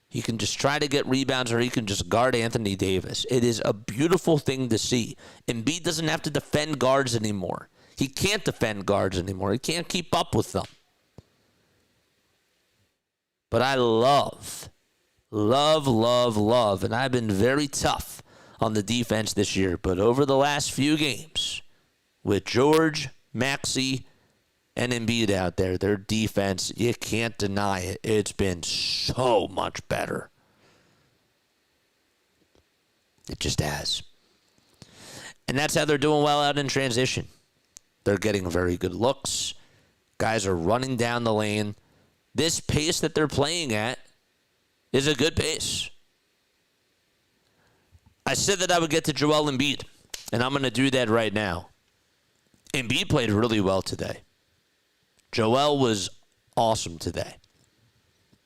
He can just try to get rebounds, or he can just guard Anthony Davis. It is a beautiful thing to see. Embiid doesn't have to defend guards anymore. He can't defend guards anymore. He can't keep up with them. But I love, and I've been very tough on the defense this year. But over the last few games, with George, Maxey, and Embiid out there, their defense, you can't deny it. It's been so much better. It just has. And that's how they're doing well out in transition. They're getting very good looks. Guys are running down the lane. This pace that they're playing at is a good pace. I said that I would get to Joel Embiid, and I'm going to do that right now. Embiid played really well today. Joel was awesome today.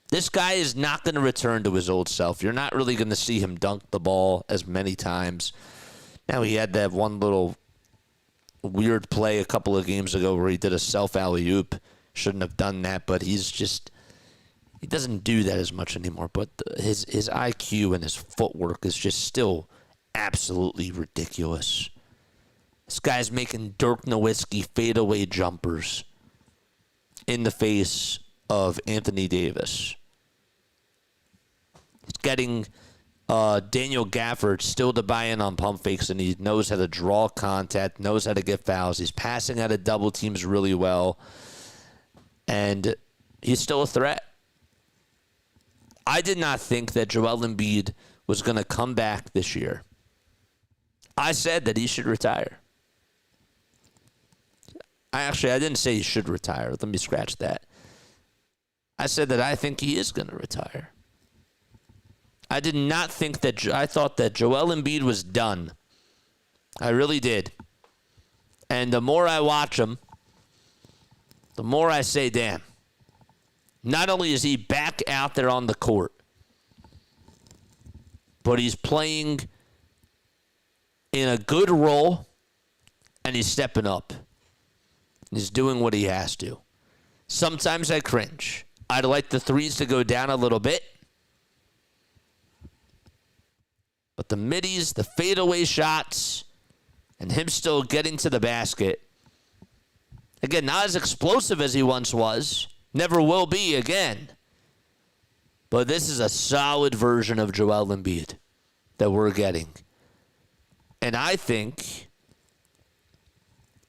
This guy is not going to return to his old self. You're not really going to see him dunk the ball as many times. Now, he had that one little weird play a couple of games ago where he did a self alley-oop. Shouldn't have done that, but he doesn't do that as much anymore. But his IQ and his footwork is just still absolutely ridiculous. This guy's making Dirk Nowitzki fadeaway jumpers in the face of Anthony Davis. He's getting Daniel Gafford still to buy in on pump fakes, and he knows how to draw contact, knows how to get fouls. He's passing out of double teams really well, and he's still a threat. I did not think that Joel Embiid was going to come back this year. I said that he should retire. I didn't say he should retire. Let me scratch that. I said that I think he is going to retire. I did not think that. I thought that Joel Embiid was done. I really did. And the more I watch him, the more I say, damn. Not only is he back out there on the court, but he's playing in a good role, and he's stepping up. He's doing what he has to. Sometimes I cringe. I'd like the threes to go down a little bit. But the middies, the fadeaway shots, and him still getting to the basket. Again, not as explosive as he once was. Never will be again. But this is a solid version of Joel Embiid that we're getting. And I think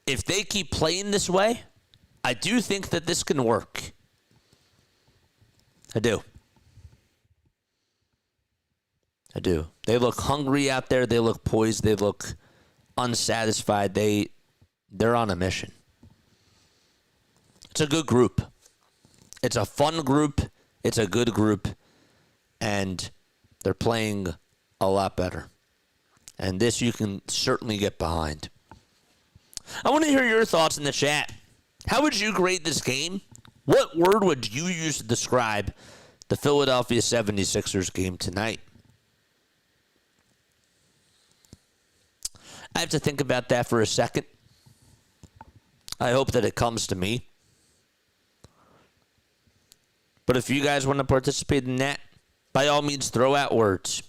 if they keep playing this way, I do think that this can work. I do. They look hungry out there. They look poised. They look unsatisfied. They're on a mission. It's a good group. It's a fun group. It's a good group. And they're playing a lot better. And this you can certainly get behind. I want to hear your thoughts in the chat. How would you grade this game? What word would you use to describe the Philadelphia 76ers game tonight? I have to think about that for a second. I hope that it comes to me. But if you guys want to participate in that, by all means, throw out words.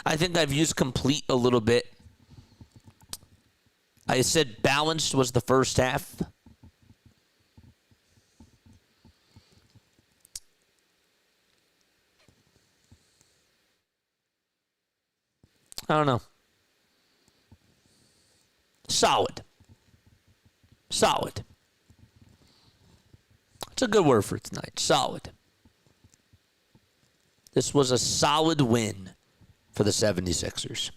I think I've used complete a little bit. I said balanced was the first half. I don't know. Solid. Solid. It's a good word for tonight. Solid. This was a solid win for the 76ers.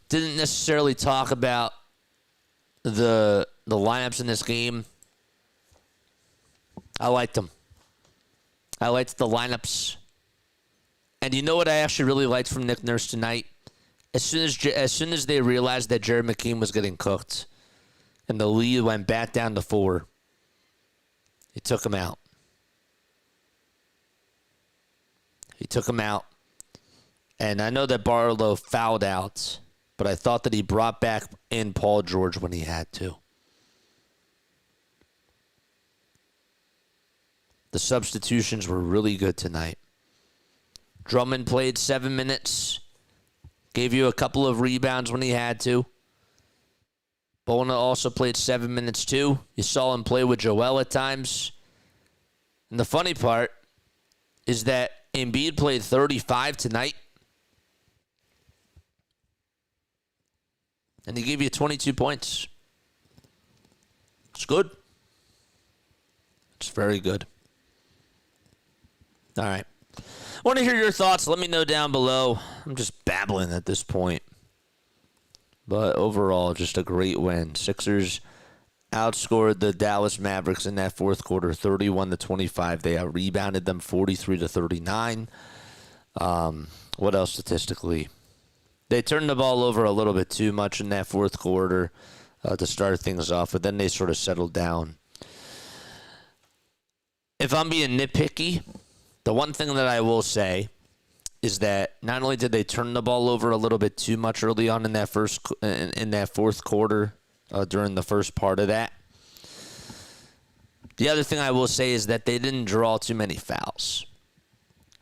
Didn't necessarily talk about the lineups in this game. I liked them. I liked the lineups. And you know what I actually really liked from Nick Nurse tonight? As soon as they realized that Jared McKean was getting cooked and the lead went back down to 4, he took him out. He took him out. And I know that Barlow fouled out, but I thought that he brought back in Paul George when he had to. The substitutions were really good tonight. Drummond played 7 minutes. Gave you a couple of rebounds when he had to. Bona also played 7 minutes too. You saw him play with Joel at times. And the funny part is that Embiid played 35 tonight. And he gave you 22 points. It's good. It's very good. All right. I want to hear your thoughts. Let me know down below. I'm just babbling at this point. But overall, just a great win. Sixers outscored the Dallas Mavericks in that fourth quarter, 31-25. They out-rebounded them 43-39. What else statistically? They turned the ball over a little bit too much in that fourth quarter to start things off, but then they sort of settled down. If I'm being nitpicky, the one thing that I will say is that not only did they turn the ball over a little bit too much early on in that fourth quarter during the first part of that, the other thing I will say is that they didn't draw too many fouls.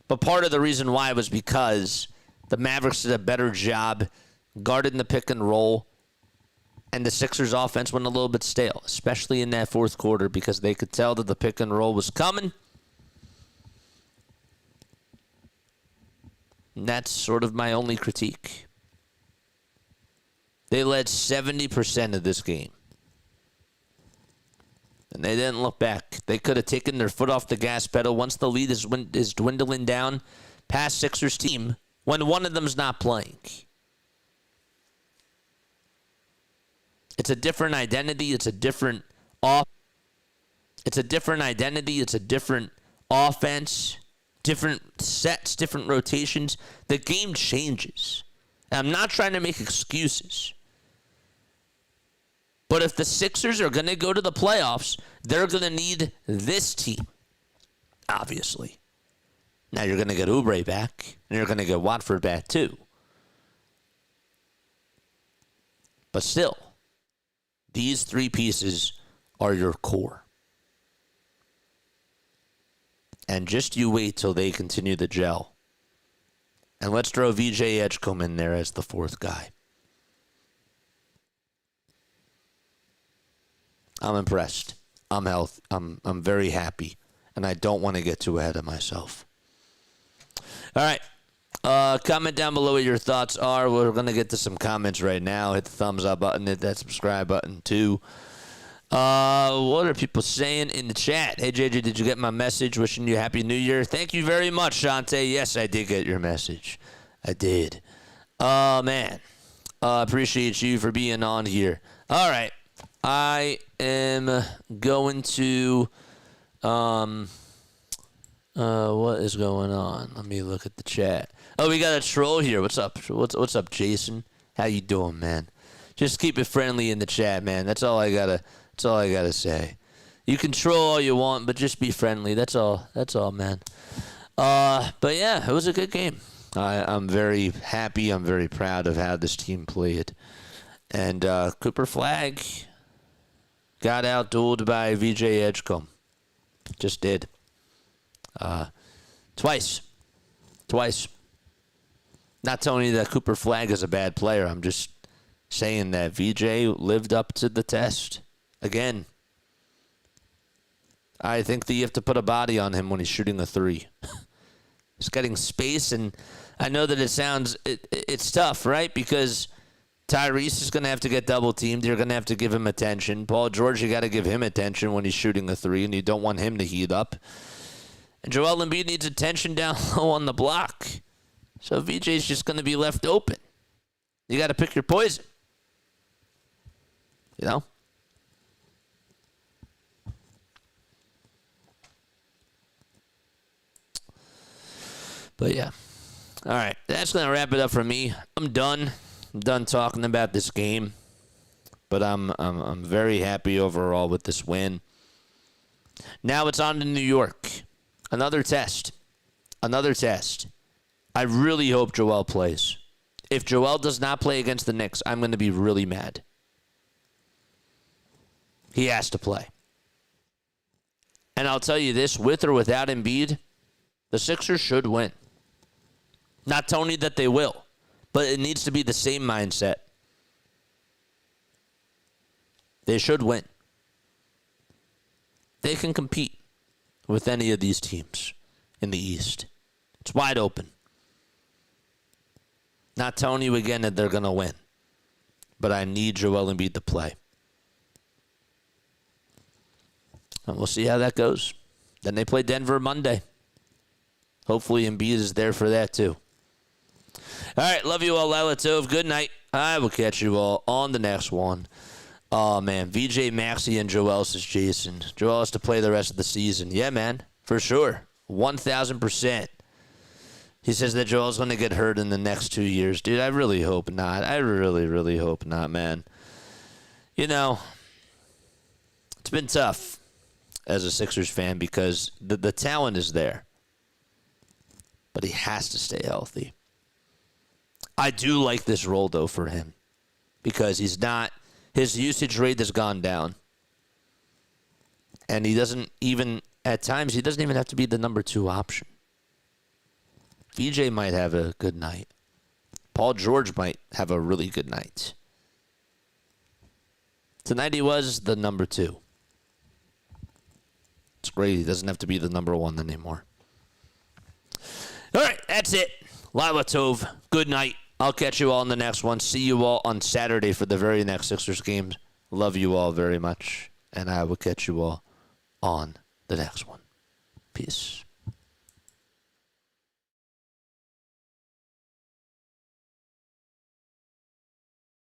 But part of the reason why was because the Mavericks did a better job guarding the pick and roll, and the Sixers offense went a little bit stale, especially in that fourth quarter, because they could tell that the pick and roll was coming. And that's sort of my only critique. They led 70% of this game. And they didn't look back. They could have taken their foot off the gas pedal once the lead is dwindling down past Sixers team when one of them's not playing. It's a different identity. It's a different identity. It's a different offense. Different sets, different rotations. The game changes. And I'm not trying to make excuses. But if the Sixers are going to go to the playoffs, they're going to need this team, obviously. Now you're going to get Oubre back, and you're going to get Watford back too. But still, these three pieces are your core. And just you wait till they continue to gel. And let's throw VJ Edgecombe in there as the fourth guy. I'm impressed. I'm very happy. And I don't want to get too ahead of myself. All right. Comment down below what your thoughts are. We're going to get to some comments right now. Hit the thumbs up button. Hit that subscribe button too. What are people saying in the chat? Hey, JJ, did you get my message? Wishing you Happy New Year. Thank you very much, Shante. Yes, I did get your message. I did. Oh, man. Appreciate you for being on here. All right. I am going to, what is going on? Let me look at the chat. Oh, we got a troll here. What's up? What's up, Jason? How you doing, man? Just keep it friendly in the chat, man. That's all I gotta say. You can troll all you want, but just be friendly. That's all, man. But yeah, it was a good game. I'm very happy. I'm very proud of how this team played. And Cooper Flagg got outdueled by VJ Edgecombe. Just did. Twice. Not telling you that Cooper Flagg is a bad player. I'm just saying that VJ lived up to the test. Again, I think that you have to put a body on him when he's shooting a three. He's getting space, and I know that it's tough, right? Because Tyrese is going to have to get double-teamed. You're going to have to give him attention. Paul George, you got to give him attention when he's shooting a three, and you don't want him to heat up. And Joel Embiid needs attention down low on the block. So VJ's just going to be left open. You got to pick your poison. You know? But yeah. All right. That's going to wrap it up for me. I'm done. I'm done talking about this game. But I'm very happy overall with this win. Now it's on to New York. Another test. Another test. I really hope Joel plays. If Joel does not play against the Knicks, I'm going to be really mad. He has to play. And I'll tell you this, with or without Embiid, the Sixers should win. Not Tony that they will, but it needs to be the same mindset. They should win. They can compete with any of these teams in the East. It's wide open. Not telling you again that they're going to win, but I need Joel Embiid to play. And we'll see how that goes. Then they play Denver Monday. Hopefully Embiid is there for that too. All right, love you all, Lila Tove. Good night. I will catch you all on the next one. Oh, man, VJ Maxey and Joel says Jason. Joel has to play the rest of the season. Yeah, man, for sure. 1,000%. He says that Joel's going to get hurt in the next 2 years. Dude, I really hope not. I really, really hope not, man. You know, it's been tough as a Sixers fan because the talent is there. But he has to stay healthy. I do like this role, though, for him. Because his usage rate has gone down. And he doesn't even, at times, he doesn't even have to be the number 2 option. VJ might have a good night. Paul George might have a really good night. Tonight he was the number 2. It's great. He doesn't have to be the number 1 anymore. All right, that's it. Lila Tove, good night. I'll catch you all in the next one. See you all on Saturday for the very next Sixers games. Love you all very much. And I will catch you all on the next one. Peace.